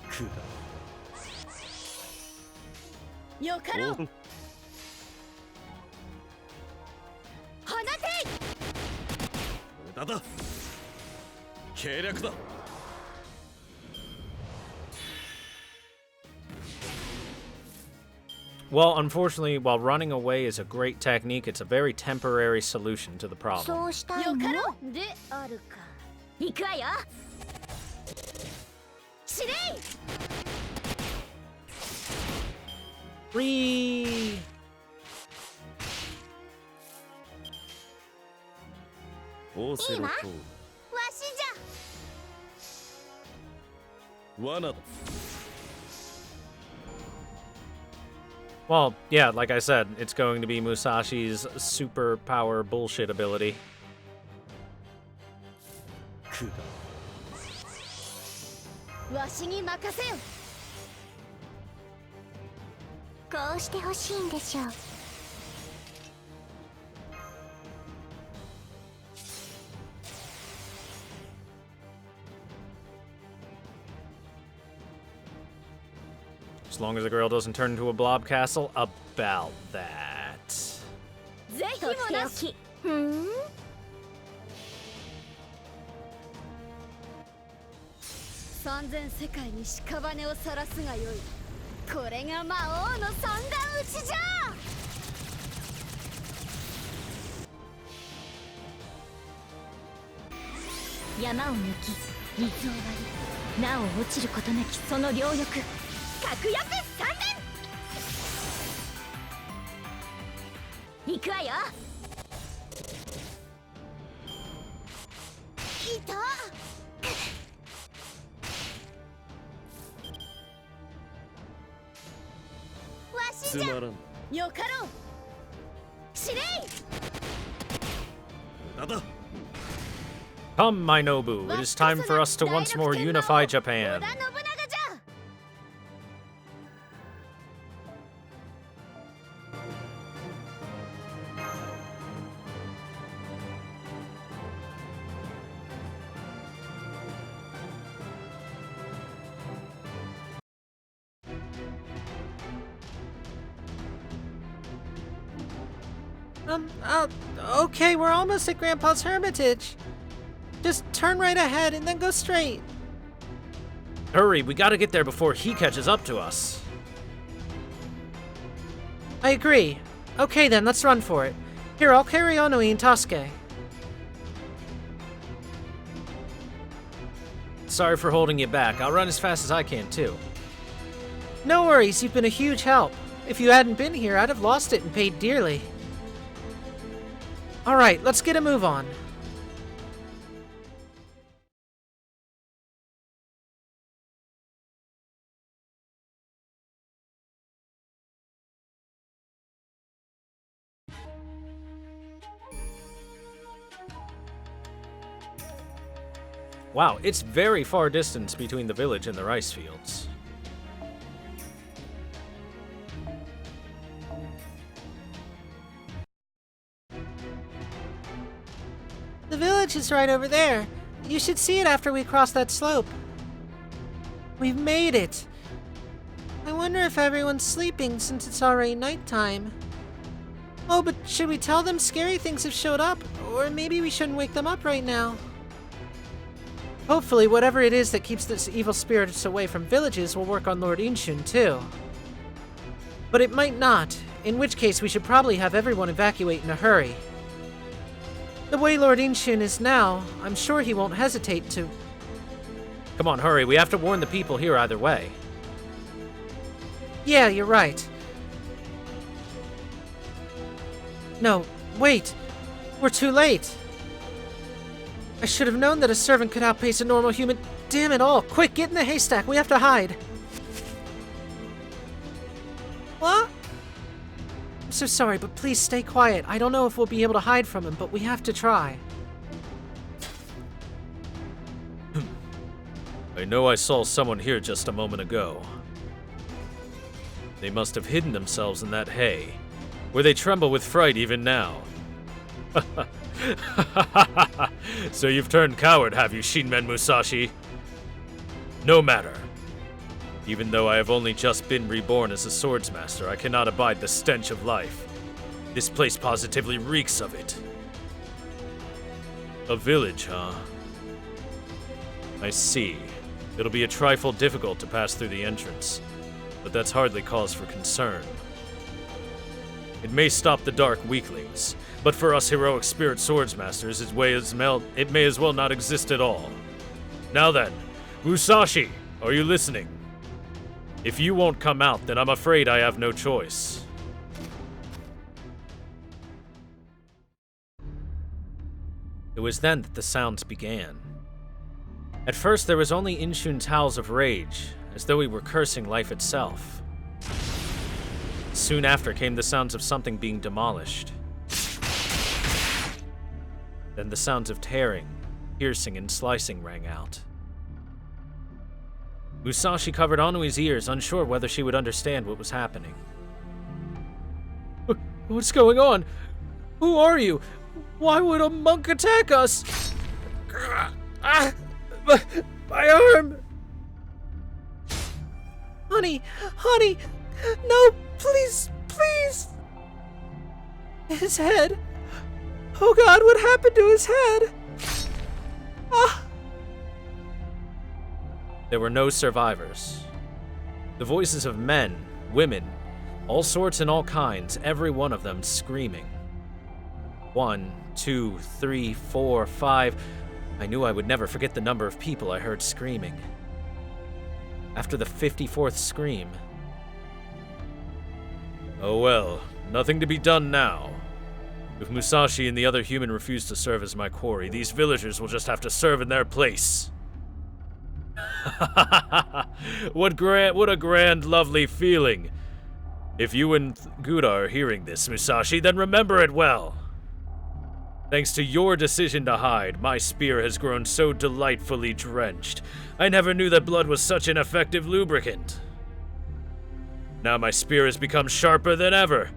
くよかろう。だ。放て。無駄だ。計略だ。 Well, unfortunately, while running away is a great technique, it's a very temporary solution to the problem. そうしたいの？であるか。行くわよ。司令。 Free! オセロとわしじゃ。罠だ。 Well, yeah, like I said, it's going to be Musashi's superpower bullshit ability. くだ。わしに任せよ。こうしてほしいんでしょう。 As long as the girl doesn't turn into a blob castle, about that. ぜひもなし。ふん。三千世界に屍を晒すがよい。これが魔王の三段打ちじゃ。山を抜き、水を割り、なお落ちることなきその両翼。 確約三連。行くわよ。いた。わしじゃ。つまらん。よかろう。司令。無駄だ。 Come, my Nobu, it is time for us to once more unify Japan. 織田信長じゃ。 Okay, we're almost at Grandpa's hermitage. Just turn right ahead and then go straight. Hurry, we gotta get there before he catches up to us. I agree. Okay then, let's run for it. Here, I'll carry Onoi and Tasuke. Sorry for holding you back. I'll run as fast as I can, too. No worries, you've been a huge help. If you hadn't been here, I'd have lost it and paid dearly. Alright, let's get a move on. Wow, it's very far distance between the village and the rice fields. The village is right over there. You should see it after we cross that slope. We've made it. I wonder if everyone's sleeping since it's already nighttime. Oh, but should we tell them scary things have showed up? Or maybe we shouldn't wake them up right now. Hopefully, whatever it is that keeps this evil spirits away from villages will work on Lord Inshun, too. But it might not, in which case we should probably have everyone evacuate in a hurry. The way Lord Inshun is now, I'm sure he won't hesitate to... Come on, hurry. We have to warn the people here either way. Yeah, you're right. No, wait. We're too late. I should have known that a servant could outpace a normal human. Damn it all. Quick, get in the haystack. We have to hide. What? I'm so sorry, but please stay quiet. I don't know if we'll be able to hide from him, but we have to try. I know I saw someone here just a moment ago. They must have hidden themselves in that hay, where they tremble with fright even now. So you've turned coward, have you, Shinmen Musashi? No matter. Even though I have only just been reborn as a swordsmaster, I cannot abide the stench of life. This place positively reeks of it. A village, huh? I see. It'll be a trifle difficult to pass through the entrance, but that's hardly cause for concern. It may stop the dark weaklings, but for us heroic spirit swordsmasters, it may as well not exist at all. Now then, Musashi, are you listening? If you won't come out, then I'm afraid I have no choice. It was then that the sounds began. At first, there was only Inshun's howls of rage, as though he were cursing life itself. Soon after came the sounds of something being demolished. Then the sounds of tearing, piercing, and slicing rang out. Musashi covered Anui's ears, unsure whether she would understand what was happening. What's going on? Who are you? Why would a monk attack us? My arm! Honey, no, please, please! His head. Oh God, what happened to his head? Ah! There were no survivors. The voices of men, women, all sorts and all kinds, every one of them screaming. 1, 2, 3, 4, 5. I knew I would never forget the number of people I heard screaming. After the 54th scream... Oh well, nothing to be done now. If Musashi and the other human refuse to serve as my quarry, these villagers will just have to serve in their place. What a grand, lovely feeling. If you and Gura are hearing this, Musashi, then remember it well. Thanks to your decision to hide, my spear has grown so delightfully drenched. I never knew that blood was such an effective lubricant. Now my spear has become sharper than ever.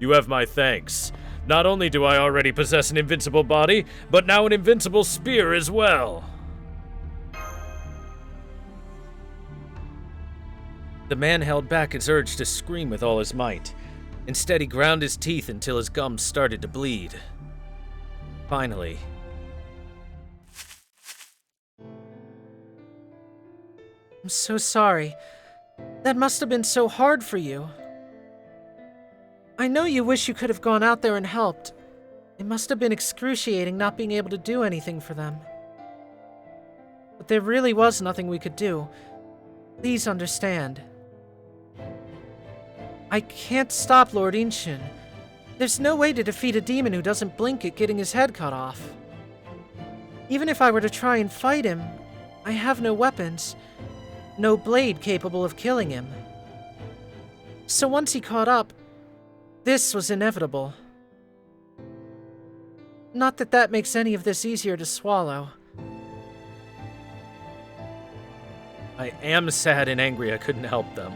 You have my thanks. Not only do I already possess an invincible body, but now an invincible spear as well. The man held back his urge to scream with all his might. Instead, he ground his teeth until his gums started to bleed. Finally... I'm so sorry. That must have been so hard for you. I know you wish you could have gone out there and helped. It must have been excruciating not being able to do anything for them. But there really was nothing we could do. Please understand. I can't stop Lord Inshun. There's no way to defeat a demon who doesn't blink at getting his head cut off. Even if I were to try and fight him, I have no weapons. No blade capable of killing him. So once he caught up, this was inevitable. Not that that makes any of this easier to swallow. I am sad and angry I couldn't help them.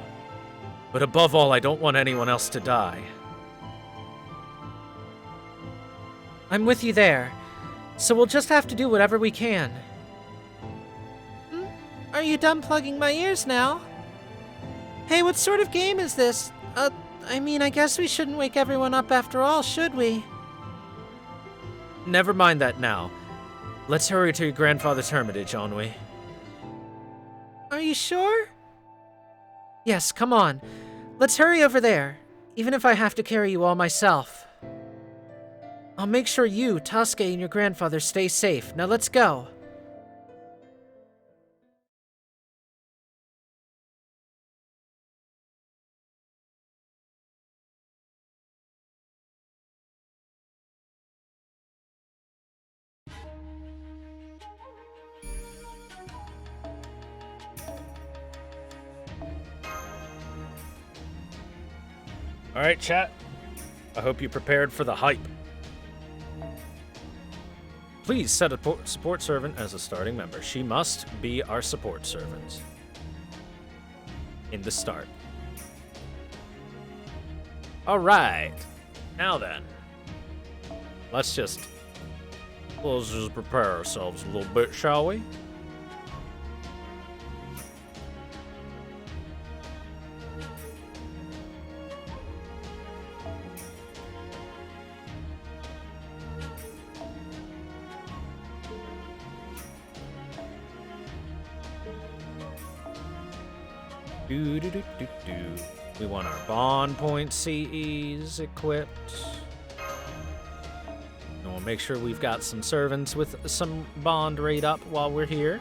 But above all, I don't want anyone else to die. I'm with you there, so we'll just have to do whatever we can. Are you done plugging my ears now? Hey, what sort of game is this? I guess we shouldn't wake everyone up after all, should we? Never mind that now. Let's hurry to your grandfather's hermitage, Onwe. Are you sure? Yes, come on. Let's hurry over there, even if I have to carry you all myself. I'll make sure you, Tasuke, and your grandfather stay safe. Now let's go. Alright, chat. I hope you prepared for the hype. Please set a support servant as a starting member. She must be our support servant. In the start. Alright. Now then. Let's just prepare ourselves a little bit, shall we? We want our bond point CEs equipped. And we'll make sure we've got some servants with some bond rate up while we're here.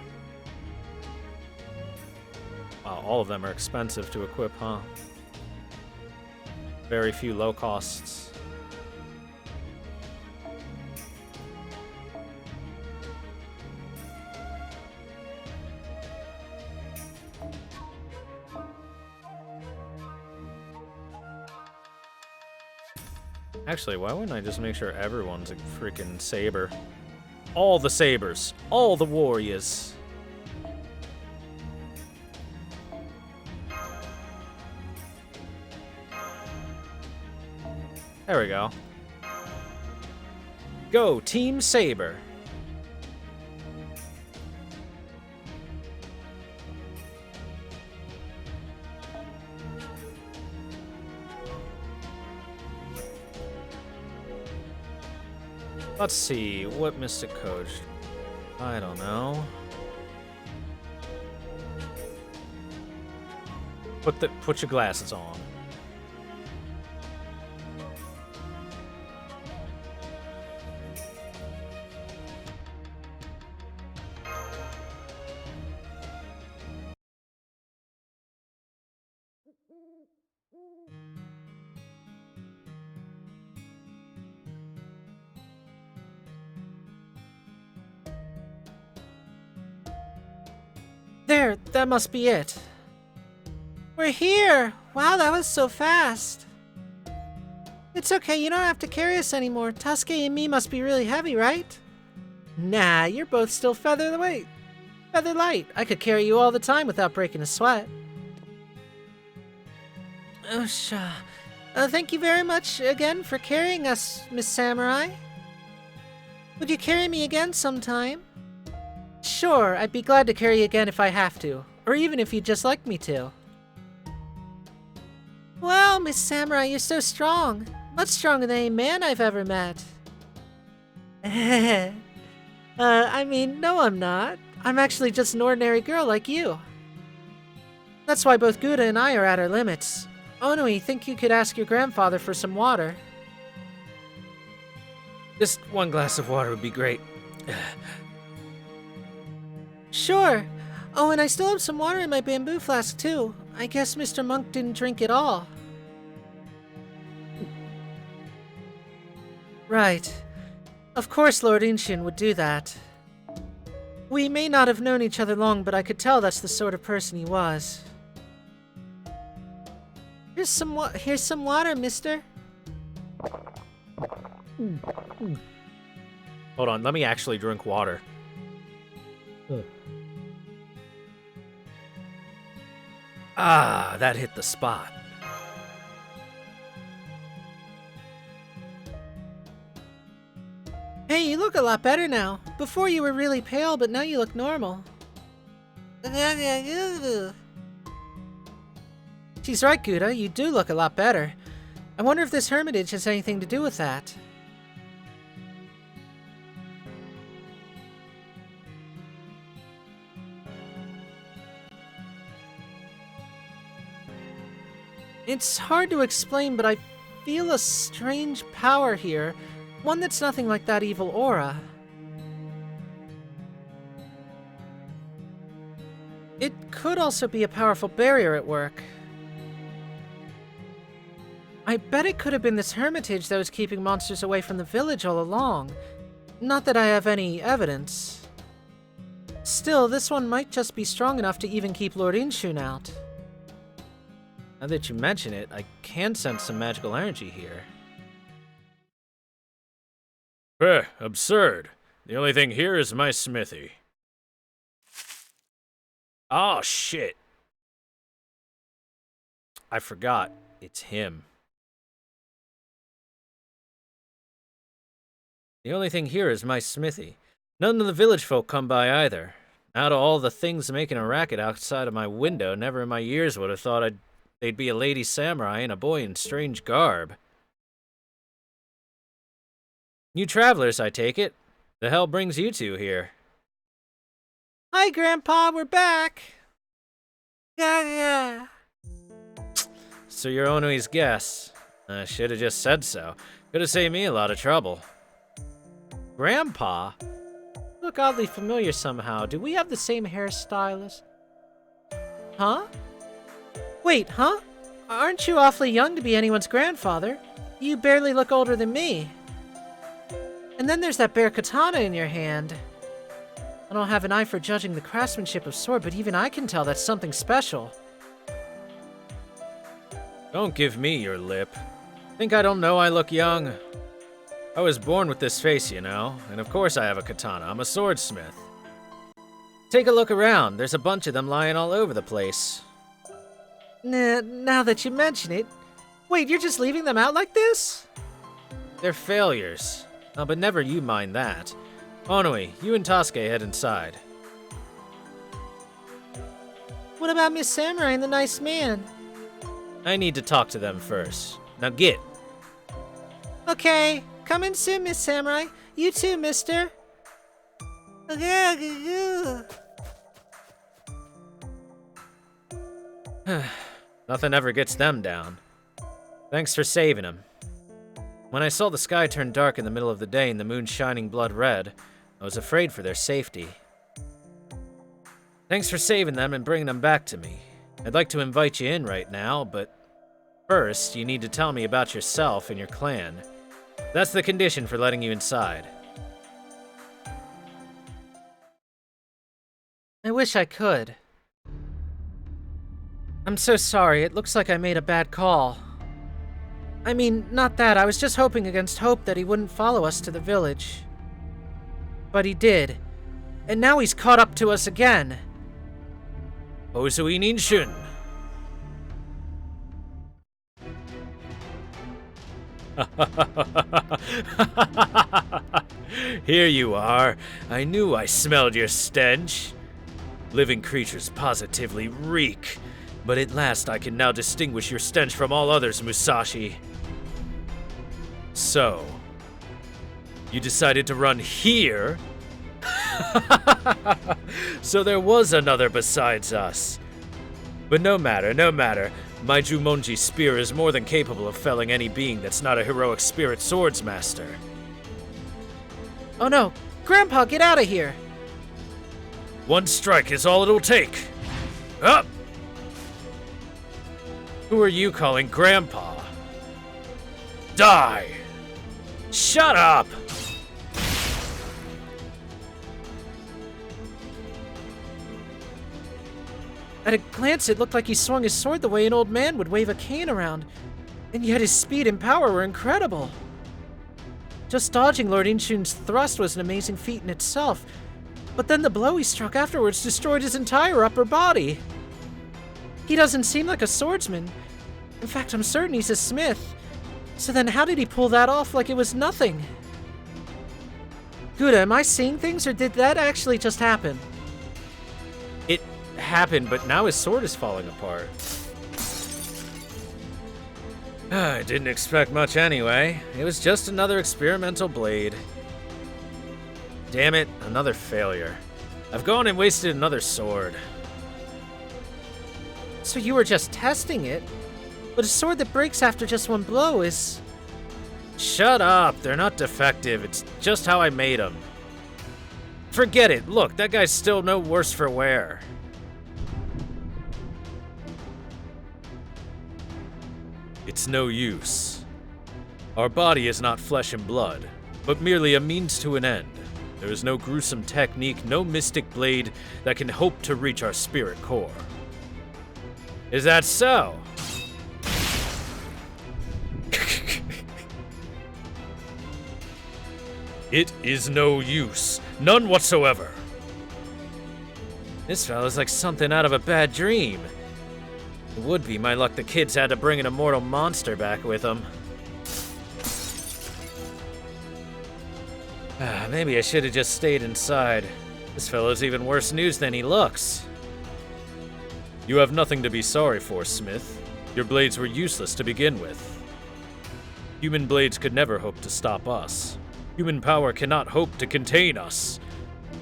Wow, all of them are expensive to equip, huh? Very few low costs. Actually, why wouldn't I just make sure everyone's a freaking saber? All the sabers. All the warriors. There we go. Go, Team Saber. Let's see, what Mystic Coach? I don't know. Put your glasses on. There, that must be it. We're here! Wow, that was so fast. It's okay, you don't have to carry us anymore. Tasuke and me must be really heavy, right? Nah, you're both still feather light. I could carry you all the time without breaking a sweat. Thank you very much again for carrying us, Miss Samurai. Would you carry me again sometime? Sure, I'd be glad to carry you again if I have to, or even if you'd just like me to. Wow, Miss Samurai, you're so strong. Much stronger than any man I've ever met. No, I'm not. I'm actually just an ordinary girl like you. That's why both Gouda and I are at our limits. Onui, think you could ask your grandfather for some water? Just one glass of water would be great. Sure. Oh, and I still have some water in my bamboo flask, too. I guess Mr. Monk didn't drink it all. Right. Of course Lord Inshin would do that. We may not have known each other long, but I could tell that's the sort of person he was. Here's some water, mister. Hold on, let me actually drink water. Ah, that hit the spot. Hey, you look a lot better now. Before you were really pale, but now you look normal. She's right, Gouda. You do look a lot better. I wonder if this hermitage has anything to do with that. It's hard to explain, but I feel a strange power here. One that's nothing like that evil aura. It could also be a powerful barrier at work. I bet it could have been this hermitage that was keeping monsters away from the village all along. Not that I have any evidence. Still, this one might just be strong enough to even keep Lord Inshun out. Now that you mention it, I can sense some magical energy here. Absurd. The only thing here is my smithy. Oh, shit. I forgot. It's him. The only thing here is my smithy. None of the village folk come by either. Out of all the things making a racket outside of my window, never in my years would have thought they'd be a lady samurai and a boy in strange garb. New travelers, I take it. The hell brings you two here? Hi, Grandpa, we're back! Yeah. So you're Onui's guest. I should have just said so. Could have saved me a lot of trouble. Grandpa? Look oddly familiar somehow. Do we have the same hairstylist? Huh? Wait, huh? Aren't you awfully young to be anyone's grandfather? You barely look older than me. And then there's that bare katana in your hand. I don't have an eye for judging the craftsmanship of sword, but even I can tell that's something special. Don't give me your lip. Think I don't know I look young? I was born with this face, you know, and of course I have a katana. I'm a swordsmith. Take a look around. There's a bunch of them lying all over the place. Now that you mention it. Wait, you're just leaving them out like this? They're failures. Oh, but never you mind that. Onui, you and Tasuke head inside. What about Miss Samurai and the nice man? I need to talk to them first. Now get. Okay, come in soon, Miss Samurai. You too, mister. Nothing ever gets them down. Thanks for saving them. When I saw the sky turn dark in the middle of the day and the moon shining blood red, I was afraid for their safety. Thanks for saving them and bringing them back to me. I'd like to invite you in right now, but first, you need to tell me about yourself and your clan. That's the condition for letting you inside. I wish I could. I'm so sorry, it looks like I made a bad call. I mean, not that, I was just hoping against hope that he wouldn't follow us to the village. But he did. And now he's caught up to us again. Osui Ninshun. Here you are. I knew I smelled your stench. Living creatures positively reek. But at last I can now distinguish your stench from all others, Musashi. So, you decided to run here? So there was another besides us. But no matter, no matter. My Jumonji spear is more than capable of felling any being that's not a heroic spirit swordsmaster. Oh no, Grandpa, get out of here! One strike is all it'll take. Up! Who are you calling Grandpa? Die! Shut up! At a glance, it looked like he swung his sword the way an old man would wave a cane around, and yet his speed and power were incredible. Just dodging Lord Inshun's thrust was an amazing feat in itself, but then the blow he struck afterwards destroyed his entire upper body. He doesn't seem like a swordsman. In fact, I'm certain he's a smith. So then how did he pull that off like it was nothing? Gouda, am I seeing things, or did that actually just happen? It happened, but now his sword is falling apart. I didn't expect much anyway. It was just another experimental blade. Damn it, another failure. I've gone and wasted another sword. So you were just testing it? But a sword that breaks after just one blow is... Shut up, they're not defective. It's just how I made them. Forget it. Look, that guy's still no worse for wear. It's no use. Our body is not flesh and blood, but merely a means to an end. There is no gruesome technique, no mystic blade that can hope to reach our spirit core. Is that so? It is no use. None whatsoever. This fellow's like something out of a bad dream. It would be my luck the kids had to bring an immortal monster back with them. Maybe I should have just stayed inside. This fellow's even worse news than he looks. You have nothing to be sorry for, Smith. Your blades were useless to begin with. Human blades could never hope to stop us. Human power cannot hope to contain us.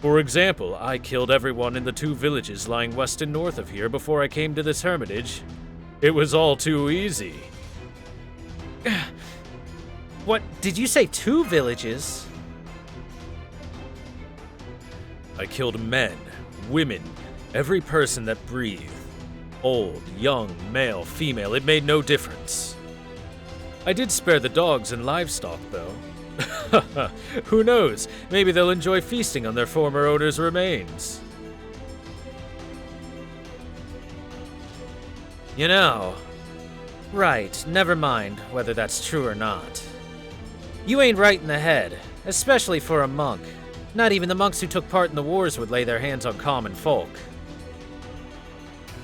For example, I killed everyone in the 2 villages lying west and north of here before I came to this hermitage. It was all too easy. What, did you say 2 villages? I killed men, women, every person that breathed. Old, young, male, female, it made no difference. I did spare the dogs and livestock, though. Who knows? Maybe they'll enjoy feasting on their former owner's remains. You know. Right, never mind whether that's true or not. You ain't right in the head, especially for a monk. Not even the monks who took part in the wars would lay their hands on common folk.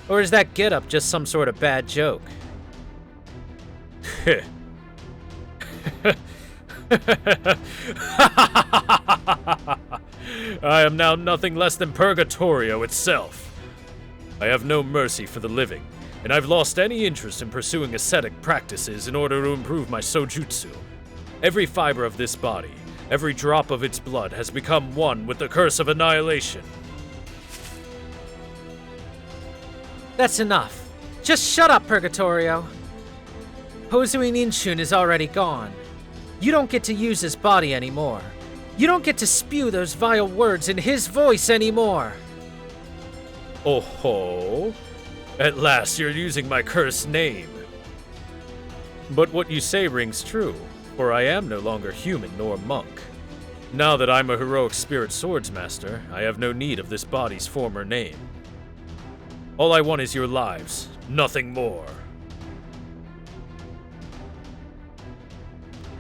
Or is that getup just some sort of bad joke? I am now nothing less than Purgatorio itself. I have no mercy for the living, and I've lost any interest in pursuing ascetic practices in order to improve my sojutsu. Every fiber of this body, every drop of its blood has become one with the curse of annihilation. That's enough. Just shut up, Purgatorio. Hozui Ninshun is already gone. You don't get to use his body anymore. You don't get to spew those vile words in his voice anymore. Oh ho! At last you're using my cursed name. But what you say rings true, for I am no longer human nor monk. Now that I'm a heroic spirit swordsmaster, I have no need of this body's former name. All I want is your lives, nothing more.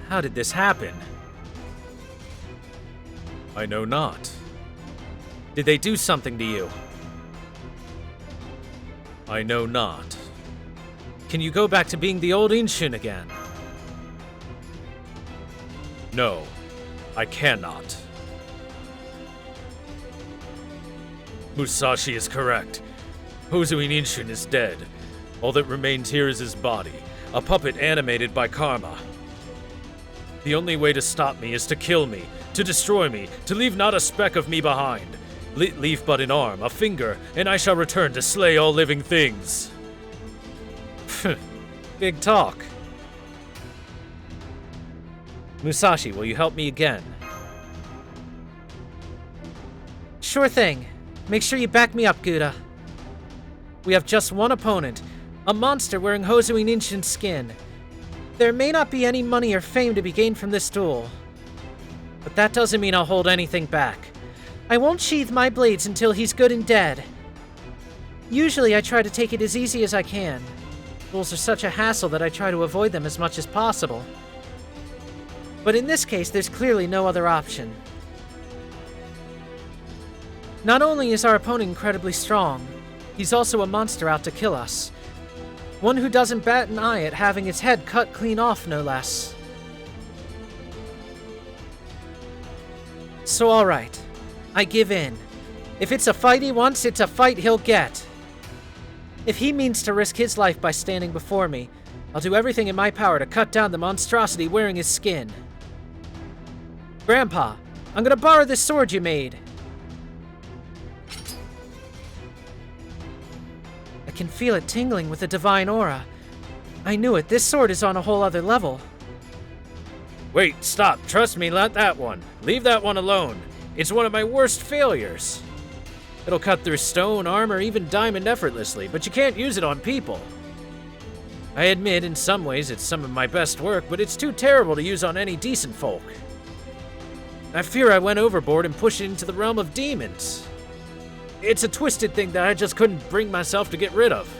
How did this happen? I know not. Did they do something to you? I know not. Can you go back to being the old Inshun again? No, I cannot. Musashi is correct. Hozui Ninshun is dead. All that remains here is his body, a puppet animated by karma. The only way to stop me is to kill me, to destroy me, to leave not a speck of me behind. Leave but an arm, a finger, and I shall return to slay all living things. Big talk. Musashi, will you help me again? Sure thing. Make sure you back me up, Gouda. We have just one opponent, a monster wearing Hozui Ninshun's skin. There may not be any money or fame to be gained from this duel, but that doesn't mean I'll hold anything back. I won't sheathe my blades until he's good and dead. Usually I try to take it as easy as I can. Duels are such a hassle that I try to avoid them as much as possible. But in this case, there's clearly no other option. Not only is our opponent incredibly strong, he's also a monster out to kill us. One who doesn't bat an eye at having its head cut clean off, no less. So alright, I give in. If it's a fight he wants, it's a fight he'll get. If he means to risk his life by standing before me, I'll do everything in my power to cut down the monstrosity wearing his skin. Grandpa, I'm gonna borrow this sword you made. I can feel it tingling with a divine aura. I knew it, this sword is on a whole other level. Wait, stop. Trust me, not that one. Leave that one alone. It's one of my worst failures. It'll cut through stone, armor, even diamond effortlessly, but you can't use it on people. I admit, in some ways, it's some of my best work, but it's too terrible to use on any decent folk. I fear I went overboard and pushed it into the realm of demons. It's a twisted thing that I just couldn't bring myself to get rid of.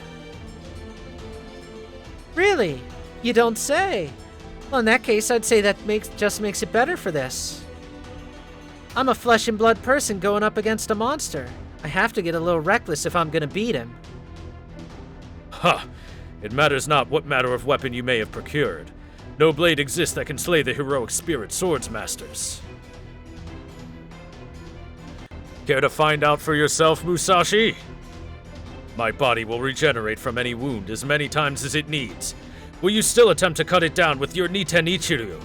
Really? You don't say. Well, in that case, I'd say that just makes it better for this. I'm a flesh and blood person going up against a monster. I have to get a little reckless if I'm gonna beat him. Ha! It matters not what manner of weapon you may have procured. No blade exists that can slay the heroic spirit swords masters. Care to find out for yourself, Musashi? My body will regenerate from any wound as many times as it needs. Will you still attempt to cut it down with your Niten Ichiryu?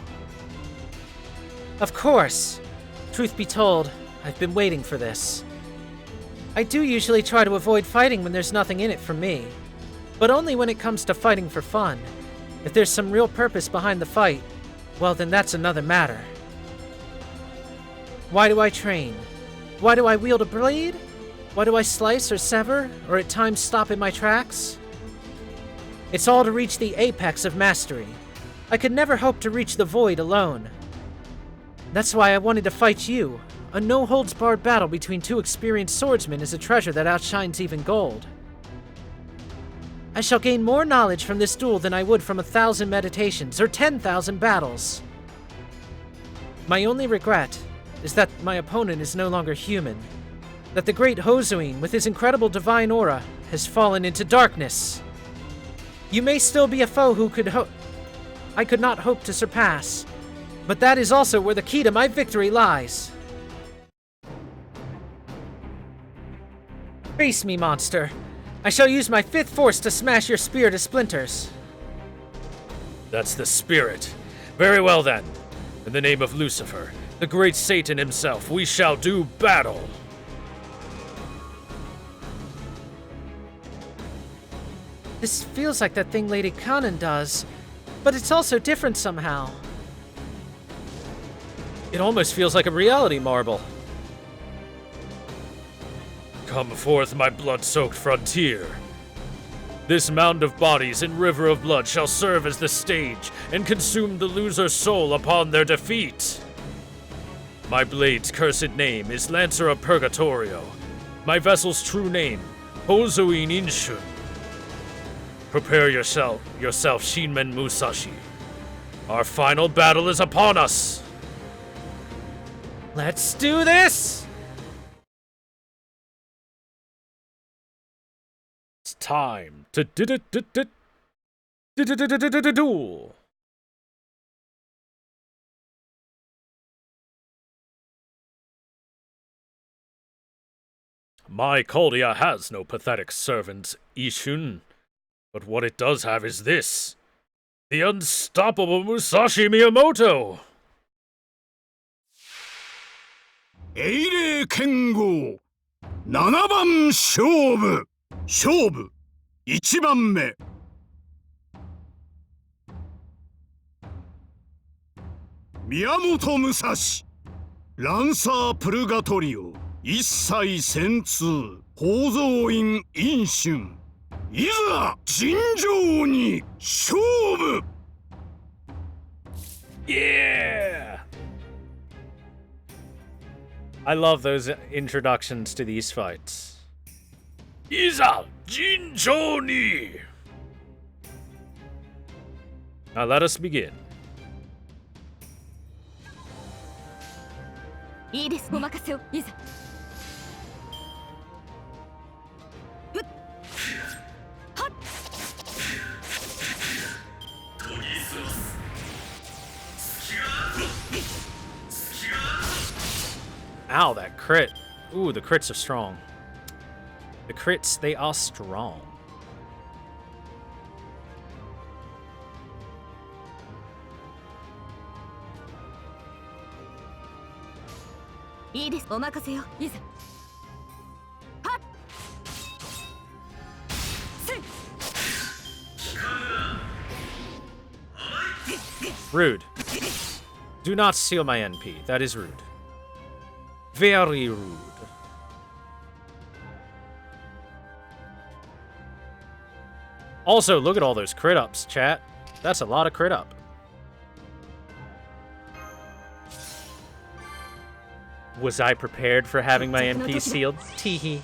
Of course. Truth be told, I've been waiting for this. I do usually try to avoid fighting when there's nothing in it for me, but only when it comes to fighting for fun. If there's some real purpose behind the fight, well then that's another matter. Why do I train? Why do I wield a blade? Why do I slice or sever, or at times stop in my tracks? It's all to reach the apex of mastery. I could never hope to reach the void alone. That's why I wanted to fight you. A no-holds-barred battle between two experienced swordsmen is a treasure that outshines even gold. I shall gain more knowledge from this duel than I would from 1,000 meditations or 10,000 battles. My only regret is that my opponent is no longer human. That the great Hozuin, with his incredible divine aura, has fallen into darkness. You may still be a foe who I could not hope to surpass, but that is also where the key to my victory lies. Face me, monster. I shall use my fifth force to smash your spear to splinters. That's the spirit. Very well then. In the name of Lucifer, the great Satan himself, we shall do battle. This feels like that thing Lady Kanan does, but it's also different somehow. It almost feels like a reality marble. Come forth, my blood-soaked frontier. This mound of bodies and river of blood shall serve as the stage and consume the loser's soul upon their defeat. My blade's cursed name is Lancer of Purgatorio. My vessel's true name, Hozuin Inshun. Prepare yourself, Shinmen Musashi. Our final battle is upon us. Let's do this! It's time to duel. My Koldia has no pathetic servants, Ishun. But what it does have is this. The unstoppable Musashi Miyamoto! 英霊剣豪7番勝負1番目宮本武蔵ランサープルガトリオ一切戦通宝蔵院飲春いざ尋常に勝負 Yeah! I love those introductions to these fights. Iza Jinchou ni! Now let us begin. いいです、お任せを。いざ。Ow, that crit. Ooh, the crits are strong. The crits, they are strong. いいです、お任せよ。いざ。はっ。せい。 Rude. Do not steal my NP. That is rude. Very rude. Also, look at all those crit ups, chat. That's a lot of crit up. Was I prepared for having my NP sealed? Teehee.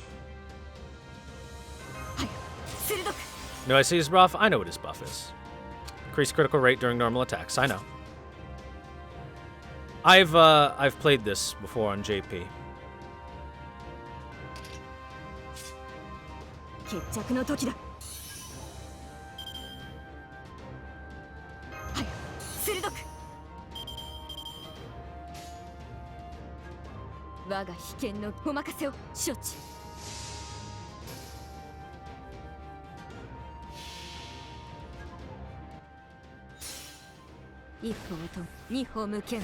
No, I see his buff. I know what his buff is. Increased critical rate during normal attacks. I know. I've played this before on JP. 決着の時だ。はい、鋭く。我が秘剣のお任せを承知。一歩と二歩無剣、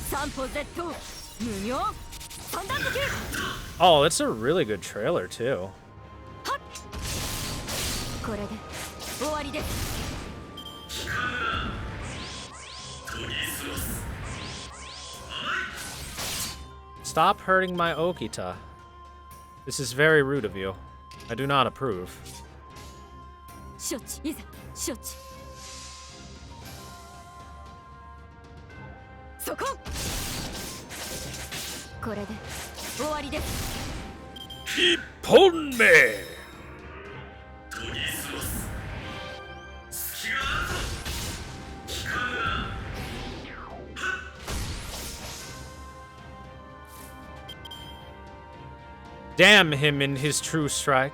三歩絶倒、無妙、三段突き。 Oh, it's a really good trailer too. これで終わりです。 Stop hurting my Okita. This is very rude of you. I do not approve. 承知、いざ、承知。そこ。これで終わりです。 Ippon me! Damn him in his true strike.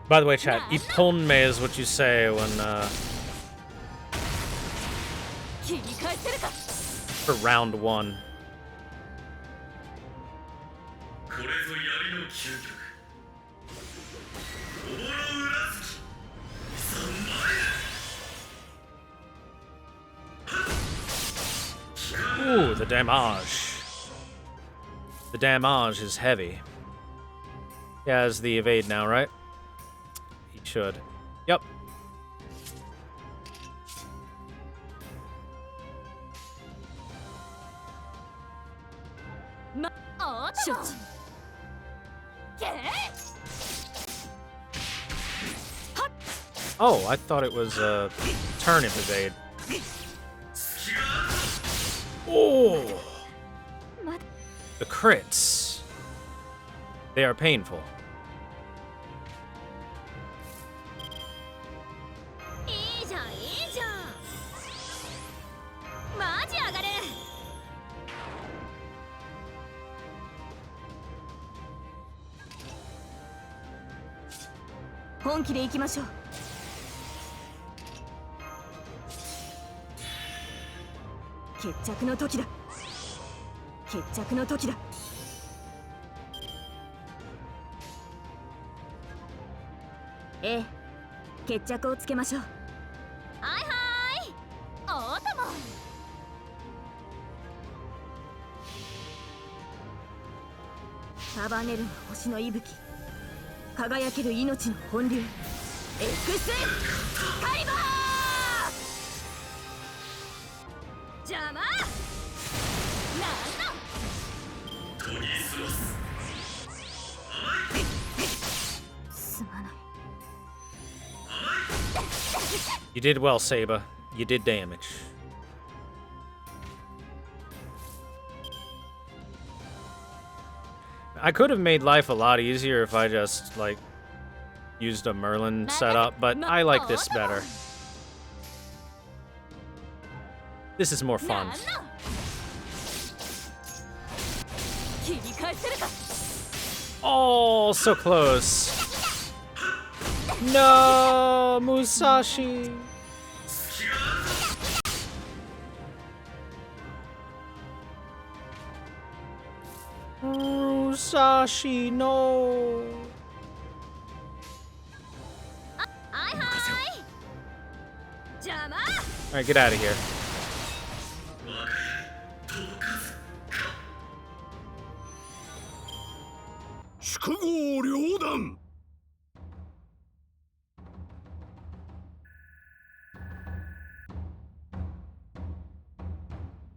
By the way, chat, Ippon me is what you say when, for round one. Ooh, the damage. The damage is heavy. He has the evade now, right? He should. Yep. Oh, I thought it was a turnip evade. Oh! The crits. They are painful. You did well, Saber. You did damage. I could have made life a lot easier if I just, like, used a Merlin setup, but I like this better. This is more fun. Oh, so close. No, Musashi. Musashi, no. Alright, get out of here.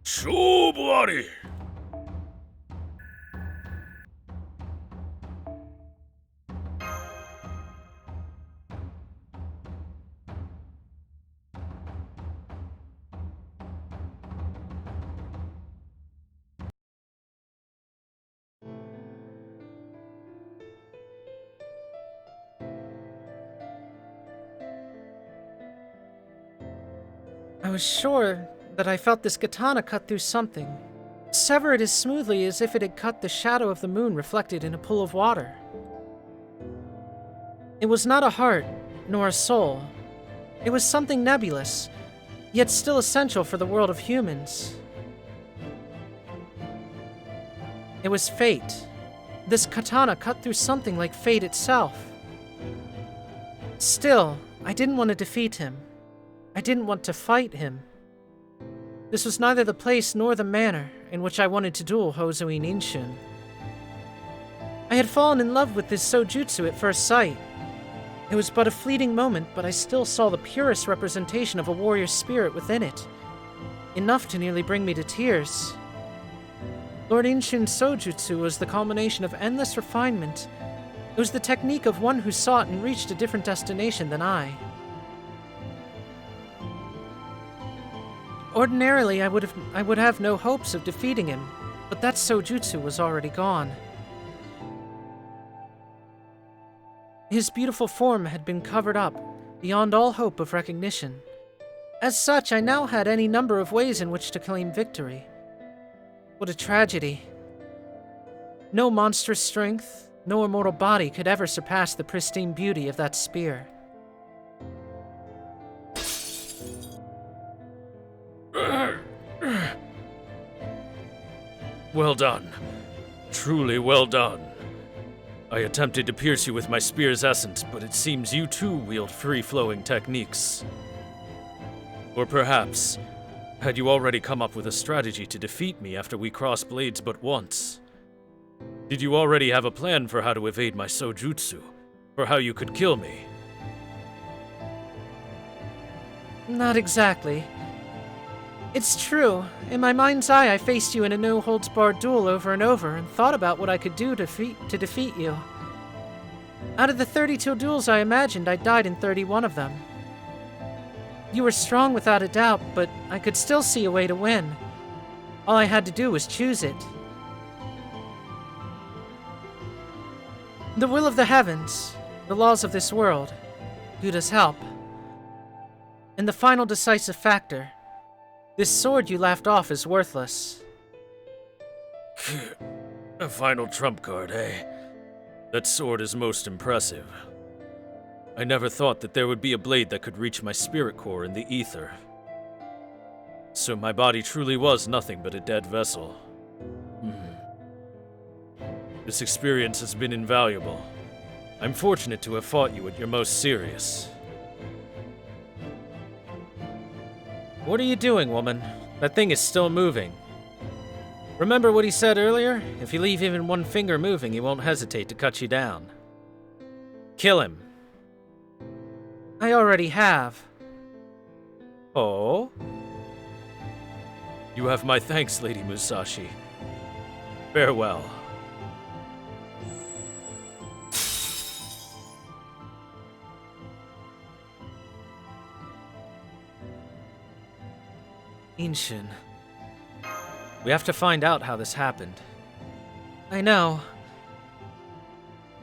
Shobari! I was sure that I felt this katana cut through something, sever it as smoothly as if it had cut the shadow of the moon reflected in a pool of water. It was not a heart, nor a soul. It was something nebulous, yet still essential for the world of humans. It was fate. This katana cut through something like fate itself. Still, I didn't want to defeat him. I didn't want to fight him. This was neither the place nor the manner in which I wanted to duel Hozui Ninshun. I had fallen in love with this sojutsu at first sight. It was but a fleeting moment, but I still saw the purest representation of a warrior's spirit within it. Enough to nearly bring me to tears. Lord Inshun's sojutsu was the culmination of endless refinement. It was the technique of one who sought and reached a different destination than I. Ordinarily, I would have no hopes of defeating him, but that sojutsu was already gone. His beautiful form had been covered up, beyond all hope of recognition. As such, I now had any number of ways in which to claim victory. What a tragedy. No monstrous strength, no immortal body could ever surpass the pristine beauty of that spear. Well done. Truly well done. I attempted to pierce you with my spear's essence, but it seems you too wield free-flowing techniques. Or perhaps, had you already come up with a strategy to defeat me after we crossed blades but once? Did you already have a plan for how to evade my sojutsu? Or how you could kill me? Not exactly. It's true. In my mind's eye, I faced you in a no-holds-barred duel over and over and thought about what I could do to defeat you. Out of the 32 duels I imagined, I died in 31 of them. You were strong without a doubt, but I could still see a way to win. All I had to do was choose it. The will of the heavens, the laws of this world, Buddha's help, and the final decisive factor. This sword you laughed off is worthless. A final trump card, eh? That sword is most impressive. I never thought that there would be a blade that could reach my spirit core in the ether. So my body truly was nothing but a dead vessel. This experience has been invaluable. I'm fortunate to have fought you at your most serious. What are you doing, woman? That thing is still moving. Remember what he said earlier? If you leave even one finger moving, he won't hesitate to cut you down. Kill him. I already have. Oh? You have my thanks, Lady Musashi. Farewell. Inshun. We have to find out how this happened. I know.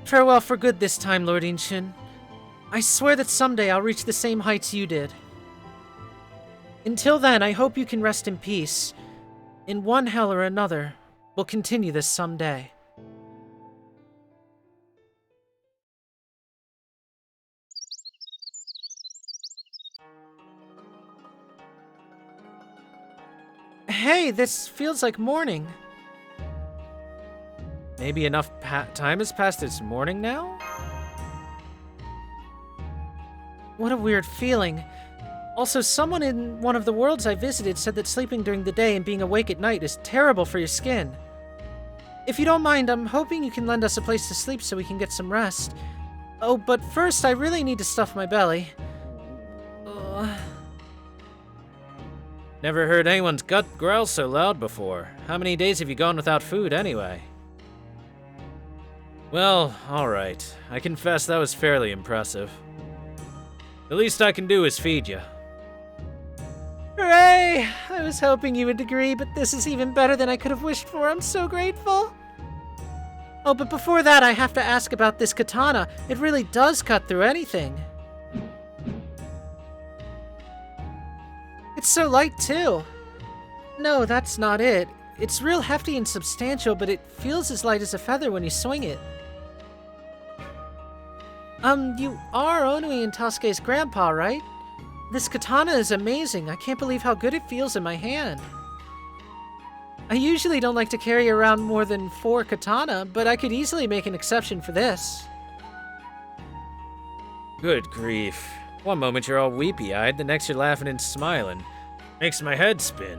Farewell for good this time, Lord Inshun. I swear that someday I'll reach the same heights you did. Until then, I hope you can rest in peace. In one hell or another, we'll continue this someday. Hey, this feels like morning. Maybe enough time has passed this morning now? What a weird feeling. Also, someone in one of the worlds I visited said that sleeping during the day and being awake at night is terrible for your skin. If you don't mind, I'm hoping you can lend us a place to sleep so we can get some rest. Oh, but first, I really need to stuff my belly. Never heard anyone's gut growl so loud before. How many days have you gone without food, anyway? Well, alright. I confess that was fairly impressive. The least I can do is feed you. Hooray! I was hoping you would agree, but this is even better than I could have wished for. I'm so grateful. Oh, but before that, I have to ask about this katana. It really does cut through anything. It's so light, too. No, that's not it. It's real hefty and substantial, but it feels as light as a feather when you swing it. You are Onui and Tasuke's grandpa, right? This katana is amazing. I can't believe how good it feels in my hand. I usually don't like to carry around more than 4 katana, but I could easily make an exception for this. Good grief. One moment you're all weepy-eyed, the next you're laughing and smiling. Makes my head spin.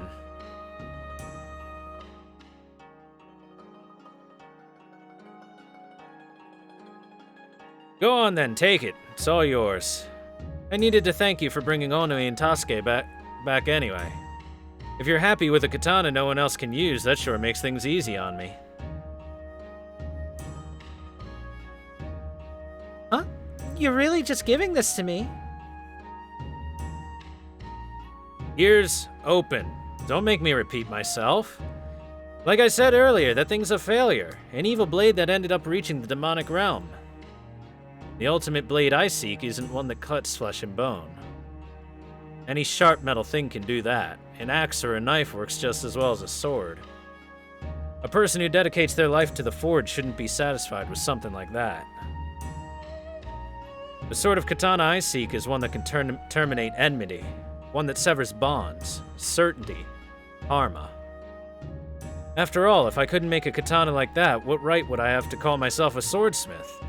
Go on then, take it. It's all yours. I needed to thank you for bringing Onui and Tasuke back anyway. If you're happy with a katana no one else can use, that sure makes things easy on me. Huh? You're really just giving this to me? Ears open. Don't make me repeat myself. Like I said earlier, that thing's a failure. An evil blade that ended up reaching the demonic realm. The ultimate blade I seek isn't one that cuts flesh and bone. Any sharp metal thing can do that. An axe or a knife works just as well as a sword. A person who dedicates their life to the forge shouldn't be satisfied with something like that. The sort of katana I seek is one that can terminate enmity. One that severs bonds, certainty, karma. After all, if I couldn't make a katana like that, what right would I have to call myself a swordsmith?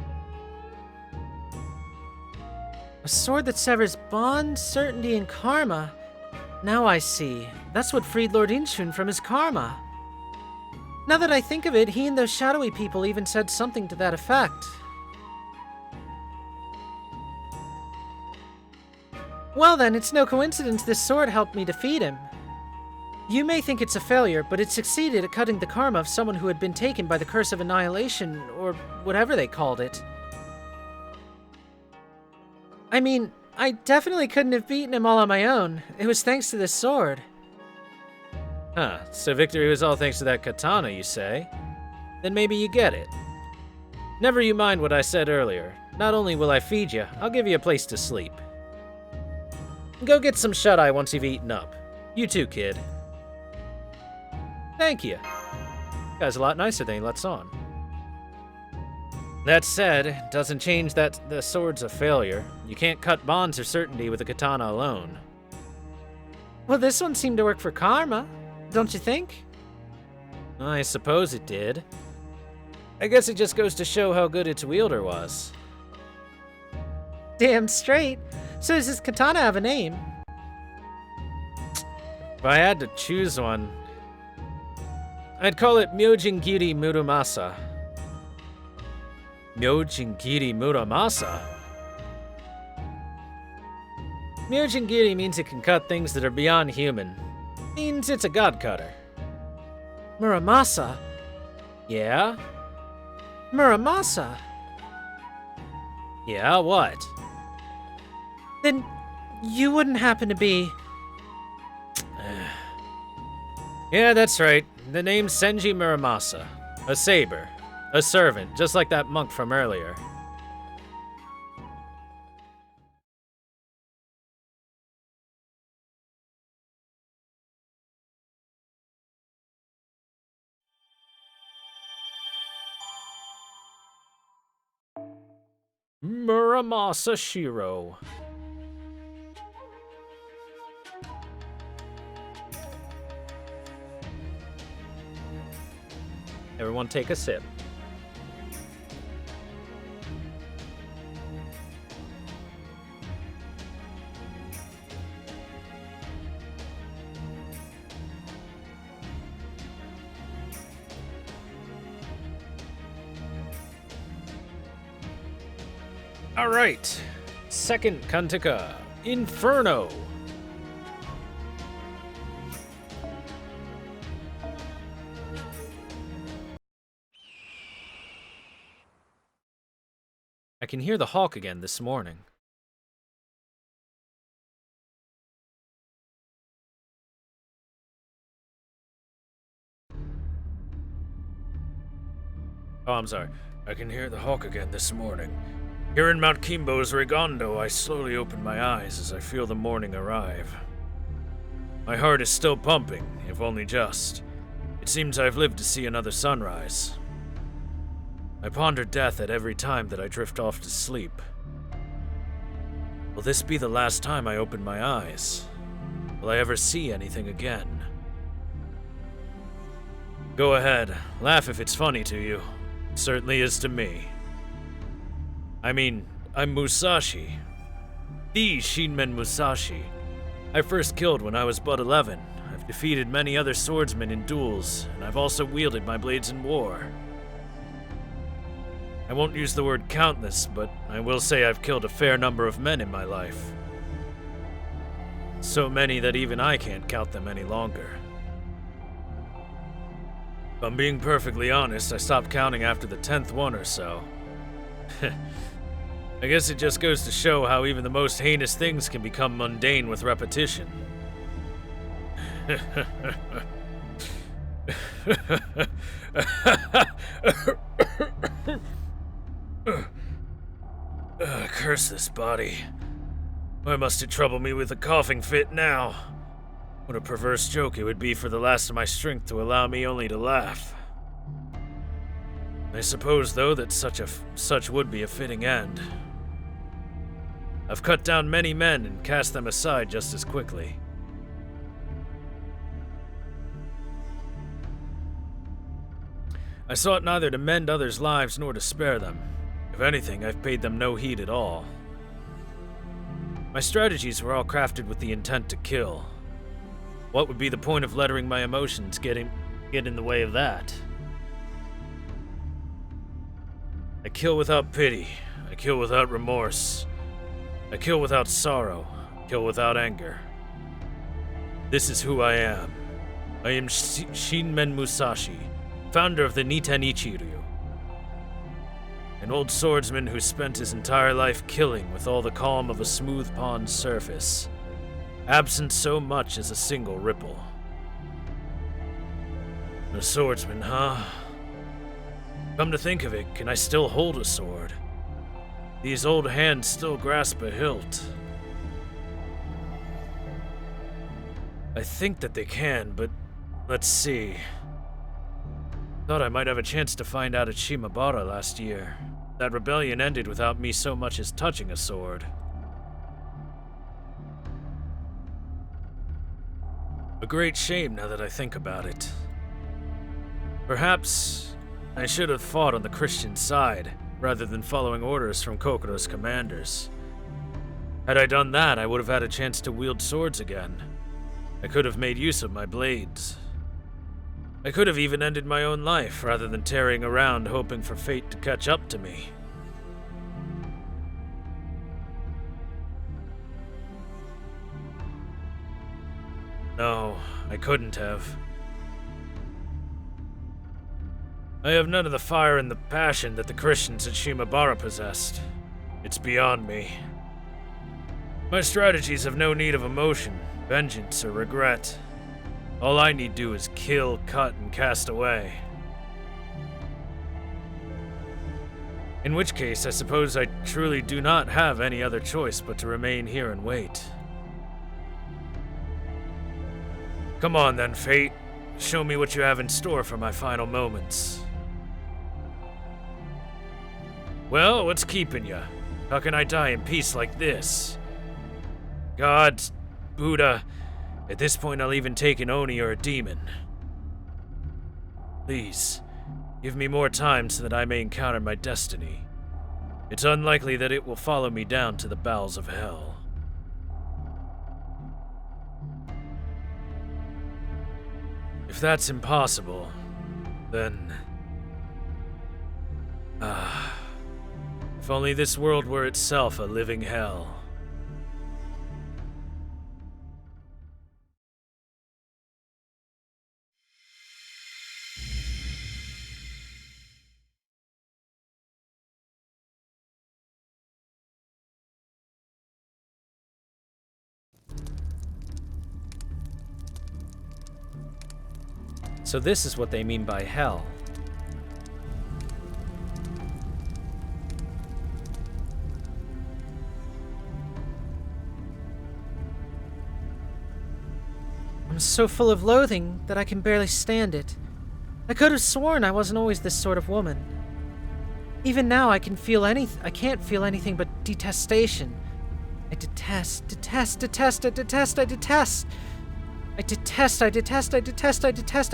A sword that severs bond, certainty, and karma. Now I see. That's what freed Lord Inshun from his karma. Now that I think of it, he and those shadowy people even said something to that effect. Well then, it's no coincidence this sword helped me defeat him. You may think it's a failure, but it succeeded at cutting the karma of someone who had been taken by the curse of annihilation, or whatever they called it. I mean, I definitely couldn't have beaten him all on my own. It was thanks to this sword. Huh, so victory was all thanks to that katana, you say? Then maybe you get it. Never you mind what I said earlier. Not only will I feed you, I'll give you a place to sleep. Go get some shut-eye once you've eaten up. You too, kid. Thank you. Guy's a lot nicer than he lets on. That said, it doesn't change that the sword's a failure. You can't cut bonds or certainty with a katana alone. Well, this one seemed to work for karma, don't you think? I suppose it did. I guess it just goes to show how good its wielder was. Damn straight. So does this katana have a name? If I had to choose one, I'd call it Myojingiri Muramasa. Myojingiri Muramasa? Myojingiri means it can cut things that are beyond human. Means it's a god cutter. Muramasa? Yeah? Muramasa? Yeah, what? Then you wouldn't happen to be... Yeah, that's right. The name's Senji Muramasa. A saber. A servant, just like that monk from earlier. Muramasa Shiro. Everyone take a sip. Alright. Second Kantika. Inferno. I can hear the hawk again this morning. Oh, I'm sorry. I can hear the hawk again this morning. Here in Mount Kimbo's Rigondo, I slowly open my eyes as I feel the morning arrive. My heart is still pumping, if only just. It seems I've lived to see another sunrise. I ponder death at every time that I drift off to sleep. Will this be the last time I open my eyes? Will I ever see anything again? Go ahead, laugh if it's funny to you. It certainly is to me. I mean, I'm Musashi. The Shinmen Musashi. I first killed when I was but 11. I've defeated many other swordsmen in duels, and I've also wielded my blades in war. I won't use the word countless, but I will say I've killed a fair number of men in my life. So many that even I can't count them any longer. If I'm being perfectly honest, I stopped counting after the 10th one or so. I guess it just goes to show how even the most heinous things can become mundane with repetition. Curse this body. Why must it trouble me with a coughing fit now? What a perverse joke it would be for the last of my strength to allow me only to laugh. I suppose, though, that such would be a fitting end. I've cut down many men and cast them aside just as quickly. I sought neither to mend others' lives nor to spare them. If anything, I've paid them no heed at all. My strategies were all crafted with the intent to kill. What would be the point of letting my emotions get in the way of that? I kill without pity. I kill without remorse. I kill without sorrow. I kill without anger. This is who I am. I am Shinmen Musashi, founder of the Niten Ichiryu. An old swordsman who spent his entire life killing with all the calm of a smooth pond surface, absent so much as a single ripple. A swordsman, huh? Come to think of it, can I still hold a sword? These old hands still grasp a hilt. I think that they can, but let's see. Thought I might have a chance to find out at Shimabara last year. That rebellion ended without me so much as touching a sword. A great shame now that I think about it. Perhaps I should have fought on the Christian side, rather than following orders from Kokoro's commanders. Had I done that, I would have had a chance to wield swords again. I could have made use of my blades. I could have even ended my own life, rather than tarrying around hoping for fate to catch up to me. No, I couldn't have. I have none of the fire and the passion that the Christians at Shimabara possessed. It's beyond me. My strategies have no need of emotion, vengeance, or regret. All I need do is kill, cut, and cast away. In which case, I suppose I truly do not have any other choice but to remain here and wait. Come on then, Fate. Show me what you have in store for my final moments. Well, what's keeping ya? How can I die in peace like this? God, Buddha, at this point I'll even take an Oni or a demon. Please, give me more time so that I may encounter my destiny. It's unlikely that it will follow me down to the bowels of hell. If that's impossible, then... If only this world were itself a living hell. So this is what they mean by hell. I'm so full of loathing that I can barely stand it. I could have sworn I wasn't always this sort of woman. Even now, I can't feel anything but detestation. I detest. I detest.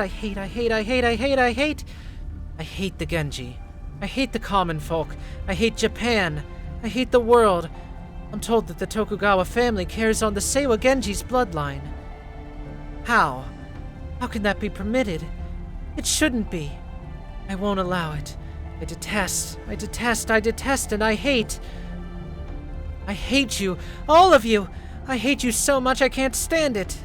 I hate. I hate the Genji. I hate the common folk. I hate Japan. I hate the world. I'm told that the Tokugawa family carries on the Seiwa Genji's bloodline. How? How can that be permitted? It shouldn't be. I won't allow it. I detest, and I hate. I hate you, all of you. I hate you so much I can't stand it.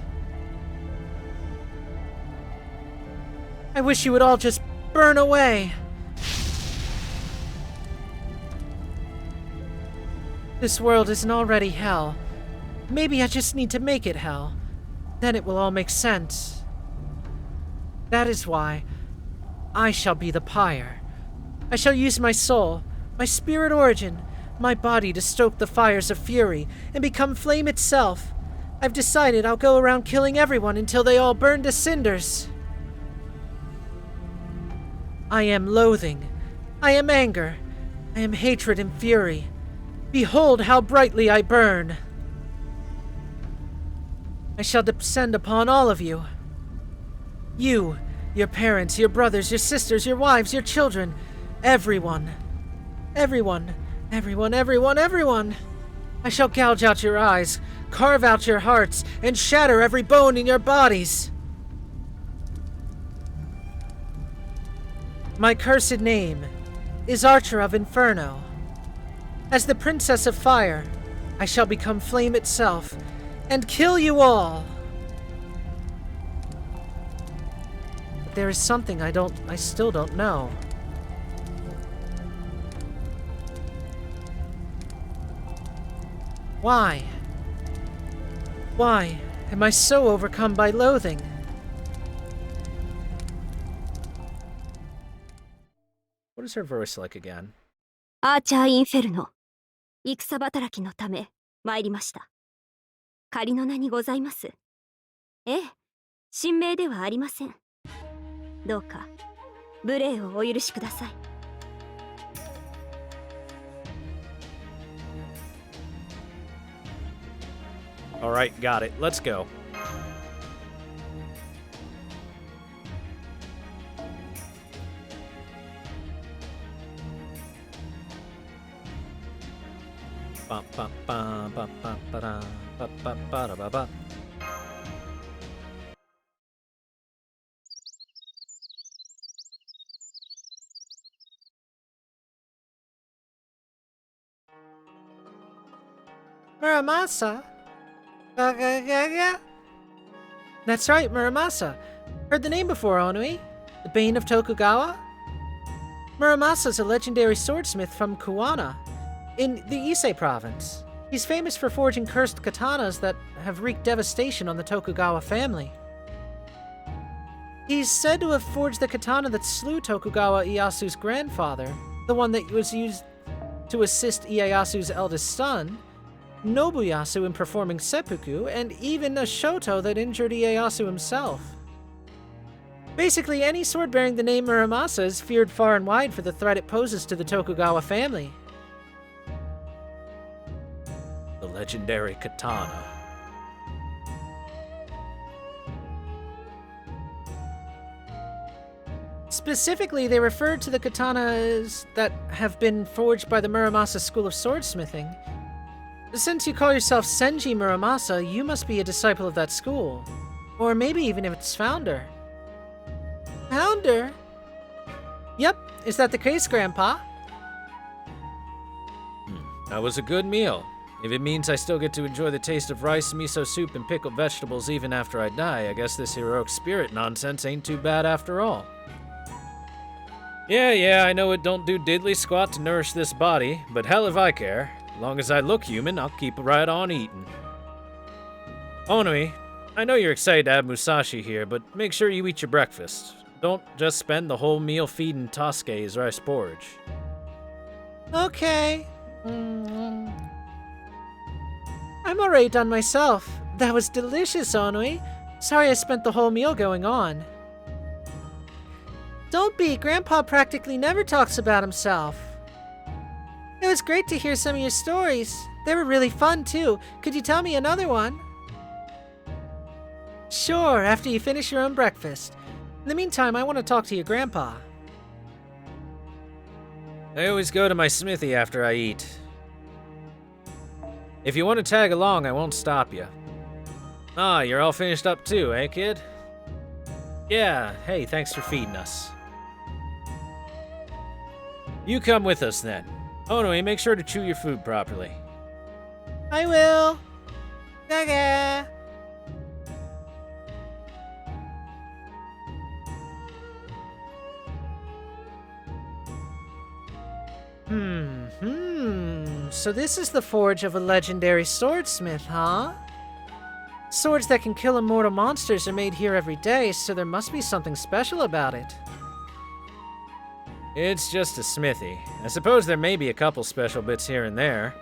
I wish you would all just burn away. This world isn't already hell. Maybe I just need to make it hell. Then it will all make sense. That is why I shall be the pyre. I shall use my soul, my spirit origin, my body to stoke the fires of fury and become flame itself. I've decided I'll go around killing everyone until they all burn to cinders. I am loathing. I am anger. I am hatred and fury. Behold how brightly I burn. I shall descend upon all of you. You, your parents, your brothers, your sisters, your wives, your children, everyone. Everyone. I shall gouge out your eyes, carve out your hearts, and shatter every bone in your bodies. My cursed name is Archer of Inferno. As the Princess of Fire, I shall become flame itself and kill you all. But there is something I still don't know. Why? Why am I so overcome by loathing? What is her verse like again? アーチャー・インフェルノ、戦働きのため参りました。仮の名にございます。ええ、神明ではありません。どうか無礼をお許しください。Alright, got it. Let's go. Ba ba ba ba ba ba da, ba ba ba da ba ba. Muramasa? That's right, Muramasa. Heard the name before, Onui? The Bane of Tokugawa? Muramasa's a legendary swordsmith from Kuwana, in the Ise province. He's famous for forging cursed katanas that have wreaked devastation on the Tokugawa family. He's said to have forged the katana that slew Tokugawa Ieyasu's grandfather, the one that was used to assist Ieyasu's eldest son, Nobuyasu, in performing seppuku, and even a shoto that injured Ieyasu himself. Basically, any sword bearing the name Muramasa is feared far and wide for the threat it poses to the Tokugawa family. The legendary katana. Specifically, they referred to the katanas that have been forged by the Muramasa School of Swordsmithing. Since you call yourself Senji Muramasa, you must be a disciple of that school. Or maybe even its founder. Founder? Yep, is that the case, Grandpa? That was a good meal. If it means I still get to enjoy the taste of rice, miso soup, and pickled vegetables even after I die, I guess this heroic spirit nonsense ain't too bad after all. Yeah, I know it don't do diddly squat to nourish this body, but hell if I care. Long as I look human, I'll keep right on eating. Onui, I know you're excited to have Musashi here, but make sure you eat your breakfast. Don't just spend the whole meal feeding Tosuke's rice porridge. Okay. I'm already done myself. That was delicious, Onui. Sorry I spent the whole meal going on. Don't be. Grandpa practically never talks about himself. It was great to hear some of your stories. They were really fun, too. Could you tell me another one? Sure, after you finish your own breakfast. In the meantime, I want to talk to your grandpa. I always go to my smithy after I eat. If you want to tag along, I won't stop you. Ah, you're all finished up too, eh, kid? Yeah, hey, thanks for feeding us. You come with us then. Onui, make sure to chew your food properly. I will. Okay. So this is the forge of a legendary swordsmith, huh? Swords that can kill immortal monsters are made here every day, so there must be something special about it. It's just a smithy. I suppose there may be a couple special bits here and there.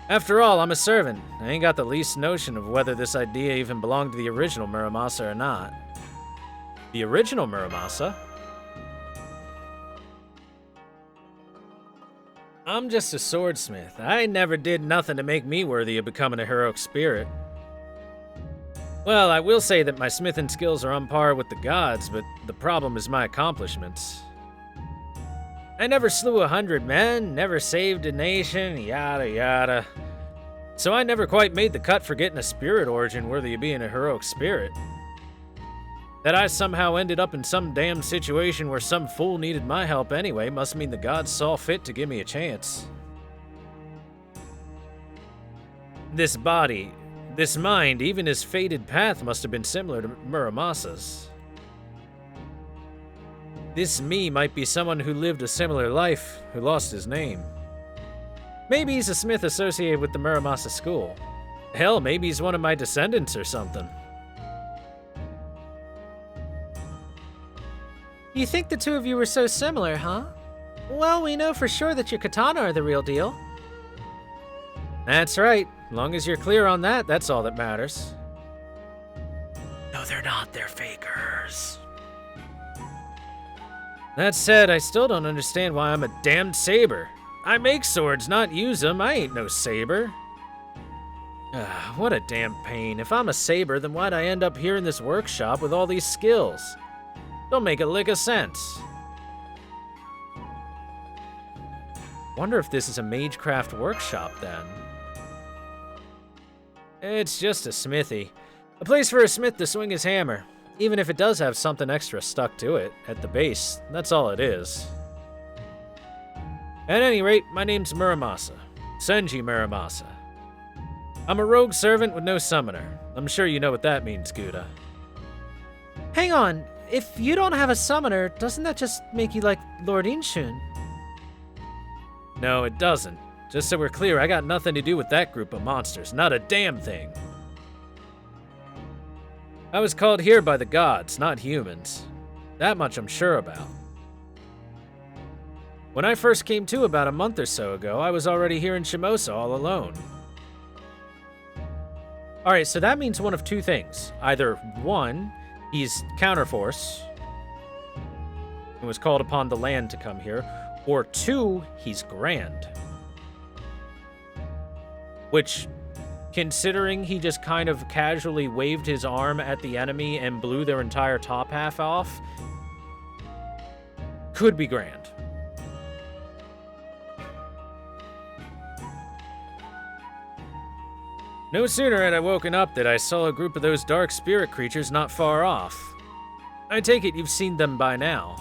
After all, I'm a servant. I ain't got the least notion of whether this idea even belonged to the original Muramasa or not. The original Muramasa? I'm just a swordsmith. I never did nothing to make me worthy of becoming a heroic spirit. Well, I will say that my smithing skills are on par with the gods, but the problem is my accomplishments. I never slew 100 men, never saved a nation, yada yada. So I never quite made the cut for getting a spirit origin worthy of being a heroic spirit. That I somehow ended up in some damn situation where some fool needed my help anyway must mean the gods saw fit to give me a chance. This body, this mind, even his fated path must have been similar to Muramasa's. This me might be someone who lived a similar life, who lost his name. Maybe he's a smith associated with the Muramasa school. Hell, maybe he's one of my descendants or something. You think the two of you were so similar, huh? Well, we know for sure that your katana are the real deal. That's right. Long as you're clear on that, that's all that matters. No, they're not. They're fakers. That said, I still don't understand why I'm a damned saber. I make swords, not use them. I ain't no saber. What a damn pain. If I'm a saber, then why'd I end up here in this workshop with all these skills? Don't make a lick of sense. Wonder if this is a magecraft workshop then. It's just a smithy. A place for a smith to swing his hammer. Even if it does have something extra stuck to it at the base, that's all it is. At any rate, my name's Muramasa. Senji Muramasa. I'm a rogue servant with no summoner. I'm sure you know what that means, Gouda. Hang on. If you don't have a summoner, doesn't that just make you like Lord Inshun? No, it doesn't. Just so we're clear, I got nothing to do with that group of monsters. Not a damn thing. I was called here by the gods, not humans. That much I'm sure about. When I first came to about a month or so ago, I was already here in Shimousa all alone. Alright, so that means one of two things. Either one, he's counterforce and was called upon the land to come here, or two, he's grand. Which, considering he just kind of casually waved his arm at the enemy and blew their entire top half off, could be grand. No sooner had I woken up that I saw a group of those dark spirit creatures not far off. I take it you've seen them by now.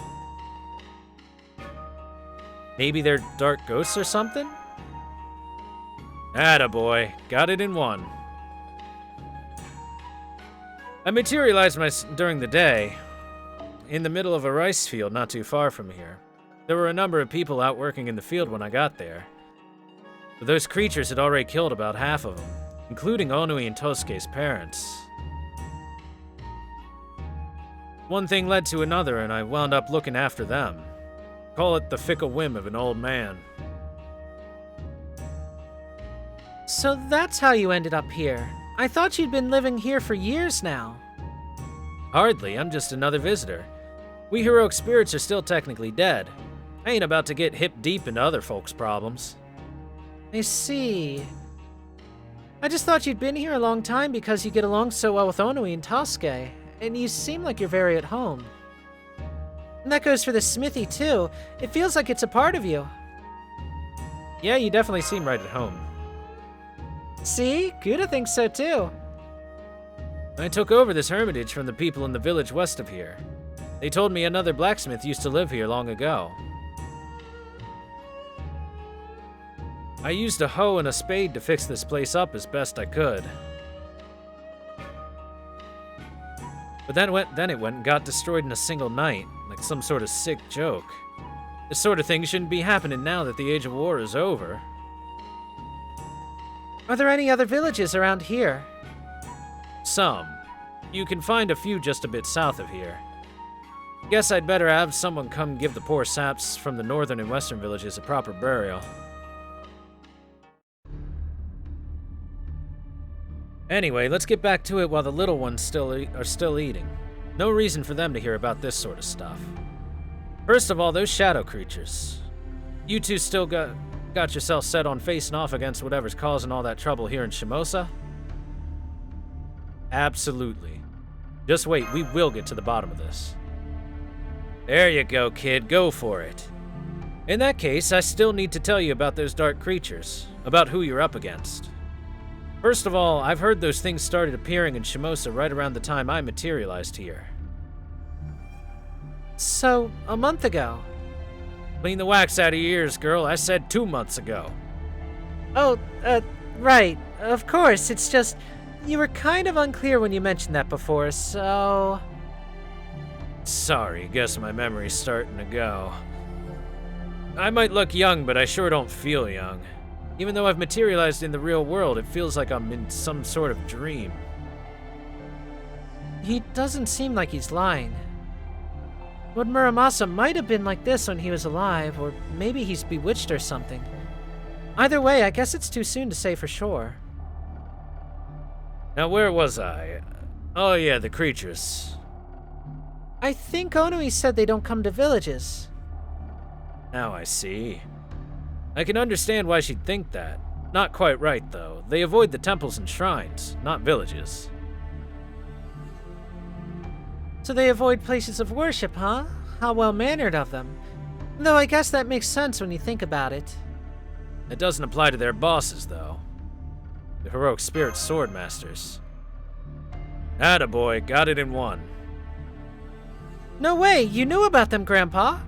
Maybe they're dark ghosts or something? Attaboy, got it in one. I materialized during the day, in the middle of a rice field not too far from here. There were a number of people out working in the field when I got there. But those creatures had already killed about half of them, including Onui and Tosuke's parents. One thing led to another, and I wound up looking after them. Call it the fickle whim of an old man. So that's how you ended up here. I thought you'd been living here for years now. Hardly, I'm just another visitor. We heroic spirits are still technically dead. I ain't about to get hip deep into other folks' problems. I see. I just thought you'd been here a long time because you get along so well with Onui and Tosuke, and you seem like you're very at home. And that goes for the smithy too. It feels like it's a part of you. Yeah, you definitely seem right at home. See? Kuda thinks so too. I took over this hermitage from the people in the village west of here. They told me another blacksmith used to live here long ago. I used a hoe and a spade to fix this place up as best I could. But then it went and got destroyed in a single night, like some sort of sick joke. This sort of thing shouldn't be happening now that the Age of War is over. Are there any other villages around here? Some. You can find a few just a bit south of here. Guess I'd better have someone come give the poor saps from the northern and western villages a proper burial. Anyway, let's get back to it while the little ones are still eating. No reason for them to hear about this sort of stuff. First of all, those shadow creatures. You two still got yourself set on facing off against whatever's causing all that trouble here in Shimousa? Absolutely. Just wait, we will get to the bottom of this. There you go, kid, go for it. In that case, I still need to tell you about those dark creatures, about who you're up against. First of all, I've heard those things started appearing in Shimousa right around the time I materialized here. So, a month ago? Clean the wax out of your ears, girl. I said 2 months ago. Oh, right. Of course, it's just... You were kind of unclear when you mentioned that before, so... Sorry, guess my memory's starting to go. I might look young, but I sure don't feel young. Even though I've materialized in the real world, it feels like I'm in some sort of dream. He doesn't seem like he's lying. Lord Muramasa might have been like this when he was alive, or maybe he's bewitched or something. Either way, I guess it's too soon to say for sure. Now, where was I? Oh yeah, the creatures. I think Onui said they don't come to villages. Now I see. I can understand why she'd think that. Not quite right, though. They avoid the temples and shrines, not villages. So they avoid places of worship, huh? How well-mannered of them. Though I guess that makes sense when you think about it. It doesn't apply to their bosses, though. The heroic spirit sword masters. Attaboy, got it in one. No way, you knew about them, Grandpa?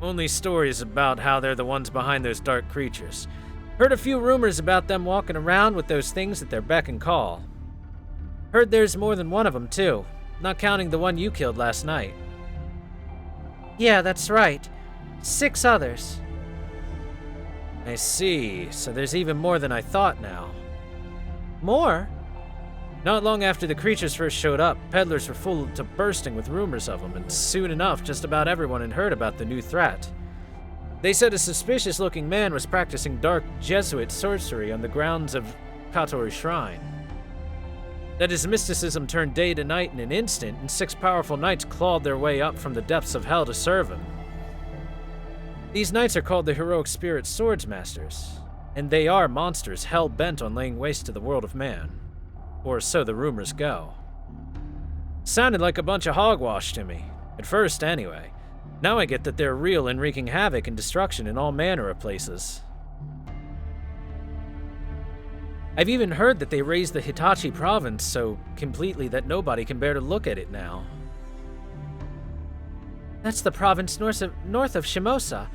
Only stories about how they're the ones behind those dark creatures. Heard a few rumors about them walking around with those things at their beck and call. Heard there's more than one of them, too. Not counting the one you killed last night. Yeah, that's right. 6 others. I see. So there's even more than I thought now. More? Not long after the creatures first showed up, peddlers were full to bursting with rumors of them, and soon enough, just about everyone had heard about the new threat. They said a suspicious-looking man was practicing dark Jesuit sorcery on the grounds of Katori Shrine. That his mysticism turned day to night in an instant, and 6 powerful knights clawed their way up from the depths of hell to serve him. These knights are called the heroic spirit swords masters, and they are monsters hell-bent on laying waste to the world of man. Or so the rumors go. Sounded like a bunch of hogwash to me. At first, anyway. Now I get that they're real and wreaking havoc and destruction in all manner of places. I've even heard that they raised the Hitachi province so completely that nobody can bear to look at it now. That's the province north of Shimousa.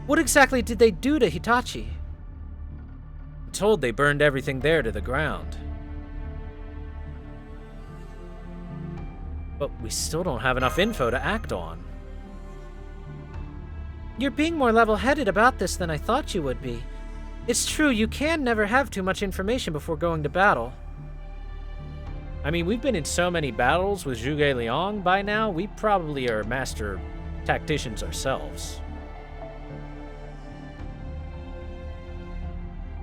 What exactly did they do to Hitachi? Told they burned everything there to the ground. But we still don't have enough info to act on. You're being more level-headed about this than I thought you would be. It's true, you can never have too much information before going to battle. I mean, we've been in so many battles with Zhuge Liang by now, we probably are master tacticians ourselves.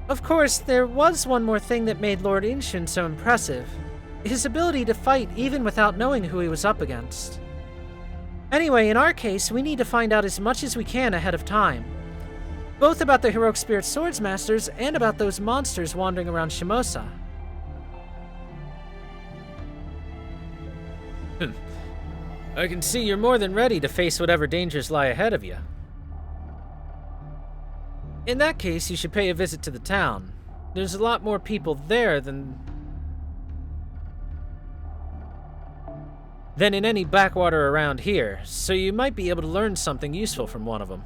Of course, there was one more thing that made Lord Inshun so impressive. His ability to fight even without knowing who he was up against. Anyway, in our case, we need to find out as much as we can ahead of time. Both about the Heroic Spirit Swordsmasters and about those monsters wandering around Shimousa. I can see you're more than ready to face whatever dangers lie ahead of you. In that case, you should pay a visit to the town. There's a lot more people there than in any backwater around here, so you might be able to learn something useful from one of them.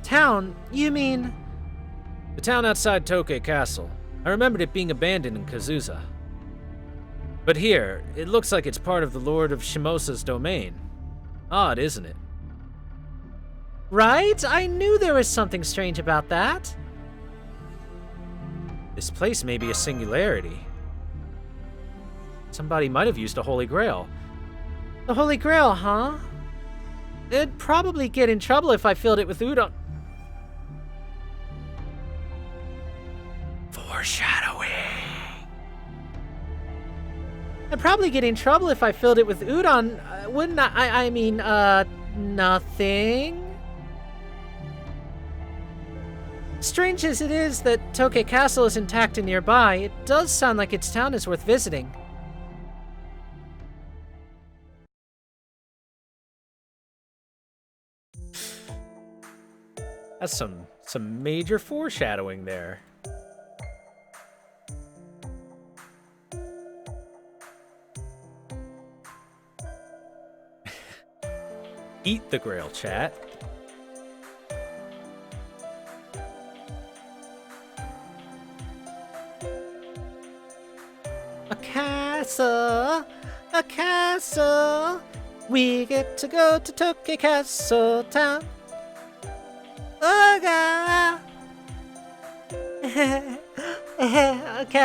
Town? You mean? The town outside Tokei Castle. I remembered it being abandoned in Kazusa. But here, it looks like it's part of the Lord of Shimousa's domain. Odd, isn't it? Right? I knew there was something strange about that. This place may be a singularity. Somebody might have used a Holy Grail. The Holy Grail, huh? It'd probably get in trouble if I filled it with udon. Foreshadowing. I'd probably get in trouble if I filled it with udon, wouldn't I? I mean, nothing. Strange as it is that Tokei Castle is intact and nearby, it does sound like its town is worth visiting. That's some major foreshadowing there. Eat the Grail, chat. A castle, we get to go to Tokei Castle Town. Oh God. a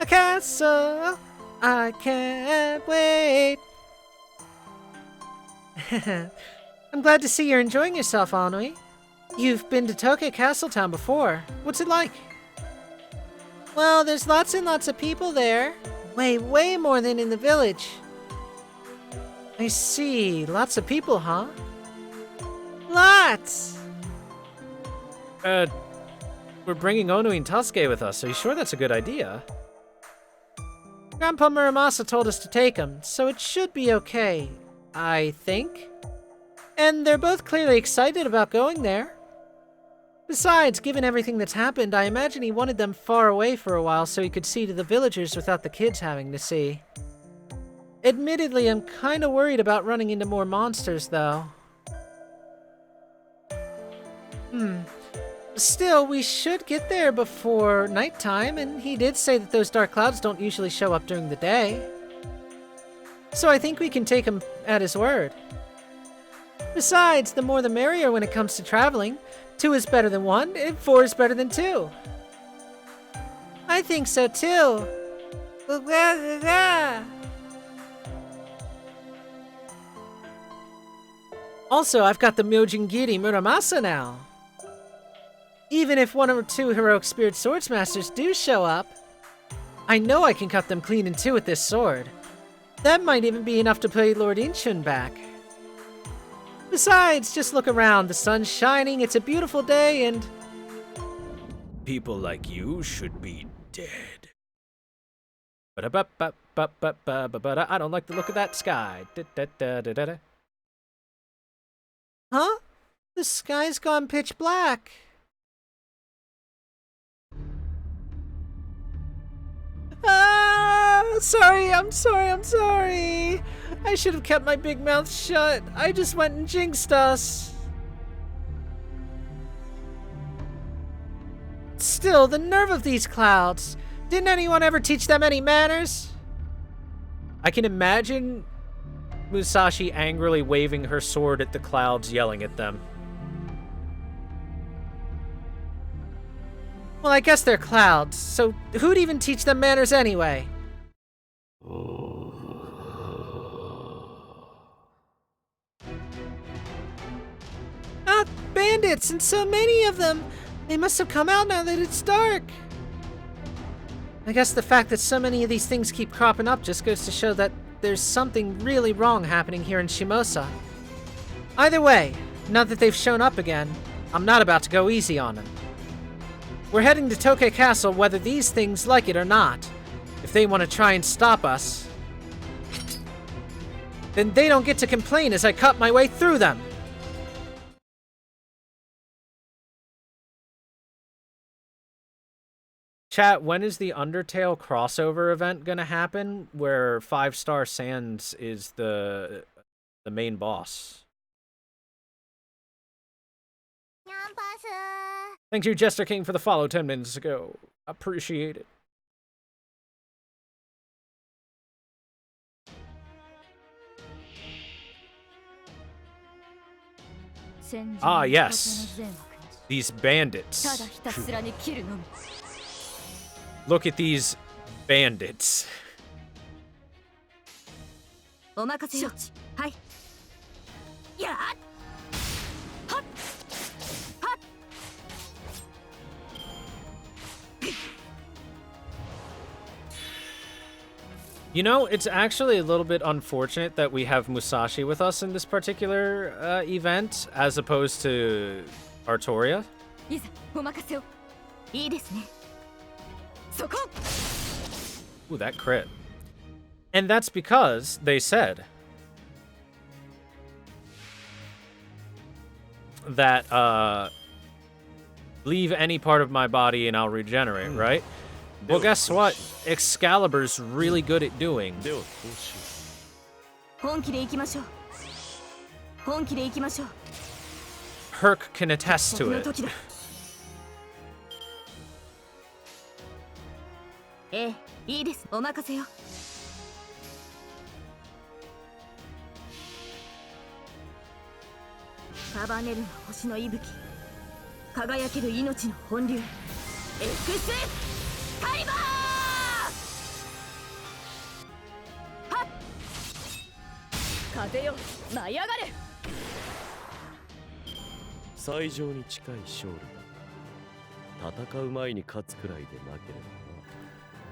castle, I can't wait. I'm glad to see you're enjoying yourself, Anui. You've been to Tokei Castle Town before. What's it like? Well, there's lots and lots of people there. Way more than in the village. I see. Lots of people, huh? Lots! We're bringing Onui and Tasuke with us. Are you sure that's a good idea? Grandpa Muramasa told us to take them, so it should be okay. I think. And they're both clearly excited about going there. Besides, given everything that's happened, I imagine he wanted them far away for a while so he could see to the villagers without the kids having to see. Admittedly, I'm kinda worried about running into more monsters, though. Still, we should get there before nighttime, and he did say that those dark clouds don't usually show up during the day. So I think we can take him at his word. Besides, the more the merrier when it comes to traveling. 2 is better than 1, and 4 is better than 2. I think so too. Also, I've got the Myojingiri Muramasa now. Even if 1 or 2 Heroic Spirit Swordsmasters do show up, I know I can cut them clean in 2 with this sword. That might even be enough to pay Lord Inshun back. Besides, just look around. The sun's shining, it's a beautiful day, and... People like you should be dead. I don't like the look of that sky. Huh? The sky's gone pitch black. I'm sorry. I should have kept my big mouth shut. I just went and jinxed us. Still, the nerve of these clouds. Didn't anyone ever teach them any manners? I can imagine Musashi angrily waving her sword at the clouds, yelling at them. Well, I guess they're clouds, so who'd even teach them manners anyway? Ah, bandits, and so many of them! They must have come out now that it's dark. I guess the fact that so many of these things keep cropping up just goes to show that there's something really wrong happening here in Shimousa. Either way, now that they've shown up again, I'm not about to go easy on them. We're heading to Tokyo Castle whether these things like it or not. If they want to try and stop us, then they don't get to complain as I cut my way through them. Chat, when is the Undertale crossover event gonna happen where 5-Star Sands is the main boss? Thank you, Jester King, for the follow 10 minutes ago. Appreciate it. Ah, yes. These bandits. Look at these bandits. You know, it's actually a little bit unfortunate that we have Musashi with us in this particular event, as opposed to Artoria. Ooh, that crit. And that's because they said that, leave any part of my body and I'll regenerate, right? Well, guess what? Excalibur's really good at doing. Herc can attest to it.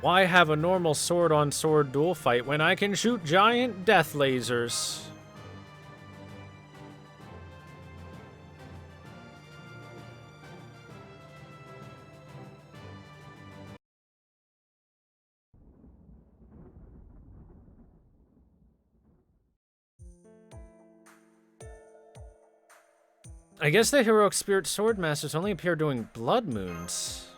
Why have a normal sword-on-sword duel fight when I can shoot giant death lasers? I guess the heroic spirit sword masters only appear during blood moons.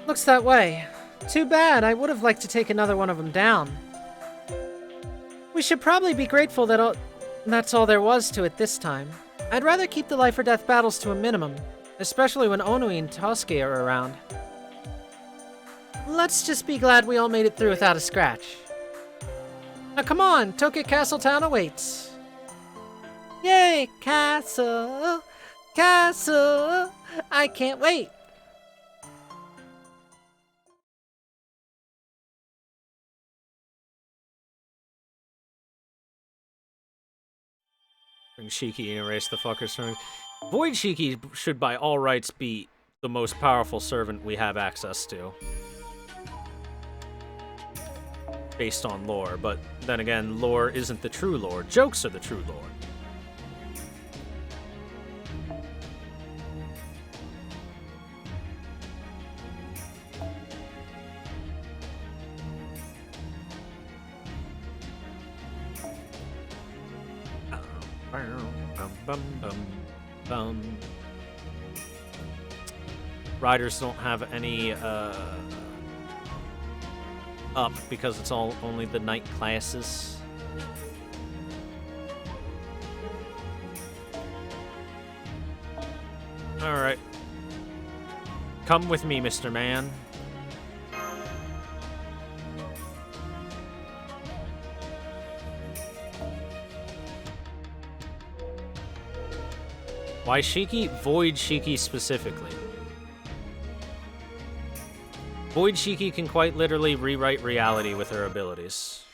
Looks that way. Too bad, I would have liked to take another one of them down. We should probably be grateful that that's all there was to it this time. I'd rather keep the life or death battles to a minimum, especially when Onui and Tosuke are around. Let's just be glad we all made it through without a scratch. Now come on, Tokyo Castle Town awaits. Yay, Castle! Castle! I can't wait! Bring Shiki and erase the fuckers from... Void Shiki should by all rights be the most powerful servant we have access to. Based on lore, but then again, lore isn't the true lore. Jokes are the true lore. Riders don't have any up because it's only the night classes. Alright. Come with me, Mr. Man. Why Shiki? Void Shiki specifically. Void Shiki can quite literally rewrite reality with her abilities.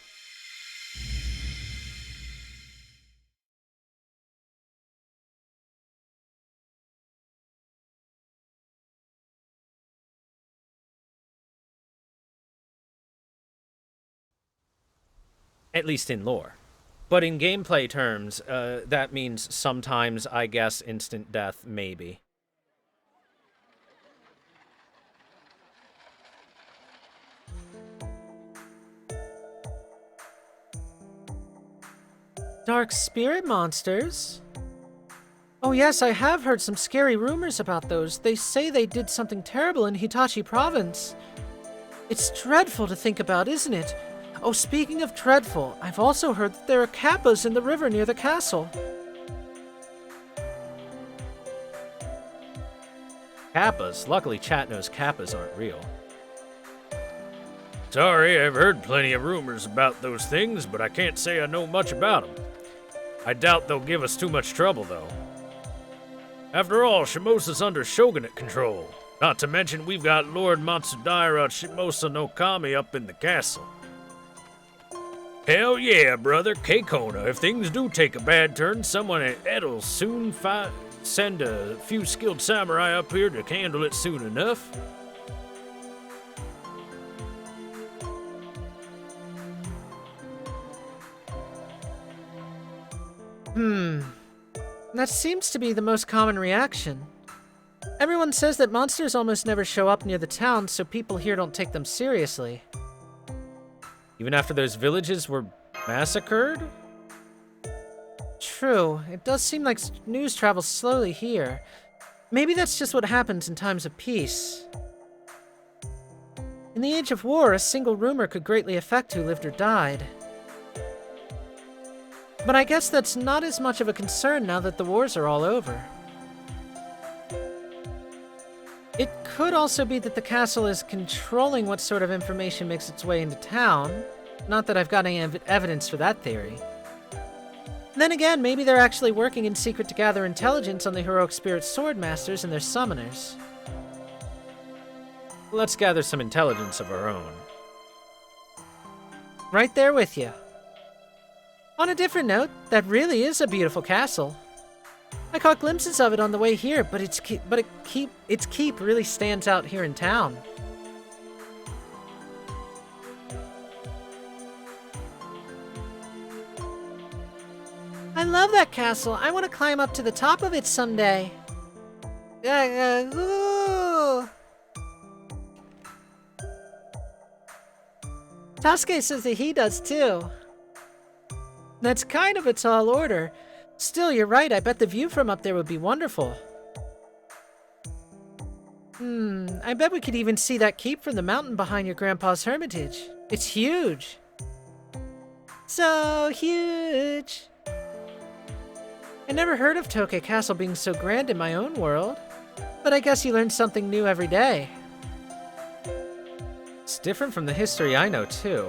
At least in lore. But in gameplay terms, that means sometimes, I guess, instant death, maybe. Dark spirit monsters? Oh yes, I have heard some scary rumors about those. They say they did something terrible in Hitachi province. It's dreadful to think about, isn't it? Oh, speaking of dreadful, I've also heard that there are kappas in the river near the castle. Kappas? Luckily, chat knows kappas aren't real. Sorry, I've heard plenty of rumors about those things, but I can't say I know much about them. I doubt they'll give us too much trouble, though. After all, Shimousa's under shogunate control. Not to mention we've got Lord Matsudaira Shimousa no Kami up in the castle. Hell yeah, brother, Keikona. If things do take a bad turn, someone at Edo'll soon send a few skilled samurai up here to handle it soon enough. That seems to be the most common reaction. Everyone says that monsters almost never show up near the town, so people here don't take them seriously. Even after those villages were massacred? True, it does seem like news travels slowly here. Maybe that's just what happens in times of peace. In the age of war, a single rumor could greatly affect who lived or died. But I guess that's not as much of a concern now that the wars are all over. It could also be that the castle is controlling what sort of information makes its way into town. Not that I've got any evidence for that theory. Then again, maybe they're actually working in secret to gather intelligence on the heroic spirit sword masters and their summoners. Let's gather some intelligence of our own. Right there with you. On a different note, that really is a beautiful castle. I caught glimpses of it on the way here, but its keep really stands out here in town. I love that castle. I want to climb up to the top of it someday. Ooh. Tasuke says that he does too. That's kind of a tall order. Still, you're right. I bet the view from up there would be wonderful. I bet we could even see that keep from the mountain behind your grandpa's hermitage. It's huge. So huge. I never heard of Tokei Castle being so grand in my own world. But I guess you learn something new every day. It's different from the history I know, too.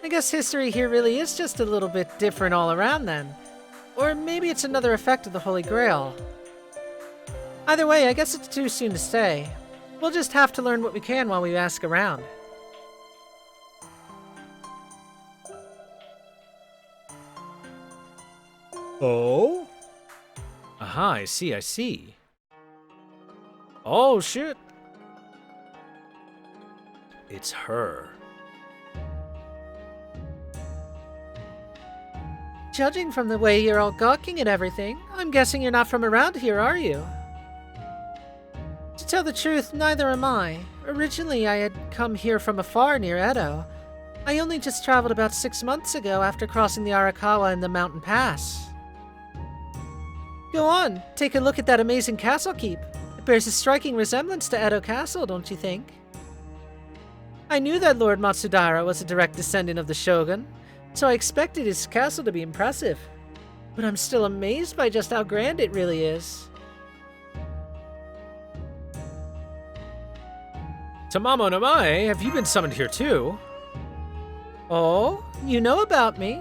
I guess history here really is just a little bit different all around then. Or maybe it's another effect of the Holy Grail. Either way, I guess it's too soon to say. We'll just have to learn what we can while we ask around. Oh? Aha, I see. Oh, shit. It's her. Judging from the way you're all gawking at everything, I'm guessing you're not from around here, are you? To tell the truth, neither am I. Originally, I had come here from afar near Edo. I only just traveled about 6 months ago after crossing the Arakawa and the mountain pass. Go on, take a look at that amazing castle keep. It bears a striking resemblance to Edo Castle, don't you think? I knew that Lord Matsudaira was a direct descendant of the shogun, so I expected his castle to be impressive. but I'm still amazed by just how grand it really is. Tamamo no Mae, have you been summoned here too? Oh, you know about me?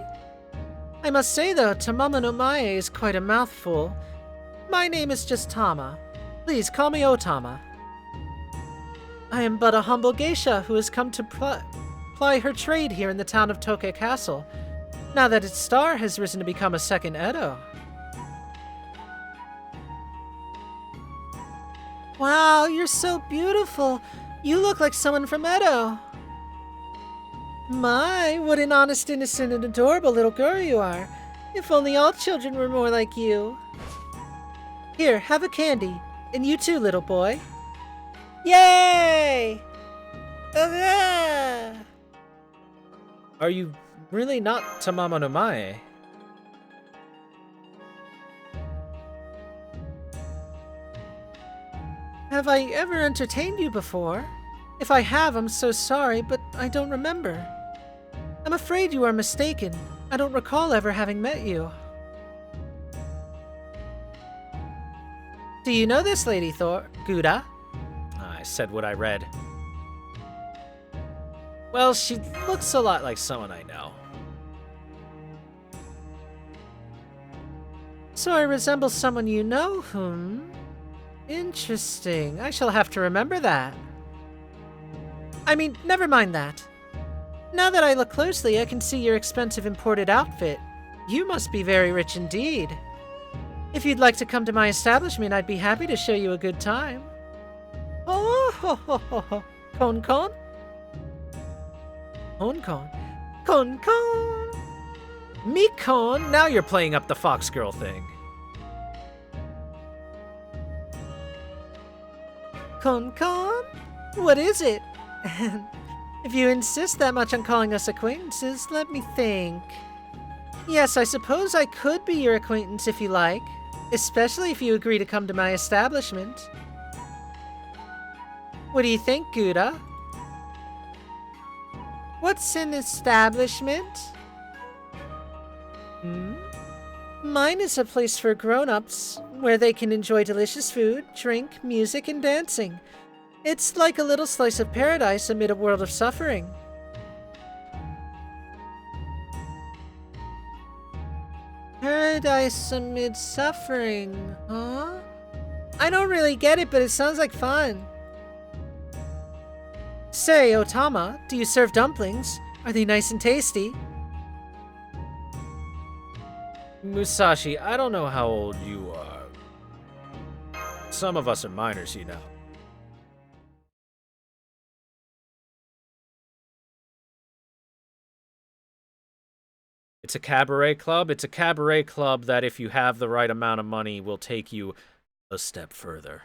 I must say though, Tamamo no Mae is quite a mouthful. My name is just Tama. Please call me Otama. I am but a humble geisha who has come to ply her trade here in the town of Toke Castle, now that its star has risen to become a second Edo. Wow, you're so beautiful. You look like someone from Edo. My, what an honest, innocent, and adorable little girl you are. If only all children were more like you. Here, have a candy. And you too, little boy. Yay! Are you really not Tamamo no Mae? Have I ever entertained you before? If I have, I'm so sorry, but I don't remember. I'm afraid you are mistaken. I don't recall ever having met you. Do you know this lady, Gouda? I said what I read. Well, she looks a lot like someone I know. So I resemble someone you know, Interesting. I shall have to remember that. I mean, never mind that. Now that I look closely, I can see your expensive imported outfit. You must be very rich indeed. If you'd like to come to my establishment, I'd be happy to show you a good time. Oh, ho, ho, ho, ho. Kon-kon? Kon-kon. Kon-kon. Mikon, now you're playing up the Fox Girl thing. Kon-kon? What is it? If you insist that much on calling us acquaintances, let me think. Yes, I suppose I could be your acquaintance if you like, especially if you agree to come to my establishment. What do you think, Gouda? What's an establishment? Mine is a place for grown-ups, where they can enjoy delicious food, drink, music, and dancing. It's like a little slice of paradise amid a world of suffering. Paradise amid suffering, huh? I don't really get it, but it sounds like fun. Say, Otama, do you serve dumplings? Are they nice and tasty? Musashi, I don't know how old you are. Some of us are minors, you know. It's a cabaret club. It's a cabaret club that, if you have the right amount of money, will take you a step further.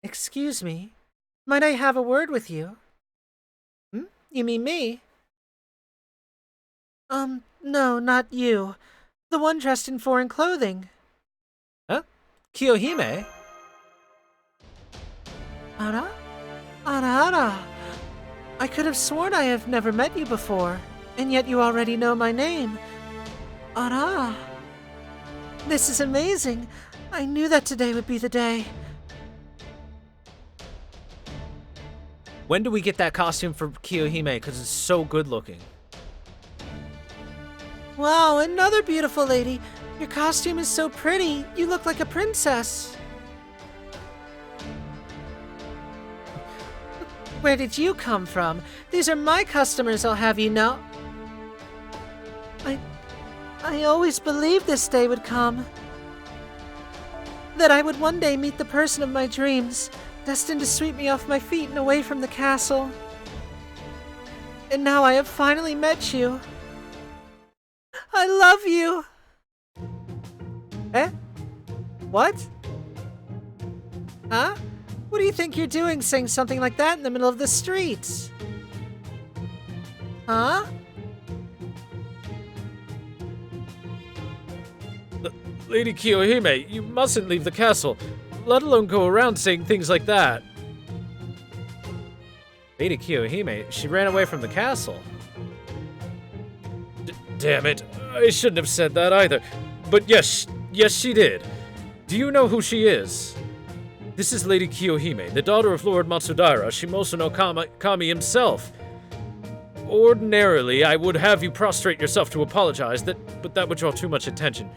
Excuse me, might I have a word with you? You mean me? No, not you. The one dressed in foreign clothing. Huh? Kiyohime? Ara? Ara. I could have sworn I have never met you before, and yet you already know my name. Ara. This is amazing. I knew that today would be the day. When do we get that costume for Kiyohime? Because it's so good looking. Wow, another beautiful lady. Your costume is so pretty. You look like a princess. Where did you come from? These are my customers, I'll have you know. I always believed this day would come. That I would one day meet the person of my dreams, destined to sweep me off my feet and away from the castle. And now I have finally met you. I love you! Eh? What? Huh? What do you think you're doing saying something like that in the middle of the streets? Huh? Lady Kiyohime, you mustn't leave the castle, let alone go around saying things like that. Lady Kiyohime, she ran away from the castle. Damn it, I shouldn't have said that either. But yes, she did. Do you know who she is? This is Lady Kiyohime, the daughter of Lord Matsudaira Shimousa no Kami himself. Ordinarily, I would have you prostrate yourself to apologize, but that would draw too much attention.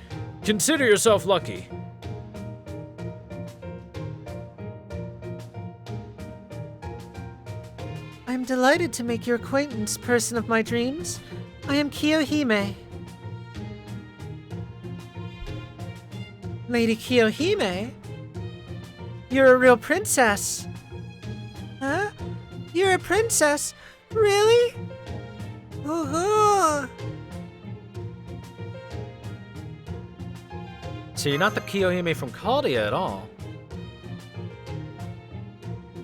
Consider yourself lucky. I'm delighted to make your acquaintance, person of my dreams. I am Kiyohime. Lady Kiyohime? You're a real princess. Huh? You're a princess? Really? Woohoo! So you're not the Kiyohime from Caldia at all.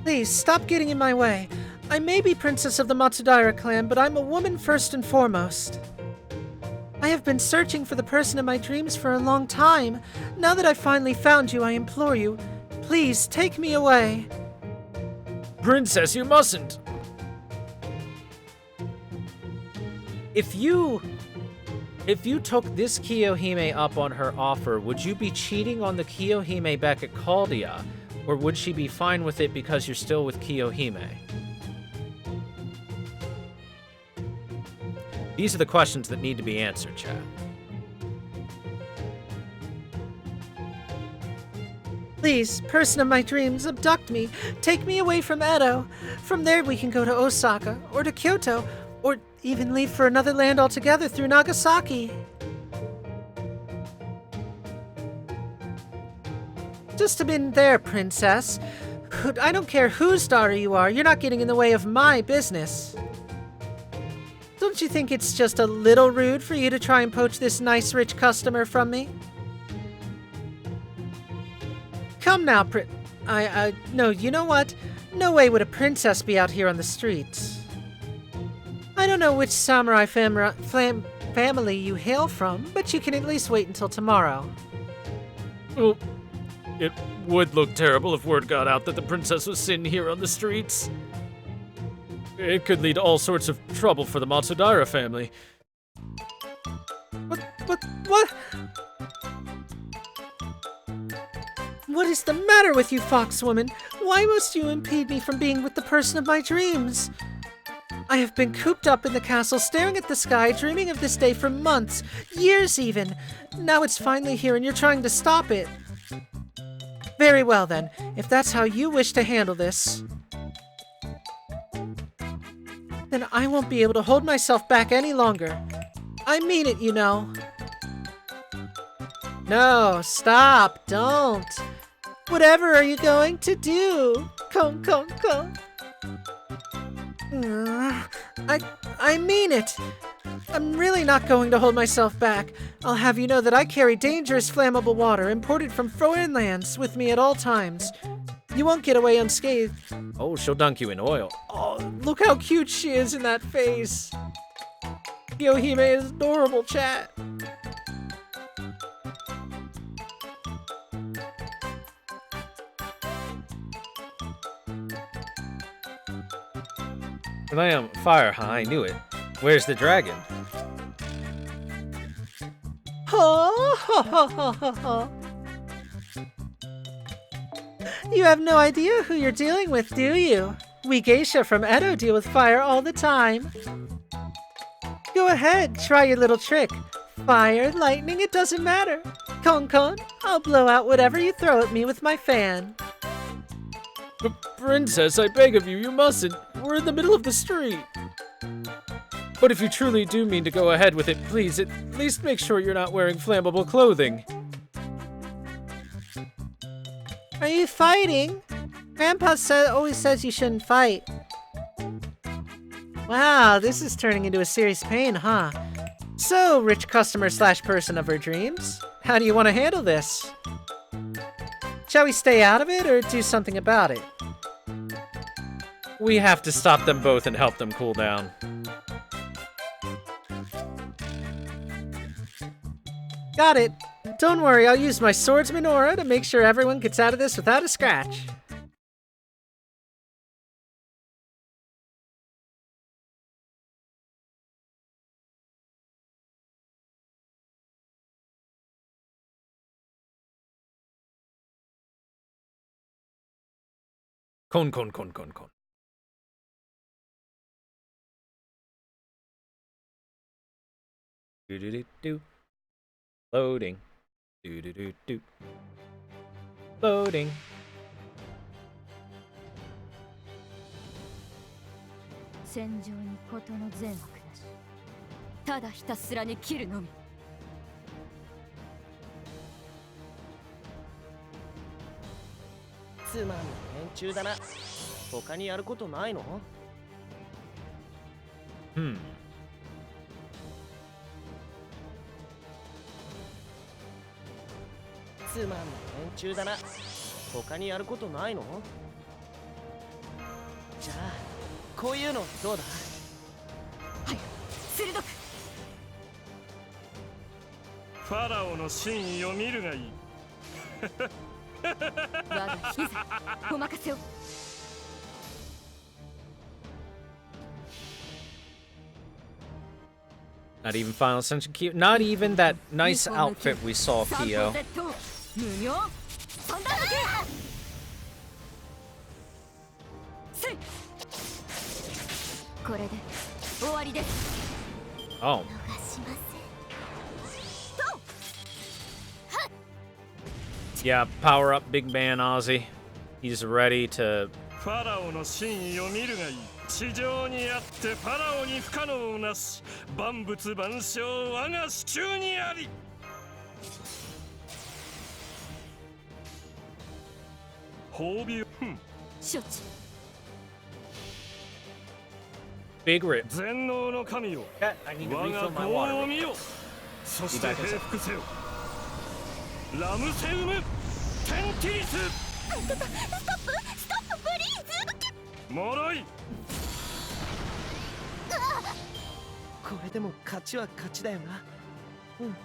Please, stop getting in my way. I may be princess of the Matsudaira clan, but I'm a woman first and foremost. I have been searching for the person in my dreams for a long time. Now that I've finally found you, I implore you, please take me away. Princess, you mustn't! If you took this Kiyohime up on her offer, would you be cheating on the Kiyohime back at Caldia? Or would she be fine with it because you're still with Kiyohime? These are the questions that need to be answered, chat. Please, person of my dreams, abduct me. Take me away from Edo. From there we can go to Osaka, or to Kyoto, or even leave for another land altogether through Nagasaki. Just a minute there, princess. I don't care whose daughter you are, you're not getting in the way of my business. Don't you think it's just a little rude for you to try and poach this nice rich customer from me? Come now, no, you know what? No way would a princess be out here on the streets. I don't know which samurai family you hail from, but you can at least wait until tomorrow. Well, it would look terrible if word got out that the princess was sitting here on the streets. It could lead to all sorts of trouble for the Matsudaira family. What? What is the matter with you, foxwoman? Why must you impede me from being with the person of my dreams? I have been cooped up in the castle, staring at the sky, dreaming of this day for months, years even. Now it's finally here and you're trying to stop it. Very well then, if that's how you wish to handle this, then I won't be able to hold myself back any longer. I mean it, you know. No, stop, don't. Whatever are you going to do? Come. I mean it. I'm really not going to hold myself back. I'll have you know that I carry dangerous flammable water imported from foreign lands with me at all times. You won't get away unscathed. Oh, she'll dunk you in oil. Oh, look how cute she is in that face. Kiyohime is adorable, chat. Fire, huh? I knew it. Where's the dragon? You have no idea who you're dealing with, do you? We geisha from Edo deal with fire all the time. Go ahead, try your little trick. Fire, lightning, it doesn't matter. Kon, I'll blow out whatever you throw at me with my fan. But princess, I beg of you, you mustn't. We're in the middle of the street. But if you truly do mean to go ahead with it, please, at least make sure you're not wearing flammable clothing. Are you fighting? Grandpa always says you shouldn't fight. Wow, this is turning into a serious pain, huh? So, rich customer / person of her dreams, how do you want to handle this? Shall we stay out of it or do something about it? We have to stop them both and help them cool down. Got it. Don't worry, I'll use my swordsman aura to make sure everyone gets out of this without a scratch. Kon kon kon kon kon. Do do do do. Loading. Do do do do. Loading. 戦場に事の善悪なし、ただひたすらに切るのみ。つまんない連中だな。他にやることないの？ Hmm. つまんない連中だな。他にやることないの？じゃあこういうのどうだ？はい、鋭く。ファラオの真意を見るがいい。我が膝、お任せを。Not even Final Ascension Kyo. Not even that nice outfit we saw, Kyo. 無料。そんなだけ。せい。これで終わりです。 Oh. 逃しません。 Yeah, power up Big Man Ozzy. He's ready to... ファラオの真意を見るがいい。地上にあってファラオに不可能なし。万物万象我が手中にあり。褒美を。承知。 Big Rip. 全能の神よ。 I need to 我が refill my 業を water. 見よ。そして平服せよ。ラムセウムテンティリス。ストップ、ストップ、プリーズ。もろい。これでも勝ちは勝ちだよな。うん。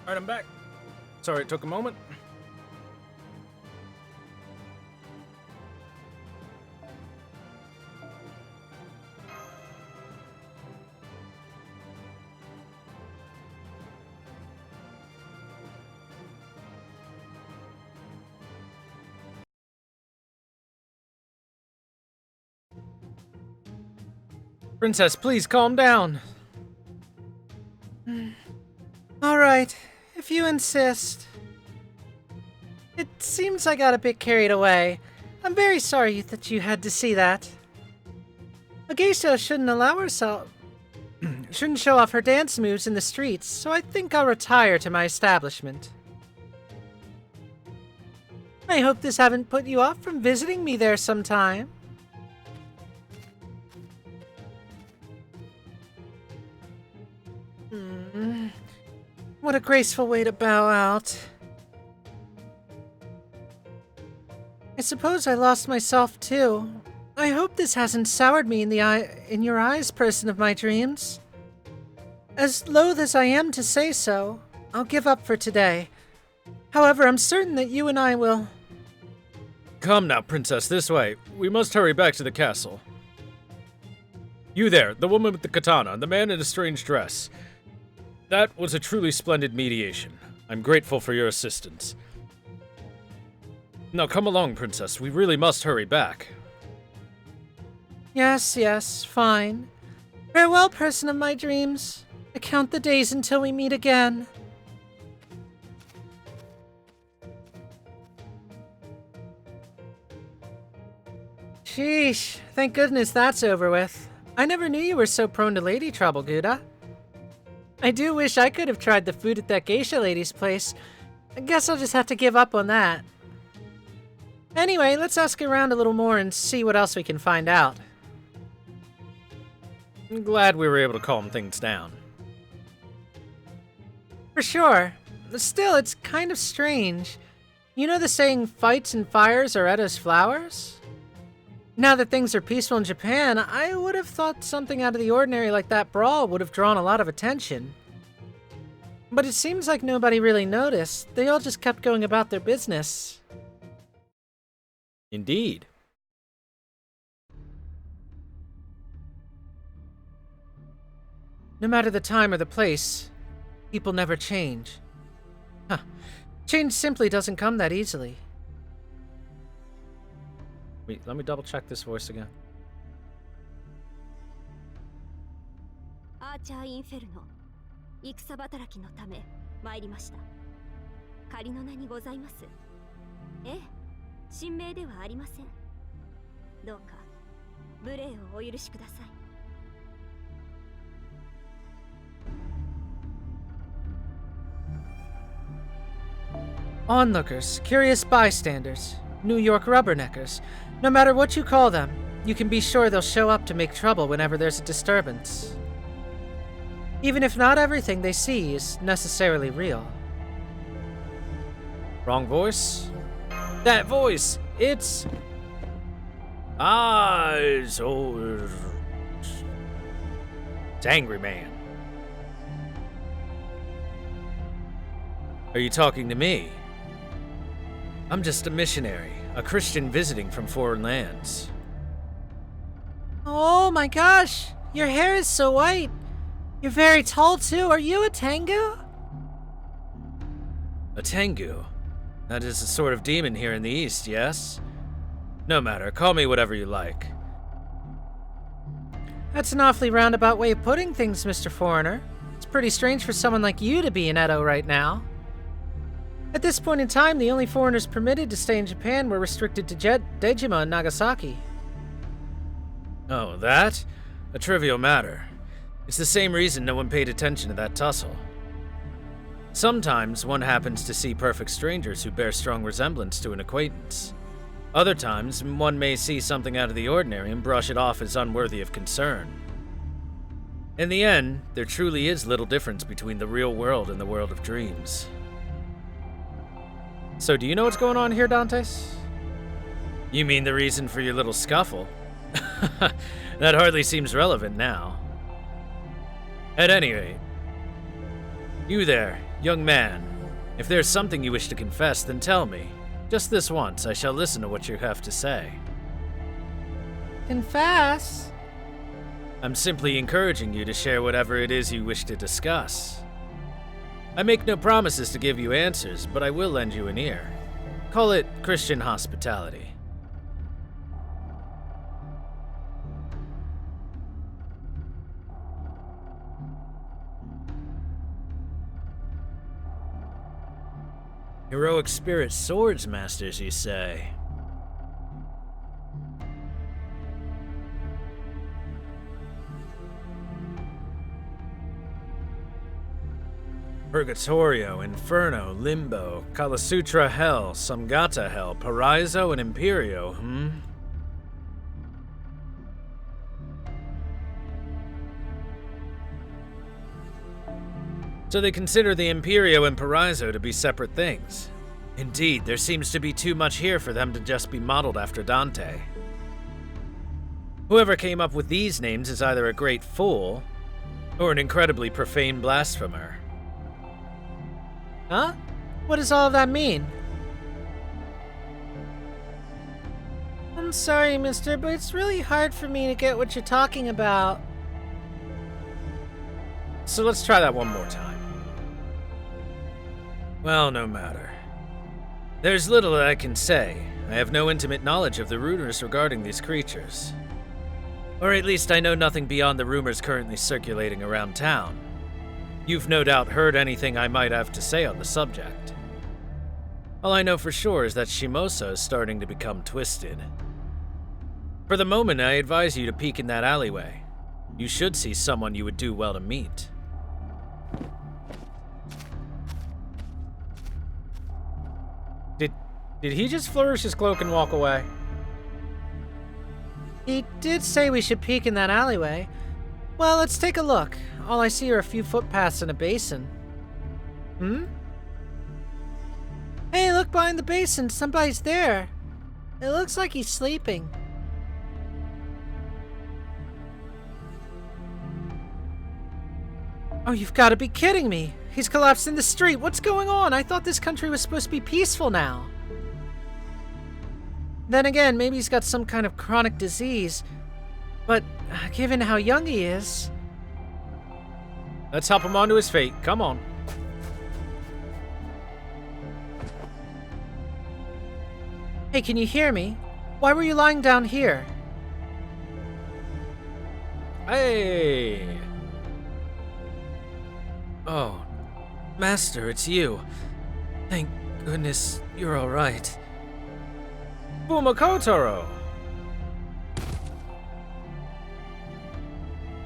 Alright, I'm back. Sorry it took a moment. Princess, please calm down. Alright, if you insist. It seems I got a bit carried away. I'm very sorry that you had to see that. A geisha shouldn't allow herself... shouldn't show off her dance moves in the streets, so I think I'll retire to my establishment. I hope this haven't put you off from visiting me there sometime. What a graceful way to bow out. I suppose I lost myself too. I hope this hasn't soured me in your eyes, person of my dreams. As loath as I am to say so, I'll give up for today. However, I'm certain that you and I will... Come now, Princess, this way. We must hurry back to the castle. You there, the woman with the katana, and the man in a strange dress. That was a truly splendid mediation. I'm grateful for your assistance. Now come along, Princess. We really must hurry back. Yes, fine. Farewell, person of my dreams. I count the days until we meet again. Sheesh, thank goodness that's over with. I never knew you were so prone to lady trouble, Gouda. I do wish I could have tried the food at that geisha lady's place. I guess I'll just have to give up on that. Anyway, let's ask around a little more and see what else we can find out. I'm glad we were able to calm things down. For sure. Still, it's kind of strange. You know the saying, fights and fires are Edo's flowers? Now that things are peaceful in Japan, I would have thought something out of the ordinary like that brawl would have drawn a lot of attention. But it seems like nobody really noticed. They all just kept going about their business. Indeed. No matter the time or the place, people never change. Huh. Change simply doesn't come that easily. Wait, let me double check this voice again. アーチャーインフェルノ、戦働きのため参りました。仮の名にございます。ええ、神明ではありません。どうか無礼をお許しください。Onlookers, curious bystanders, New York rubberneckers. No matter what you call them, you can be sure they'll show up to make trouble whenever there's a disturbance. Even if not everything they see is necessarily real. Wrong voice? That voice! It's... It's Angry Man. Are you talking to me? I'm just a missionary, a Christian visiting from foreign lands. Oh my gosh! Your hair is so white! You're very tall too. Are you a Tengu? A Tengu? That is a sort of demon here in the East, yes? No matter, call me whatever you like. That's an awfully roundabout way of putting things, Mr. Foreigner. It's pretty strange for someone like you to be in Edo right now. At this point in time, the only foreigners permitted to stay in Japan were restricted to Dejima and Nagasaki. Oh, that? A trivial matter. It's the same reason no one paid attention to that tussle. Sometimes one happens to see perfect strangers who bear strong resemblance to an acquaintance. Other times, one may see something out of the ordinary and brush it off as unworthy of concern. In the end, there truly is little difference between the real world and the world of dreams. So do you know what's going on here, Dantes? You mean the reason for your little scuffle? That hardly seems relevant now. At any rate, you there, Young man, if there's something you wish to confess, then tell me. Just this once, I shall listen to what you have to say. Confess? I'm simply encouraging you to share whatever it is you wish to discuss. I make no promises to give you answers, but I will lend you an ear. Call it Christian hospitality. Heroic spirit swords masters, you say? Purgatorio, Inferno, Limbo, Kalasutra Hell, Samgata Hell, Paraiso, and Imperio, So they consider the Imperio and Paraiso to be separate things. Indeed, there seems to be too much here for them to just be modeled after Dante. Whoever came up with these names is either a great fool, or an incredibly profane blasphemer. Huh? What does all of that mean? I'm sorry, mister, but it's really hard for me to get what you're talking about. So let's try that one more time. Well, no matter. There's little that I can say. I have no intimate knowledge of the rumors regarding these creatures. Or at least I know nothing beyond the rumors currently circulating around town. You've no doubt heard anything I might have to say on the subject. All I know for sure is that Shimousa is starting to become twisted. For the moment, I advise you to peek in that alleyway. You should see someone you would do well to meet. Did he just flourish his cloak and walk away? He did say we should peek in that alleyway. Well, let's take a look. All I see are a few footpaths and a basin. Hey, look behind the basin. Somebody's there. It looks like he's sleeping. Oh, you've got to be kidding me. He's collapsed in the street. What's going on? I thought this country was supposed to be peaceful now. Then again, maybe he's got some kind of chronic disease. But given how young he is... Let's help him onto his fate. Come on. Hey, can you hear me? Why were you lying down here? Hey! Oh, Master, it's you. Thank goodness you're alright. Fumakotaro!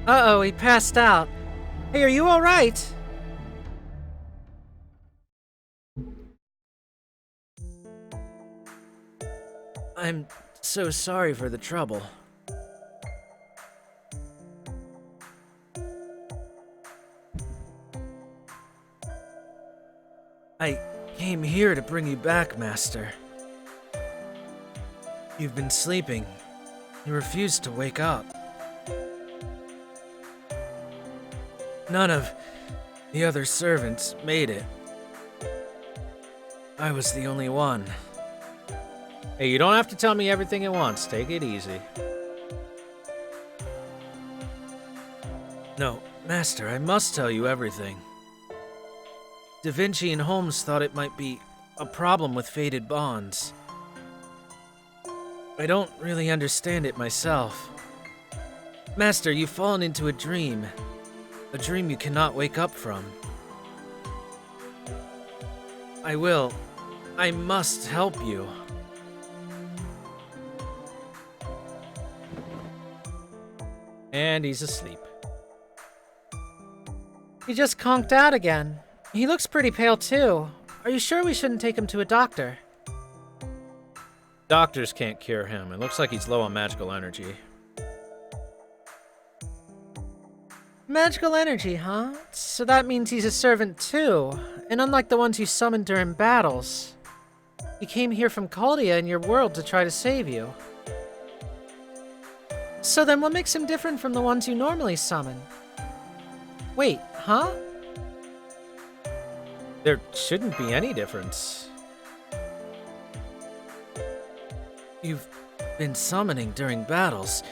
Uh-oh, he passed out. Hey, are you alright? I'm so sorry for the trouble. I came here to bring you back, Master. You've been sleeping. You refused to wake up. None of the other servants made it. I was the only one. Hey, you don't have to tell me everything at once. Take it easy. No, Master, I must tell you everything. Da Vinci and Holmes thought it might be a problem with fated bonds. I don't really understand it myself. Master, you've fallen into a dream you cannot wake up from. I must help you. And he's asleep. He just conked out again. He looks pretty pale too. Are you sure we shouldn't take him to a doctor? Doctors can't cure him. It looks like he's low on magical energy. Magical energy, huh? So that means he's a servant too. And unlike the ones you summoned during battles, he came here from Caldia in your world to try to save you. So then what makes him different from the ones you normally summon? Wait, huh? There shouldn't be any difference. You've been summoning during battles.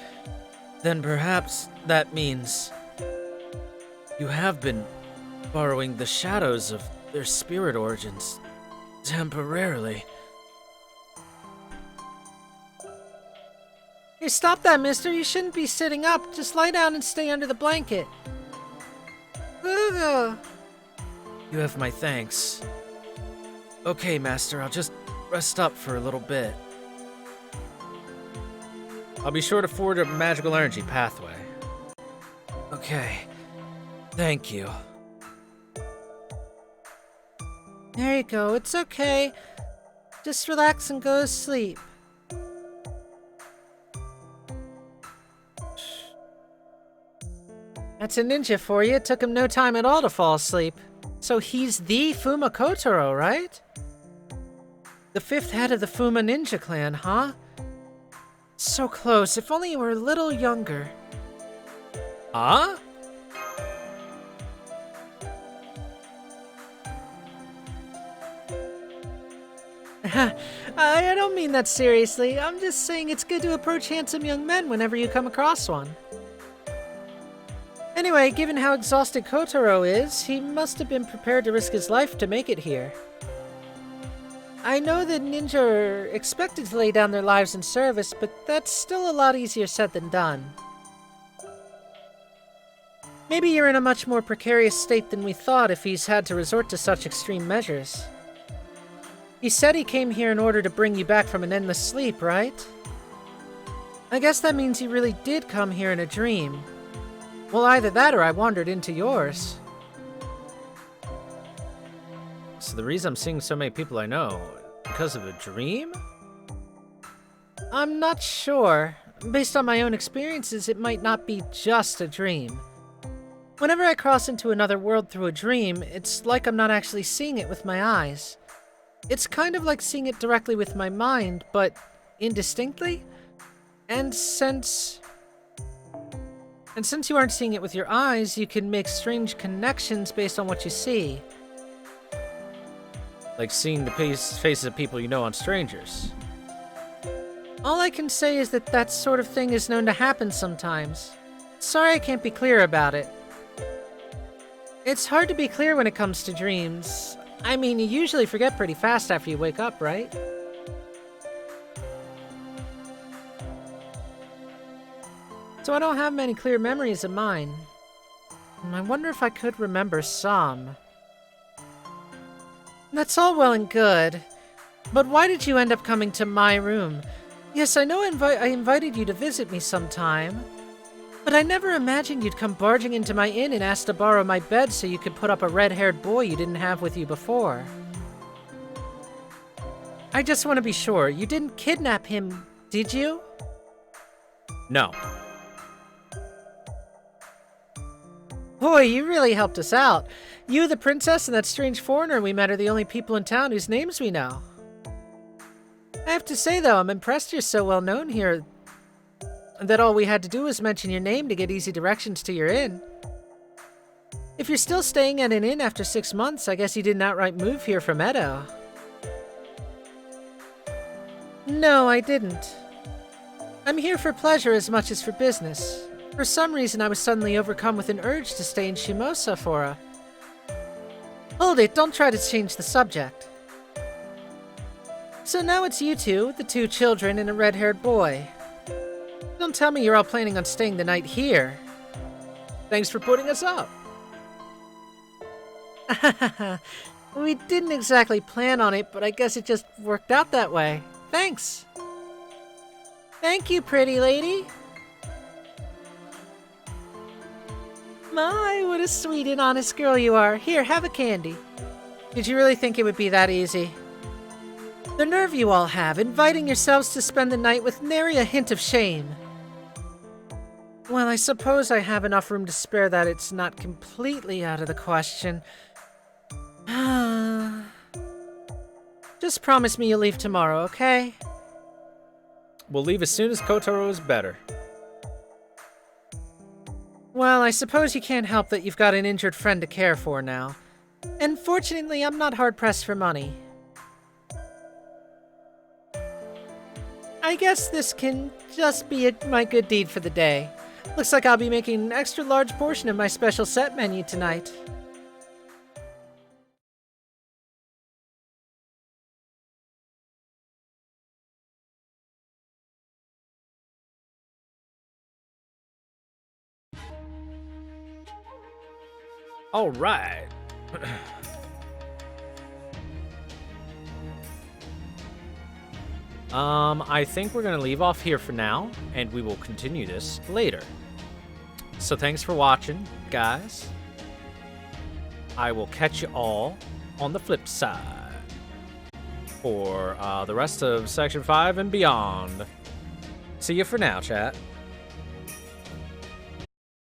Then perhaps that means you have been borrowing the shadows of their spirit origins temporarily. Hey, stop that, mister. You shouldn't be sitting up. Just lie down and stay under the blanket. Ugh. You have my thanks. Okay, master, I'll just rest up for a little bit. I'll be sure to forward a magical energy pathway. Okay. Thank you. There you go. It's okay. Just relax and go to sleep. That's a ninja for you. It took him no time at all to fall asleep. So he's the Fuma Kotaro, right? The fifth head of the Fuma Ninja clan, huh? So close. If only you were a little younger. Huh? I don't mean that seriously. I'm just saying it's good to approach handsome young men whenever you come across one. Anyway, given how exhausted Kotaro is, he must have been prepared to risk his life to make it here. I know that ninja are expected to lay down their lives in service, but that's still a lot easier said than done. Maybe you're in a much more precarious state than we thought if he's had to resort to such extreme measures. He said he came here in order to bring you back from an endless sleep, right? I guess that means he really did come here in a dream. Well, either that or I wandered into yours. So the reason I'm seeing so many people I know, because of a dream? I'm not sure. Based on my own experiences, it might not be just a dream. Whenever I cross into another world through a dream, it's like I'm not actually seeing it with my eyes. It's kind of like seeing it directly with my mind, but indistinctly. And since you aren't seeing it with your eyes, you can make strange connections based on what you see. Like seeing the faces of people you know on strangers. All I can say is that that sort of thing is known to happen sometimes. Sorry I can't be clear about it. It's hard to be clear when it comes to dreams. I mean, you usually forget pretty fast after you wake up, right? So I don't have many clear memories of mine. I wonder if I could remember some. That's all well and good. But why did you end up coming to my room? Yes, I know I invited you to visit me sometime. But I never imagined you'd come barging into my inn and ask to borrow my bed so you could put up a red-haired boy you didn't have with you before. I just want to be sure, you didn't kidnap him, did you? No. Boy, you really helped us out. You, the princess, and that strange foreigner we met are the only people in town whose names we know. I have to say, though, I'm impressed you're so well known here that all we had to do was mention your name to get easy directions to your inn. If you're still staying at an inn after 6 months, I guess you didn't outright move here from Edo. No, I didn't. I'm here for pleasure as much as for business. For some reason, I was suddenly overcome with an urge to stay in Shimousa for a... Hold it, don't try to change the subject. So now it's you two, the 2 children and a red-haired boy. Don't tell me you're all planning on staying the night here. Thanks for putting us up. We didn't exactly plan on it, but I guess it just worked out that way. Thanks. Thank you, pretty lady. My, what a sweet and honest girl you are. Here, have a candy. Did you really think it would be that easy? The nerve you all have, inviting yourselves to spend the night with nary a hint of shame. Well, I suppose I have enough room to spare that it's not completely out of the question. Just promise me you'll leave tomorrow, okay? We'll leave as soon as Kotaro is better. Well, I suppose you can't help that you've got an injured friend to care for now. And fortunately, I'm not hard-pressed for money. I guess this can just be my good deed for the day. Looks like I'll be making an extra large portion of my special set menu tonight. All right. I think we're gonna leave off here for now, and we will continue this later. So thanks for watching, guys. I will catch you all on the flip side for the rest of Section 5 and beyond. See you for now, chat.